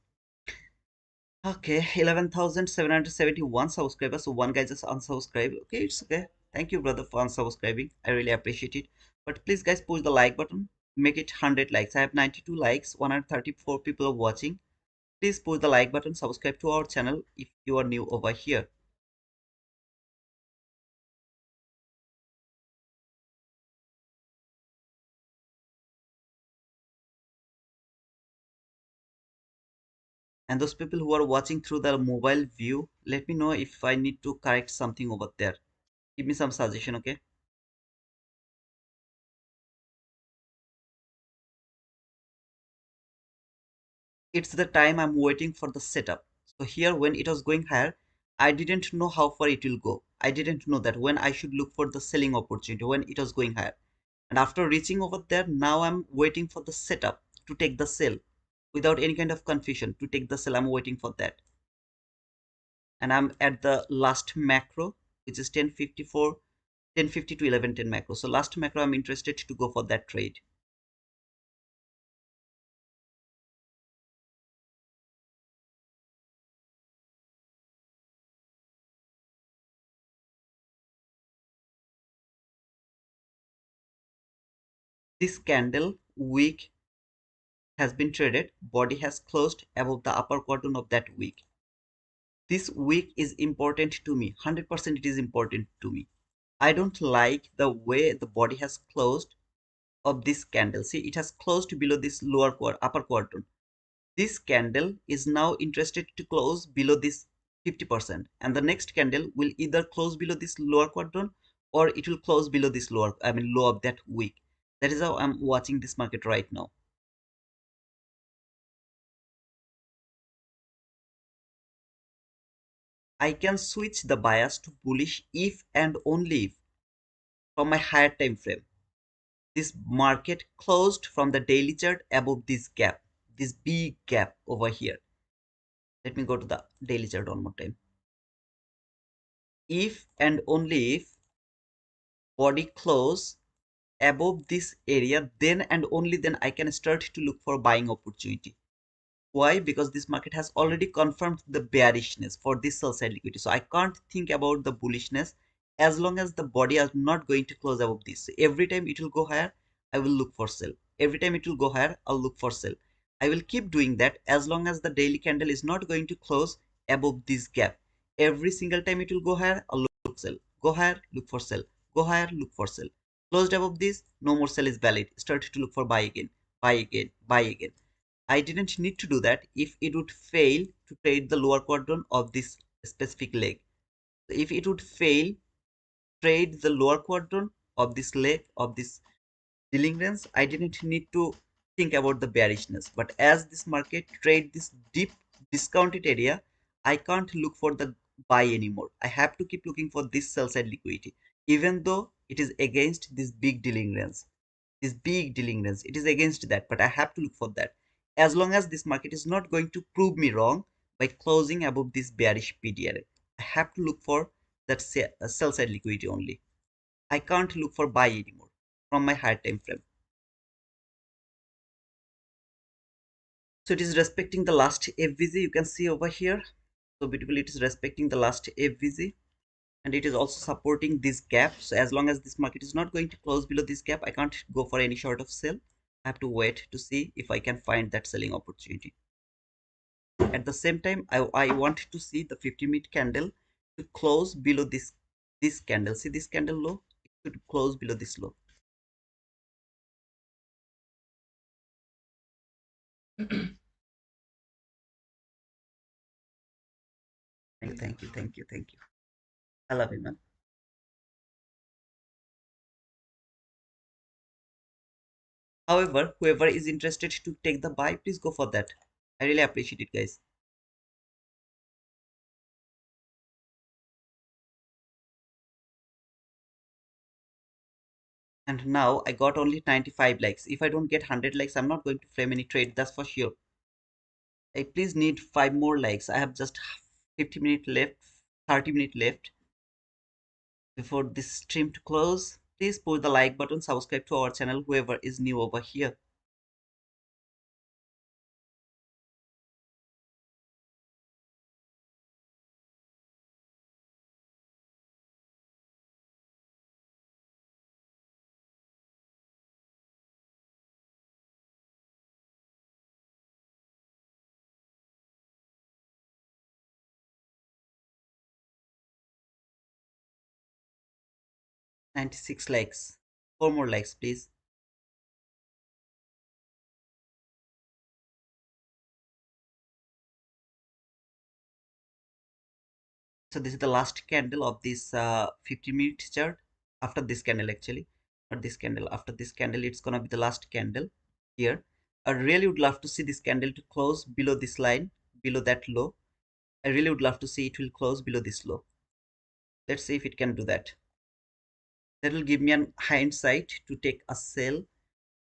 Okay, 11,771 subscribers. So one guy just unsubscribed. Okay, it's okay. Thank you, brother, for unsubscribing. I really appreciate it. But please, guys, push the like button. Make it 100 likes. I have 92 likes. 134 people are watching. Please push the like button. Subscribe to our channel if you are new over here. And those people who are watching through the mobile view, let me know if I need to correct something over there. Give me some suggestion, okay? It's the time I'm waiting for the setup. So here when it was going higher, I didn't know how far it will go. I didn't know that when I should look for the selling opportunity when it was going higher. And after reaching over there, now I'm waiting for the setup to take the sell without any kind of confusion. To take the sell, I'm waiting for that. And I'm at the last macro, which is 1054, 1050 to 1110 macro. So last macro, I'm interested to go for that trade. This candle wick has been traded, body has closed above the upper quadrant of that wick. This wick is important to me, 100% it is important to me. I don't like the way the body has closed of this candle. See, it has closed below this upper quadrant. This candle is now interested to close below this 50%, and the next candle will either close below this lower quadrant or it will close below this low of that wick. That is how I'm watching this market right now. I can switch the bias to bullish if and only if from my higher time frame this market closed from the daily chart above this gap, this big gap over here. Let me go to the daily chart one more time. If and only if body close above this area, then and only then I can start to look for buying opportunity. Why? Because this market has already confirmed the bearishness for this sell side liquidity. So I can't think about the bullishness as long as the body is not going to close above this. So every time it will go higher, I will look for sell. Every time it will go higher, I'll look for sell. I will keep doing that as long as the daily candle is not going to close above this gap. Every single time it will go higher, I'll look sell. Go higher, look for sell. Go higher, look for sell. Closed above this, no more sell is valid. Start to look for buy again, buy again, buy again. I didn't need to do that if it would fail to trade the lower quadrant of this specific leg. So if it would fail trade the lower quadrant of this leg of this dealing range, I didn't need to think about the bearishness. But as this market trade this deep discounted area, I can't look for the buy anymore. I have to keep looking for this sell side liquidity, even though it is against this big dealing range. This big dealing range, it is against that, but I have to look for that. As long as this market is not going to prove me wrong by closing above this bearish PDRA, I have to look for that sell side liquidity only. I can't look for buy anymore from my higher time frame. So it is respecting the last FVG, you can see over here. So beautifully it is respecting the last FVG, and it is also supporting this gap. So as long as this market is not going to close below this gap, I can't go for any sort of sell. I have to wait to see if I can find that selling opportunity. At the same time, I want to see the 50-minute candle to close below this candle. See this candle low? It should close below this low. Thank you, thank you, thank you. I love you, man. However, whoever is interested to take the buy, please go for that. I really appreciate it, guys. And now I got only 95 likes. If I don't get 100 likes, I'm not going to frame any trade, that's for sure. I please need 5 more likes. I have just 50 minutes left, 30 minutes left before this stream to close. Please push the like button, subscribe to our channel, whoever is new over here. — 96 likes. 4 more likes, please. So this is the last candle of this 50-minute chart. After this candle, actually, not this candle. After this candle, it's gonna be the last candle here. I really would love to see this candle to close below this line, below that low. I really would love to see it will close below this low. Let's see if it can do that. That will give me an hindsight to take a sell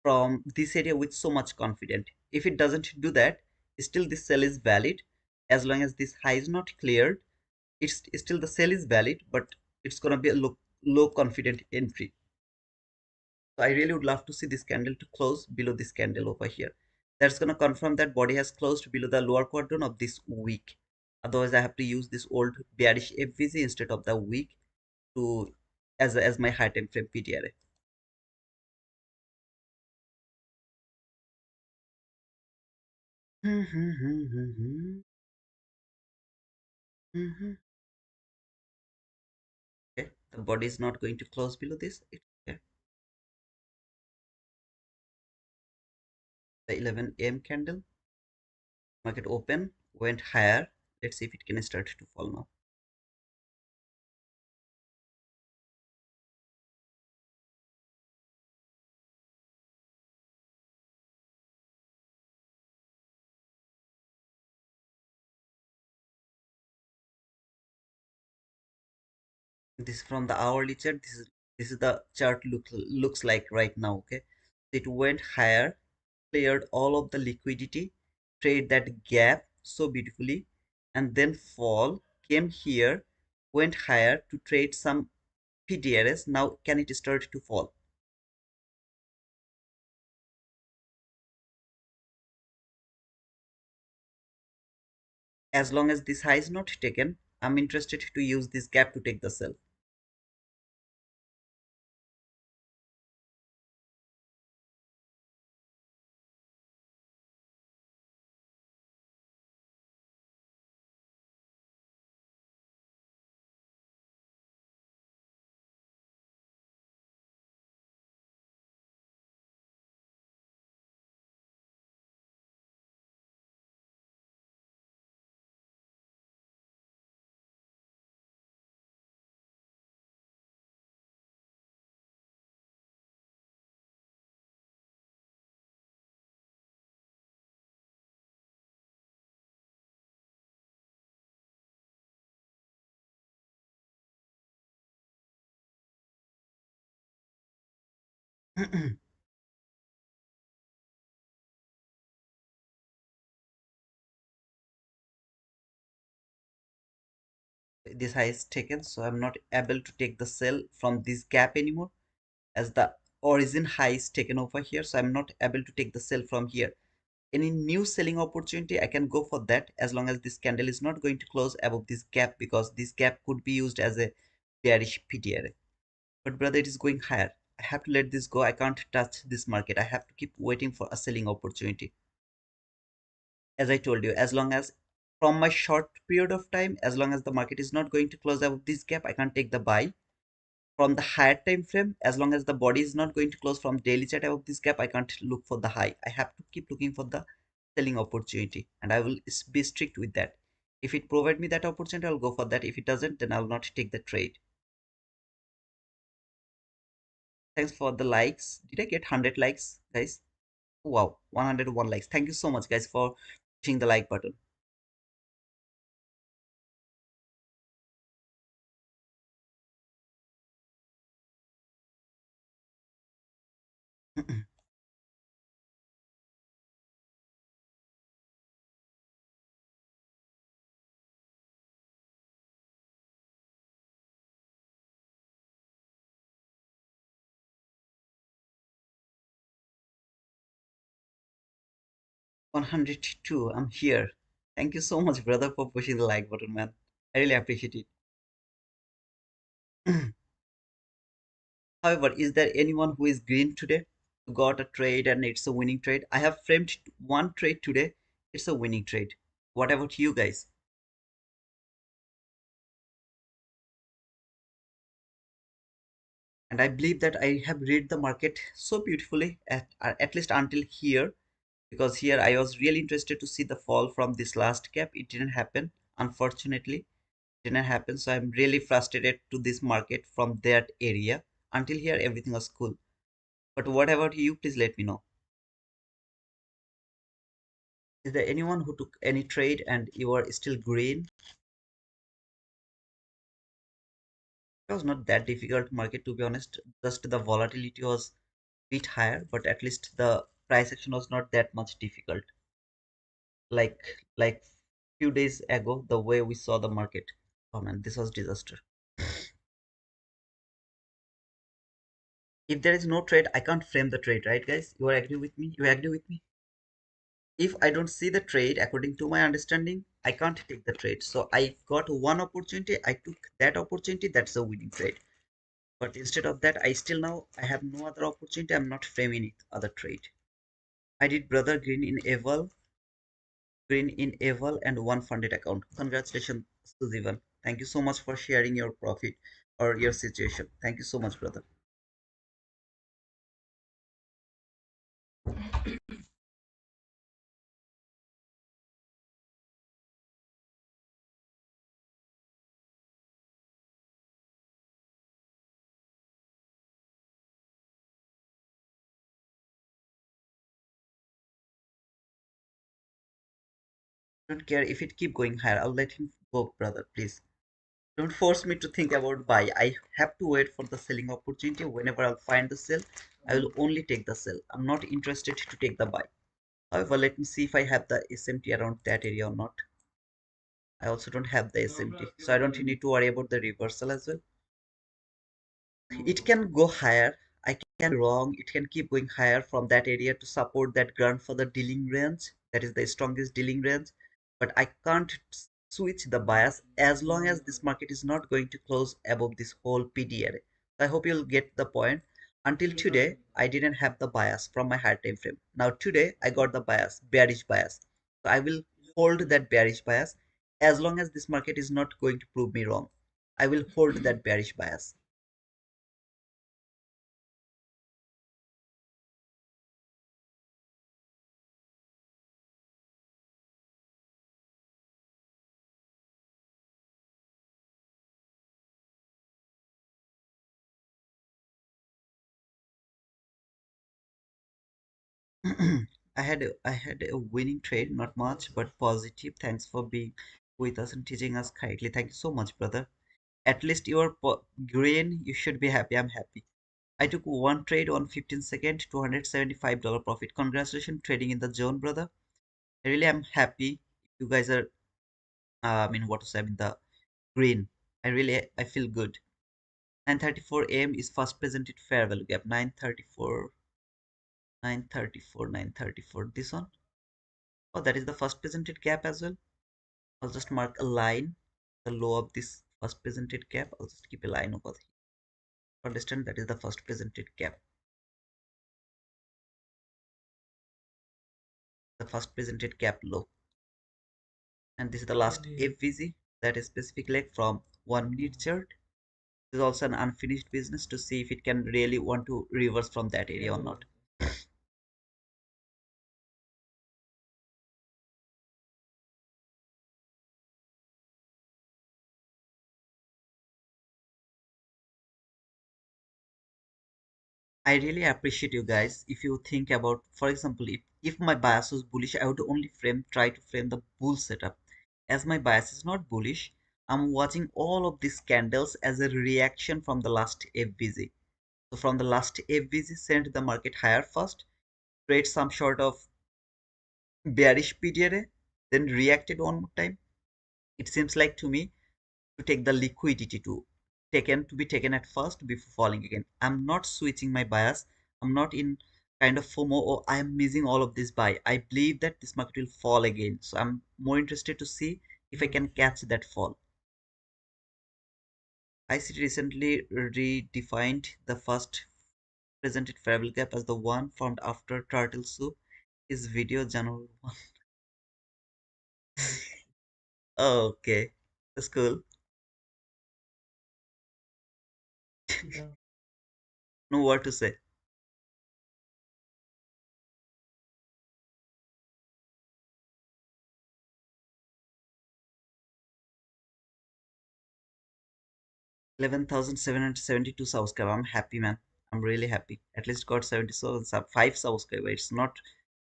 from this area with so much confidence. If it doesn't do that, still this sell is valid. As long as this high is not cleared, it's still the sell is valid, but it's gonna be a low confident entry. So I really would love to see this candle to close below this candle over here. That's gonna confirm that body has closed below the lower quadrant of this week. Otherwise, I have to use this old bearish FVG instead of the week to as my high time frame PTRA. Okay, the body is not going to close below this. Okay. The 11 a.m. candle, market open, went higher. Let's see if it can start to fall now. This is from the hourly chart. This is the chart looks like right now. Okay, it went higher, cleared all of the liquidity, trade that gap so beautifully, and then fall, came here, went higher to trade some PDRS. Now can it start to fall? As long as this high is not taken, I'm interested to use this gap to take the sell. This high is taken, so I'm not able to take the sell from this gap anymore, as the origin high is taken over here, so I'm not able to take the sell from here. Any new selling opportunity, I can go for that, as long as this candle is not going to close above this gap, because this gap could be used as a bearish PTR. But brother, it is going higher. I have to let this go. I can't touch this market. I have to keep waiting for a selling opportunity. As I told you, as long as from my short period of time, as long as the market is not going to close above this gap, I can't take the buy. From the higher time frame, as long as the body is not going to close from daily chart above this gap, I can't look for the high. I have to keep looking for the selling opportunity, and I will be strict with that. If it provide me that opportunity, I'll go for that. If it doesn't, then I'll not take the trade. Thanks for the likes. Did I get 100 likes, guys? Wow, 101 likes. Thank you so much, guys, for pushing the like button. 102. I'm here. Thank you so much, brother, for pushing the like button, man. I really appreciate it. However, is there anyone who is green today? Got a trade and it's a winning trade? I have framed one trade today. It's a winning trade. What about you guys? And I believe that I have read the market so beautifully at least until here, because here I was really interested to see the fall from this last cap. It didn't happen, unfortunately. Didn't happen. So I'm really frustrated to this market from that area. Until here, everything was cool. But what about you? Please let me know. Is there anyone who took any trade and you are still green? It was not that difficult market, to be honest. Just the volatility was bit higher, but at least the price action was not that much difficult. Like few days ago, the way we saw the market. Oh man, this was disaster. If there is no trade, I can't frame the trade, right, guys? You are agree with me? You agree with me? If I don't see the trade according to my understanding, I can't take the trade. So I got one opportunity, I took that opportunity, that's a winning trade. But instead of that, I still now I have no other opportunity. I'm not framing it other trade. I did brother green in Eval and one funded account. Congratulations, Suzivan. Thank you so much for sharing your profit or your situation. Thank you so much, brother. Don't care if it keep going higher. I'll let him go, brother. Please. Don't force me to think about buy. I have to wait for the selling opportunity. Whenever I'll find the sell, I will only take the sell. I'm not interested to take the buy. However, let me see if I have the SMT around that area or not. I also don't have the SMT, so I don't need to worry about the reversal as well. It can go higher. I can be wrong. It can keep going higher from that area to support that grandfather dealing range. That is the strongest dealing range. but I can't switch the bias as long as this market is not going to close above this whole PD area. So I hope you'll get the point. Until today, I didn't have the bias from my higher time frame. Now today, I got the bias, bearish bias. So I will hold that bearish bias as long as this market is not going to prove me wrong. I will hold that bearish bias. I had a winning trade, not much, but positive. Thanks for being with us and teaching us correctly. Thank you so much, brother. At least you are green. You should be happy. I'm happy. I took one trade on 15 second, $275 profit. Congratulations, trading in the zone, brother. I really am happy. You guys are, I mean, what to say, in the green. I feel good. 9:34 a.m. is first presented fair value gap. 9:34, 9:34, 9:34. This one. Oh, that is the first presented gap as well. I'll just mark a line, the low of this first presented gap. I'll just keep a line over here. Understand that is the first presented gap, the first presented gap low. And this is the last FVG, that is specifically from 1 minute chart. This is also an unfinished business to see if it can really want to reverse from that area or not. I really appreciate you guys. If you think about, for example, if my bias was bullish, I would only try to frame the bull setup. As my bias is not bullish, I'm watching all of these candles as a reaction from the last FVG. So from the last FVG, sent the market higher first, trade some sort of bearish PDRA, then reacted one more time. It seems like to me to take the liquidity to be taken at first before falling again. I'm not switching my bias. I'm not in kind of FOMO or I'm missing all of this buy. I believe that this market will fall again. So I'm more interested to see if I can catch that fall. ICT recently redefined the first presented fair value gap as the one formed after turtle soup. Is video January 1. Oh, okay. That's cool. No what to say. 11,772 subscribers. I'm happy, man. I'm really happy. At least got 77 5 subscribers. It's not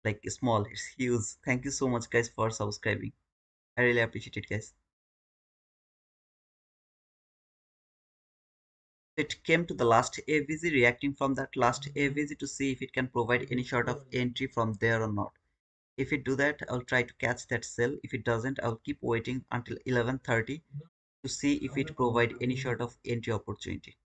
like small, it's huge. Thank you so much, guys, for subscribing. I really appreciate it, guys. It came to the last AVZ, reacting from that last AVZ to see if it can provide any sort of entry from there or not. If it do that, I'll try to catch that sell. If it doesn't, I'll keep waiting until 11:30 to see if it provide any sort of entry opportunity.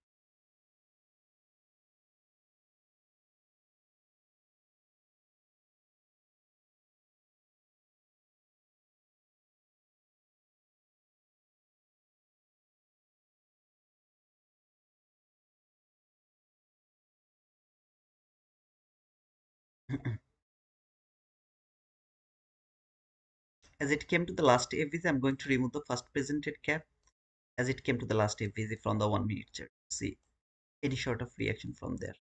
As it came to the last AVZ, I'm going to remove the first presented cap as it came to the last FVZ from the 1 minute chart. See any sort of reaction from there.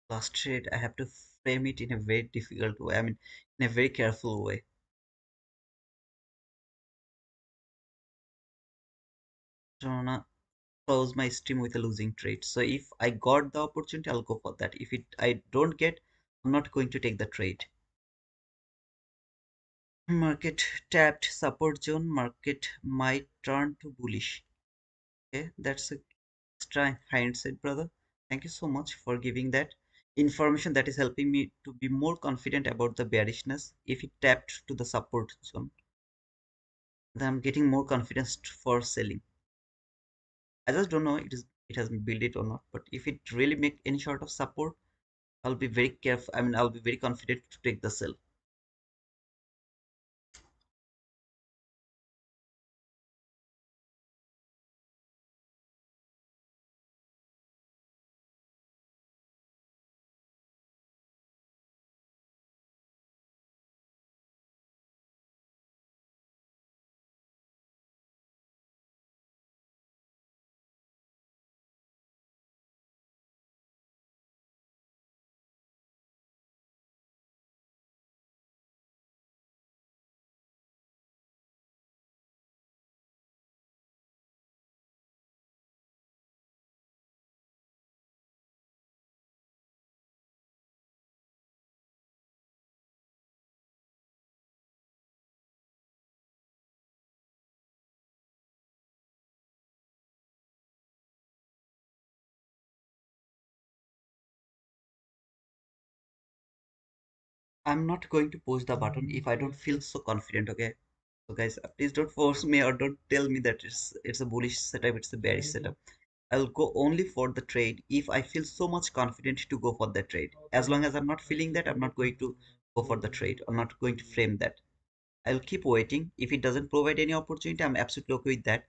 Last trade, I have to frame it in a very difficult way. I mean, in a very careful way. Don't wanna close my stream with a losing trade. So if I got the opportunity, I'll go for that. If it I don't get, I'm not going to take the trade. Market tapped support zone. Market might turn to bullish. Okay, that's a extra hindsight, brother. Thank you so much for giving that information that is helping me to be more confident about the bearishness. If it tapped to the support zone, then I'm getting more confidence for selling. I just don't know it has been built it or not, but if it really make any sort of support, I'll be very careful. I mean, I'll be very confident to take the sell. I'm not going to push the button if I don't feel so confident. Okay, so guys, please don't force me or don't tell me that it's a bullish setup, it's a bearish setup. I'll go only for the trade if I feel so much confident to go for the trade. As long as I'm not feeling that, I'm not going to go for the trade. I'm not going to frame that. I'll keep waiting. If it doesn't provide any opportunity, I'm absolutely okay with that.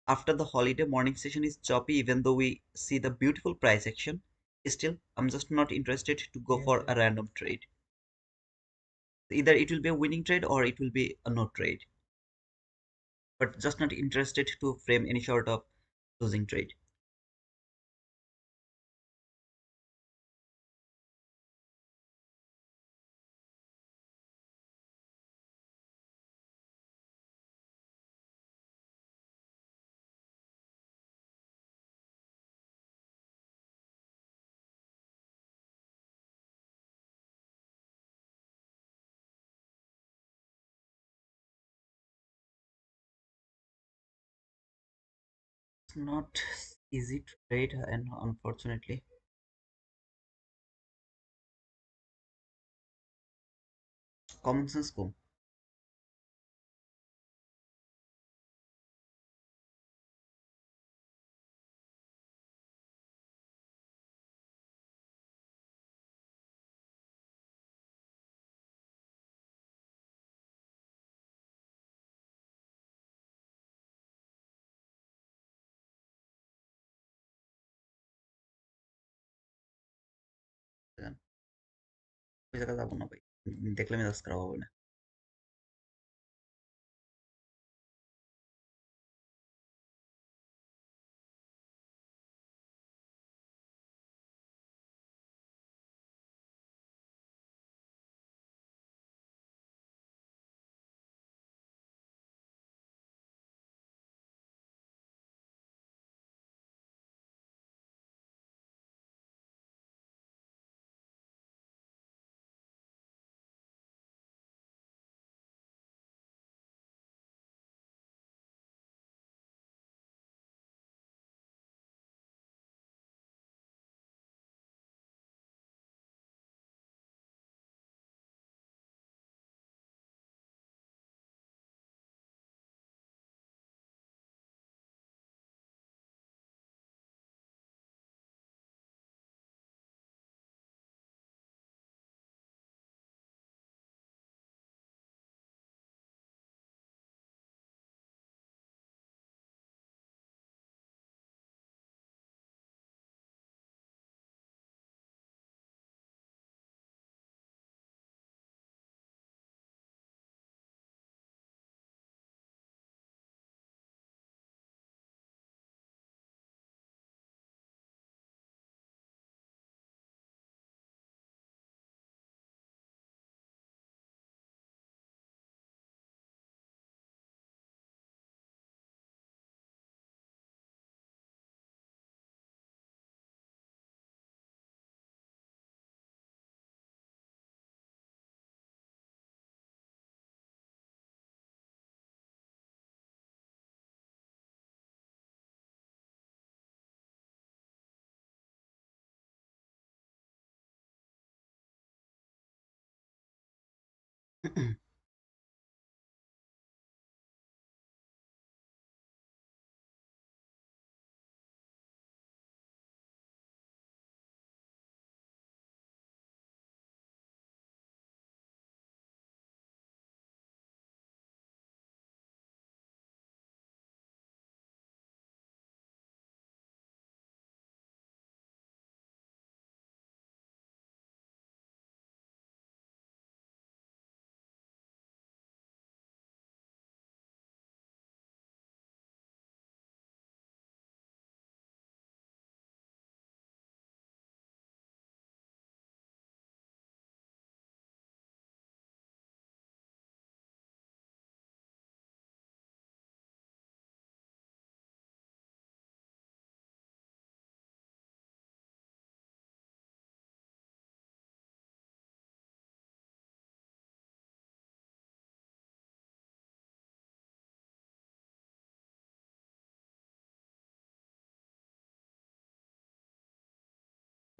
After the holiday, morning session is choppy, even though we see the beautiful price action. Still, I'm just not interested to go for a random trade. Either it will be a winning trade or it will be a no trade, but just not interested to frame any sort of losing trade. It's not easy to trade, and unfortunately, common sense go. ওই জায়গা যাবো না ভাই, দেখলে মেজাজ খারাপ হবে না।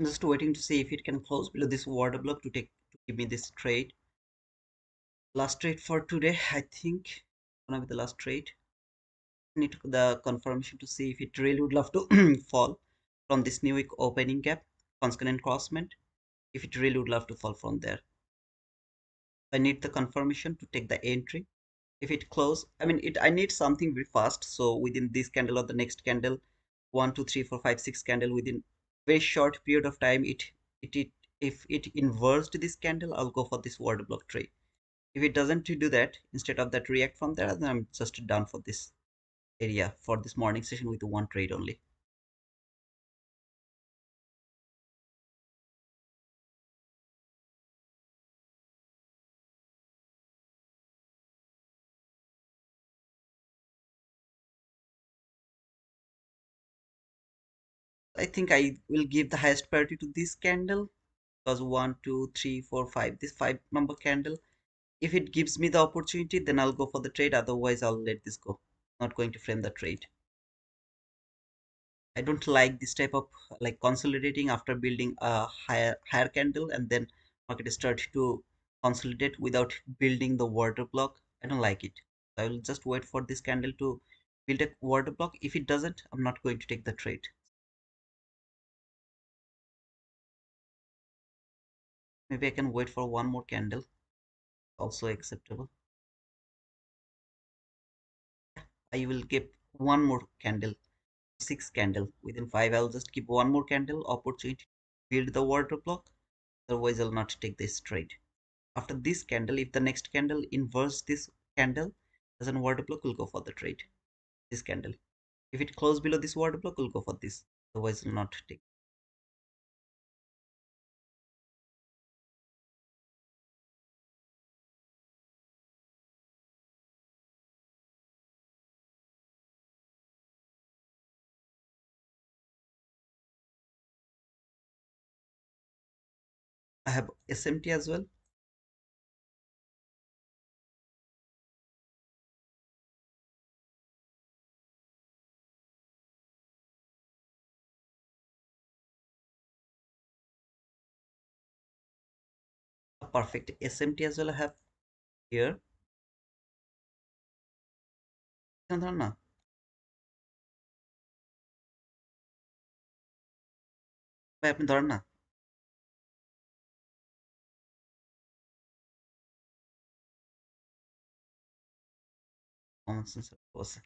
I'm just waiting to see if it can close below this water block to give me this trade. Last trade for today, I think gonna be the last trade. Need the confirmation to see if it really would love to fall from this new week opening gap, consonant crossment. If it really would love to fall from there, I need the confirmation to take the entry. If it close, I mean it, I need something very fast. So within this candle or the next candle, 1 2 3 4 5 6 candle, within very short period of time, it if it inversed this candle, I'll go for this water block trade. If it doesn't do that, instead of that react from there, then I'm just done for this area for this morning session with one trade only. I think I will give the highest priority to this candle because 1 2 3 4 5, this 5 number candle, if it gives me the opportunity, then I'll go for the trade. Otherwise, I'll let this go. Not going to frame the trade. I don't like this type of like consolidating after building a higher candle and then market start to consolidate without building the water block. I don't like it. I will just wait for this candle to build a water block. If it doesn't, I'm not going to take the trade. Maybe I can wait for one more candle. Also acceptable. I will keep one more candle, six candle. Within five, I'll just keep one more candle opportunity to build the water block. Otherwise, I'll not take this trade. After this candle, if the next candle inverts this candle as an water block, we'll go for the trade. This candle. If it close below this water block, we'll go for this. Otherwise, we'll not take. I have SMT as well. A perfect SMT as well I have here. ধর না ভাই আপনি ধরেন না common sense আছে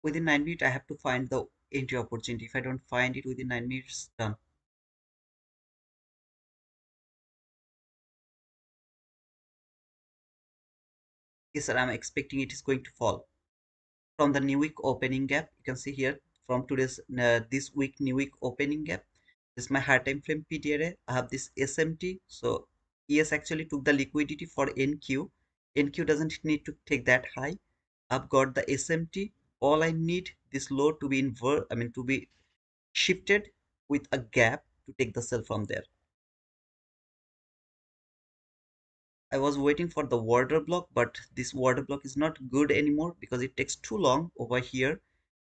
within 9 minutes I have to find the entry opportunity. If I don't find it within 9 minutes, done. Yes, sir, I'm expecting it is going to fall. From the new week opening gap, you can see here from today's this week new week opening gap. This is my high time frame PDRA. I have this SMT. So ES actually took the liquidity for NQ. NQ doesn't need to take that high. I've got the SMT. All I need this low to be to be shifted with a gap to take the sell from there. I was waiting for the water block, but this water block is not good anymore because it takes too long over here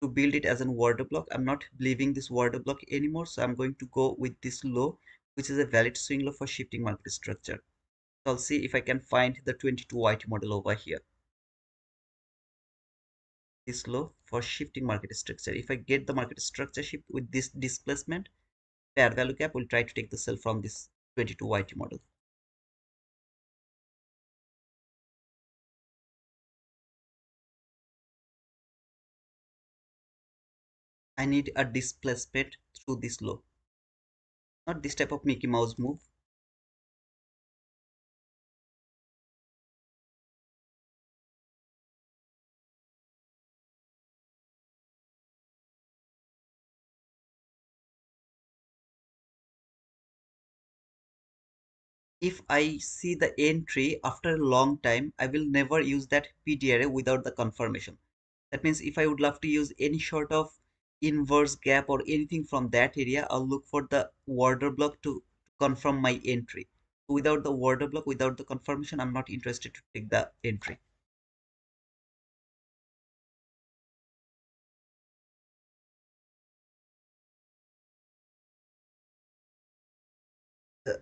to build it as a water block. I'm not believing this water block anymore, so I'm going to go with this low, which is a valid swing low for shifting market structure. So I'll see if I can find the 22 YT model over here. This low for shifting market structure. If I get the market structure shift with this displacement, fair value gap will try to take the sell from this 22 YT model. I need a displacement through this low, not this type of Mickey Mouse move. If I see the entry after a long time, I will never use that PDRA without the confirmation. That means if I would love to use any sort of inverse gap or anything from that area, I'll look for the order block to confirm my entry. Without the order block, without the confirmation, I'm not interested to take the entry. Uh,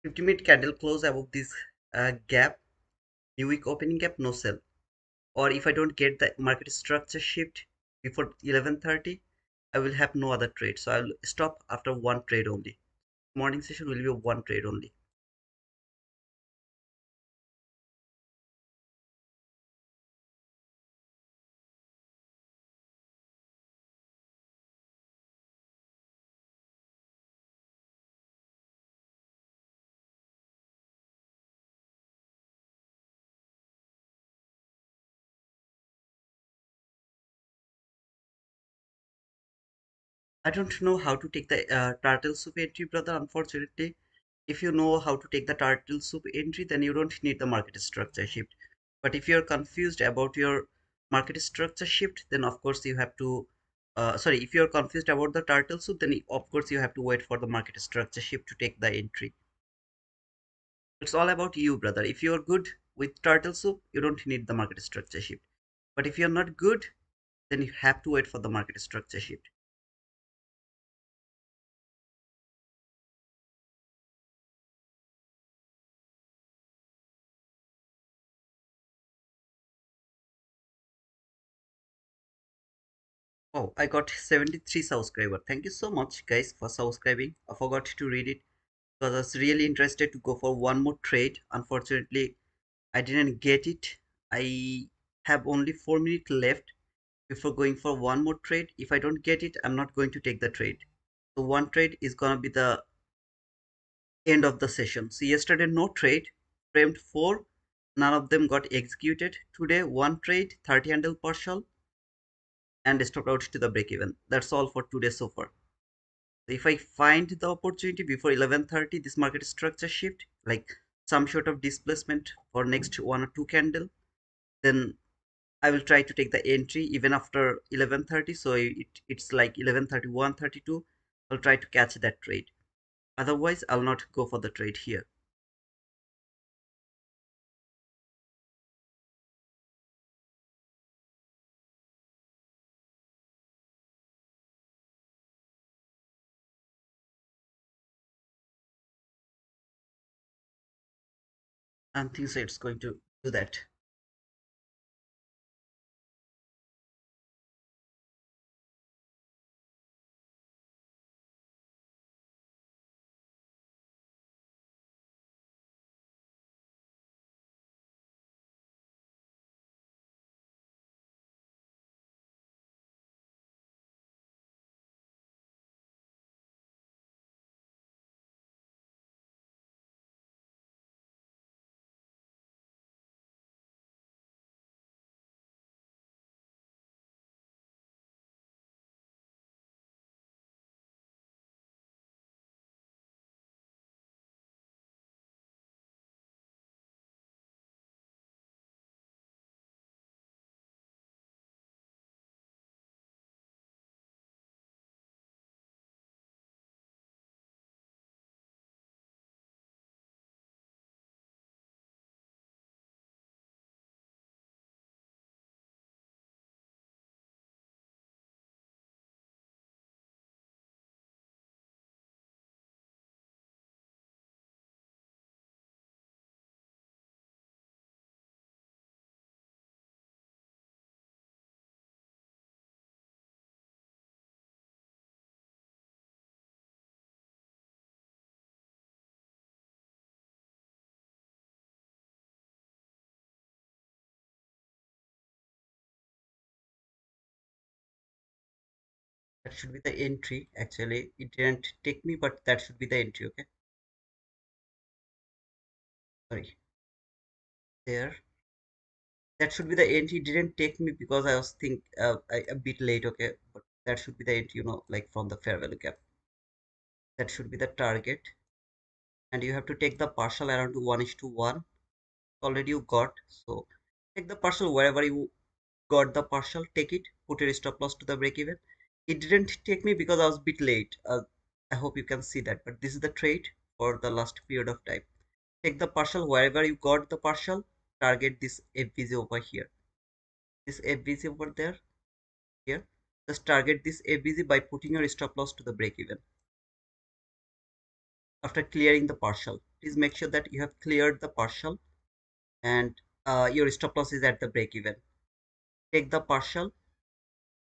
50-minute candle close above this gap, new week opening gap, no sell. Or if I don't get the market structure shift before 11:30, I will have no other trade. So I'll stop after one trade only. Morning session will be one trade only. I don't know how to take the turtle soup entry, brother. Unfortunately, if you know how to take the turtle soup entry, then you don't need the market structure shift. But if you're confused about your market structure shift, then of course you have to. Sorry, if you're confused about the turtle soup, then of course you have to wait for the market structure shift to take the entry. It's all about you, brother. If you're good with turtle soup, you don't need the market structure shift. But if you're not good, then you have to wait for the market structure shift. Oh, I got 73 subscriber. Thank you so much, guys, for subscribing. I forgot to read it because I was really interested to go for one more trade. Unfortunately, I didn't get it. I have only 4 minutes left before going for one more trade. If I don't get it, I'm not going to take the trade. So one trade is gonna be the end of the session. So yesterday no trade, framed four, none of them got executed. Today one trade, 30 handle partial, and stopped out to the break even. That's all for today so far. If I find the opportunity before 11:30, this market structure shift, like some sort of displacement for next one or two candle, then I will try to take the entry even after 11:30. So it's like 11:31, 32. I'll try to catch that trade. Otherwise, I'll not go for the trade here. And think so it's going to do that. That should be the entry. Actually, it didn't take me, but that should be the entry. Okay, sorry. There, that should be the entry. It didn't take me because I was a bit late. Okay, but that should be the entry. Like from the fair value gap. That should be the target, and you have to take the partial around to 1:1. Already you got, so take the partial wherever you got the partial. Take it. Put your stop loss to the break even. It didn't take me because I was a bit late. I hope you can see that. But this is the trade for the last period of time. Take the partial wherever you got the partial. Target this FBZ over here. This FBZ over there. Here. Just target this FBZ by putting your stop loss to the break even. After clearing the partial, please make sure that you have cleared the partial and your stop loss is at the break even. Take the partial,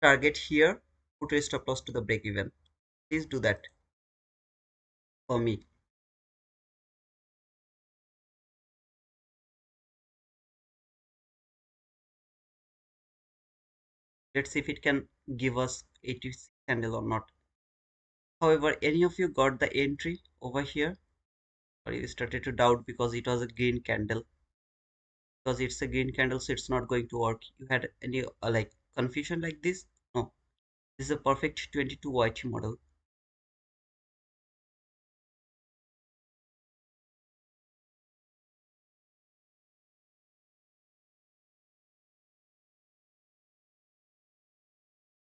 target here, put your stop loss to the break even. Please do that for me. Let's see if it can give us 86 candle or not. However, any of you got the entry over here, or you started to doubt because it was a green candle? Because it's a green candle, so it's not going to work. You had any like confusion like this? No, this is a perfect 22 YT model.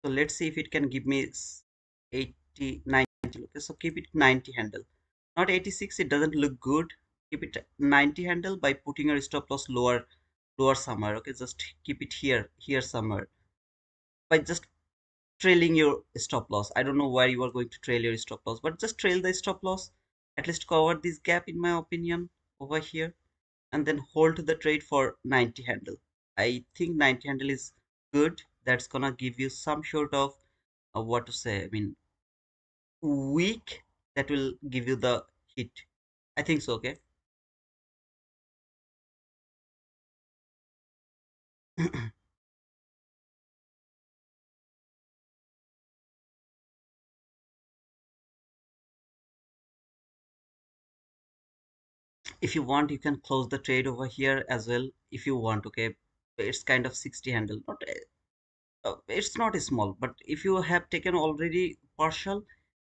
So let's see if it can give me 80, 90. Okay, so keep it 90 handle. Not 86, it doesn't look good. Keep it 90 handle by putting your stop loss lower somewhere. Okay, just keep it here somewhere. By just trailing your stop loss. I don't know where you are going to trail your stop loss, but just trail the stop loss. At least cover this gap in my opinion over here and then hold the trade for 90 handle. I think 90 handle is good. That's gonna give you some sort of what to say, I mean, weak, that will give you the hit. I think so. Okay. If you want, you can close the trade over here as well if you want. Okay, it's kind of 60 handle, not it's not small, but if you have taken already partial,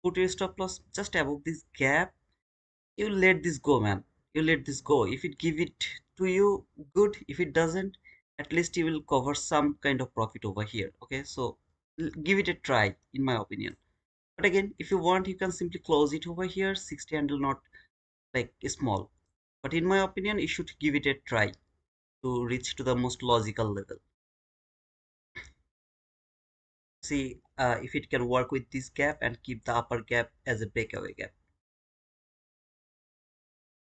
put your stop loss just above this gap. You let this go, man. You let this go. If it give it to you, good. If it doesn't, at least you will cover some kind of profit over here. Okay, so give it a try, in my opinion. But again, if you want, you can simply close it over here. 60 handle, not like small, but in my opinion, you should give it a try to reach to the most logical level. See if it can work with this gap and keep the upper gap as a breakaway gap.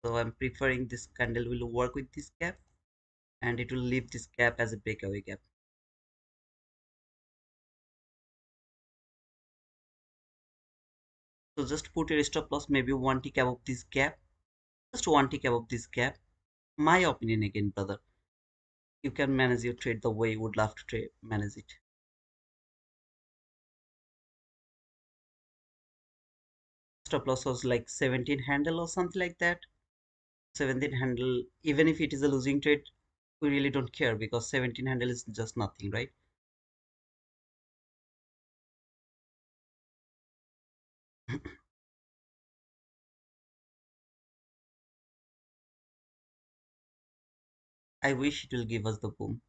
So I'm preferring this candle will work with this gap, and it will leave this gap as a breakaway gap. So just put your stop loss maybe one tick above this gap, just one tick above this gap. My opinion again, brother. You can manage your trade the way you would love to trade manage it. Stop loss was like 17 handle or something like that. 17 handle, even if it is a losing trade, we really don't care because 17 handle is just nothing, right? I wish it will give us the boom.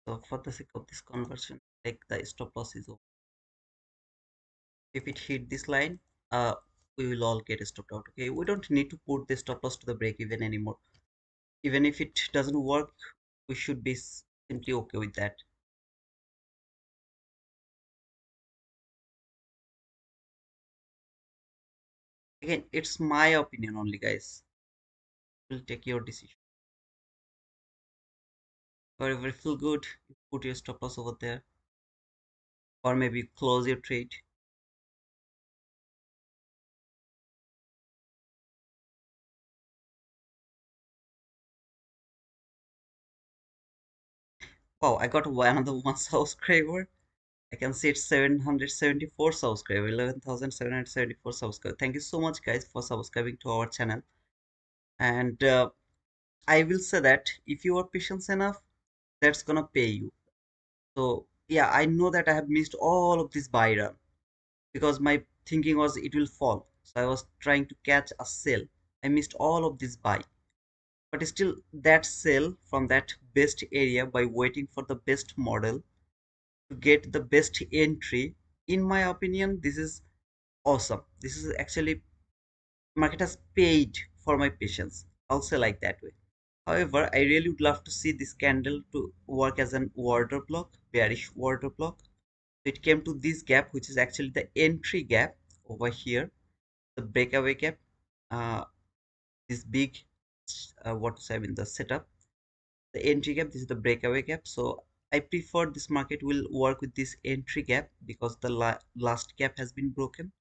So for the sake of this conversion, like the stop loss is over. If it hit this line, we will all get stopped out. Okay, we don't need to put the stop loss to the break even anymore. Even if it doesn't work, we should be simply okay with that. Again, it's my opinion only, guys. Will take your decision. Wherever you feel good, you put your stop loss over there, or maybe close your trade. Wow, I got another one subscriber. I can see it's 774 subscribers, 11,774 subscribers. Thank you so much, guys, for subscribing to our channel. And I will say that if you are patient enough, that's gonna pay you. So yeah, I know that I have missed all of this buy run because my thinking was it will fall. So I was trying to catch a sell. I missed all of this buy, but still that sell from that best area by waiting for the best model to get the best entry. In my opinion, this is awesome. This is actually market has paid for my patience. I'll say like that way. However, I really would love to see this candle to work as an order block, bearish order block. So it came to this gap, which is actually the entry gap over here, the breakaway gap. Uh, this big, what to say, I mean the setup, the entry gap. This is the breakaway gap. So I prefer this market will work with this entry gap because the last gap has been broken,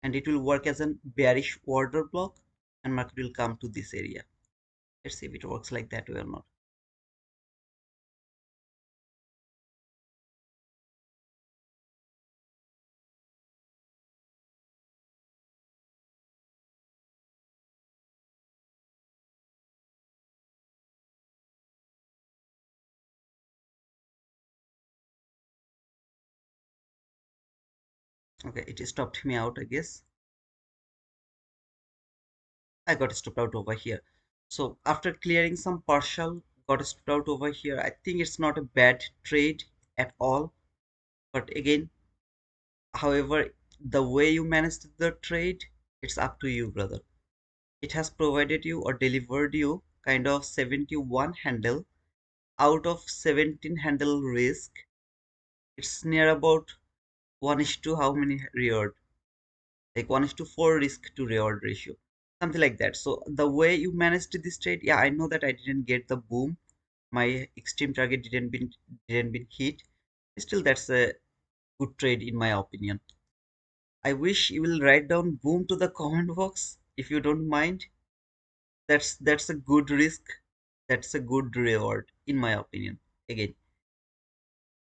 and it will work as a bearish order block, and market will come to this area. Let's see if it works like that way or not. Okay, it stopped me out, I guess. I got stopped out over here. So after clearing some partial, got stopped out over here. I think it's not a bad trade at all. But again, however, the way you managed the trade, it's up to you, brother. It has provided you or delivered you kind of 71 handle out of 17 handle risk, it's near about 1 is to how many reward? Like 1 is to 4 risk to reward ratio. Something like that. So the way you managed this trade, yeah, I know that I didn't get the boom. My extreme target didn't been hit. Still, that's a good trade in my opinion. I wish you will write down boom to the comment box if you don't mind. That's a good risk. That's a good reward in my opinion. Again,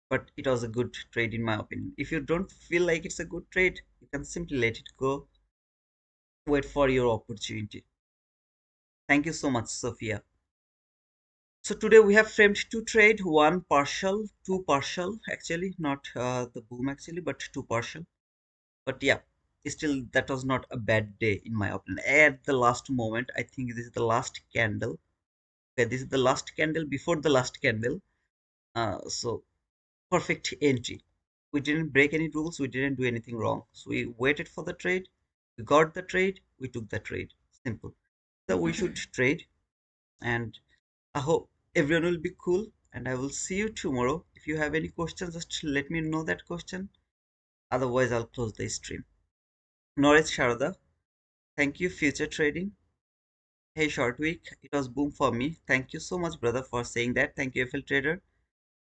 but it was a good trade in my opinion. If you don't feel like it's a good trade, you can simply let it go. Wait for your opportunity. Thank you so much, Sophia. So today we have framed two trade, one partial, two partial actually, not the boom actually, but two partial. But yeah, still that was not a bad day in my opinion. At the last moment, I think this is the last candle. Okay, this is the last candle before the last candle. So perfect entry. We didn't break any rules, we didn't do anything wrong. So we waited for the trade, we got the trade, we took the trade. Simple. So we should trade, and I hope everyone will be cool, and I will see you tomorrow. If you have any questions, just let me know that question. Otherwise, I'll close the stream. Norris Sharada, thank you, Future Trading. Hey, short week, it was boom for me. Thank you so much, brother, for saying that. Thank you, FL Trader.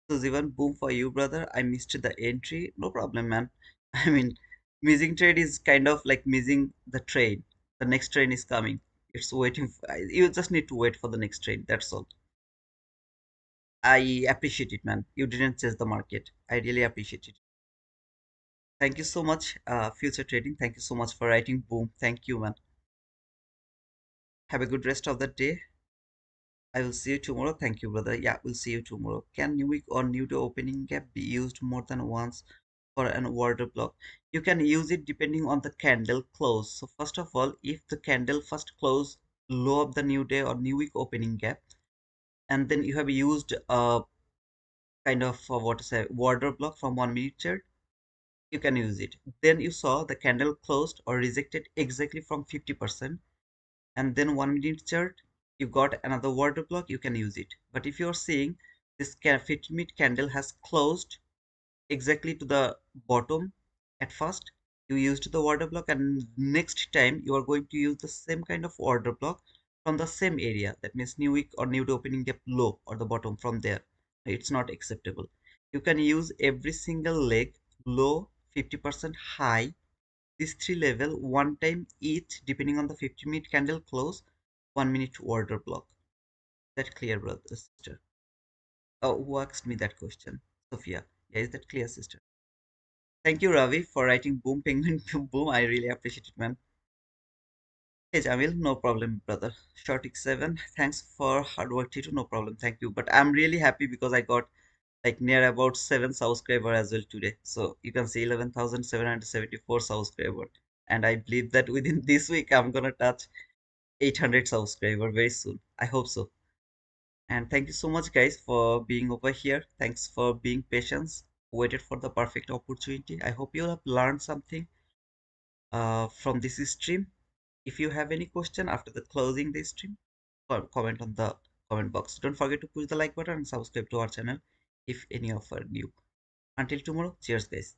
This was even boom for you, brother. I missed the entry. No problem, man. I mean, missing trade is kind of like missing the train. The next train is coming. It's waiting. You just need to wait for the next train. That's all. I appreciate it, man. You didn't chase the market. I really appreciate it. Thank you so much, Future Trading. Thank you so much for writing boom. Thank you, man. Have a good rest of the day. I will see you tomorrow. Thank you, brother. Yeah, we'll see you tomorrow. Can new week or new day opening gap be used more than once for an order block? You can use it depending on the candle close. So first of all, if the candle first close low of the new day or new week opening gap, and then you have used a kind of what to say order block from 1 minute chart, you can use it. Then you saw the candle closed or rejected exactly from 50%, and then 1 minute chart, you got another order block, you can use it. But if you're seeing this 50-minute candle has closed exactly to the bottom at first, you used the order block, and next time you are going to use the same kind of order block from the same area. That means new week or new day opening gap low or the bottom from there. It's not acceptable. You can use every single leg low, 50%, high, these three level one time each depending on the 50-minute candle close, 1 minute order block. That clear, brother, sister? Oh, who asked me that question? Sophia. Yeah, is that clear, sister? Thank you, Ravi, for writing boom penguin boom. I really appreciate it, man. Hey, Jamil, no problem, brother. Shortic 7, thanks for hard work, Tito. No problem, thank you. But I'm really happy because I got like near about 7 subscriber as well today. So you can see 11,774 subscriber. And I believe that within this week, I'm gonna touch 800 subscriber very soon. I hope so. And thank you so much, guys, for being over here. Thanks for being patient. Waited for the perfect opportunity. I hope you have learned something from this stream. If you have any question after the closing the stream, comment on the comment box. Don't forget to push the like button and subscribe to our channel if any of are new. Until tomorrow, cheers, guys.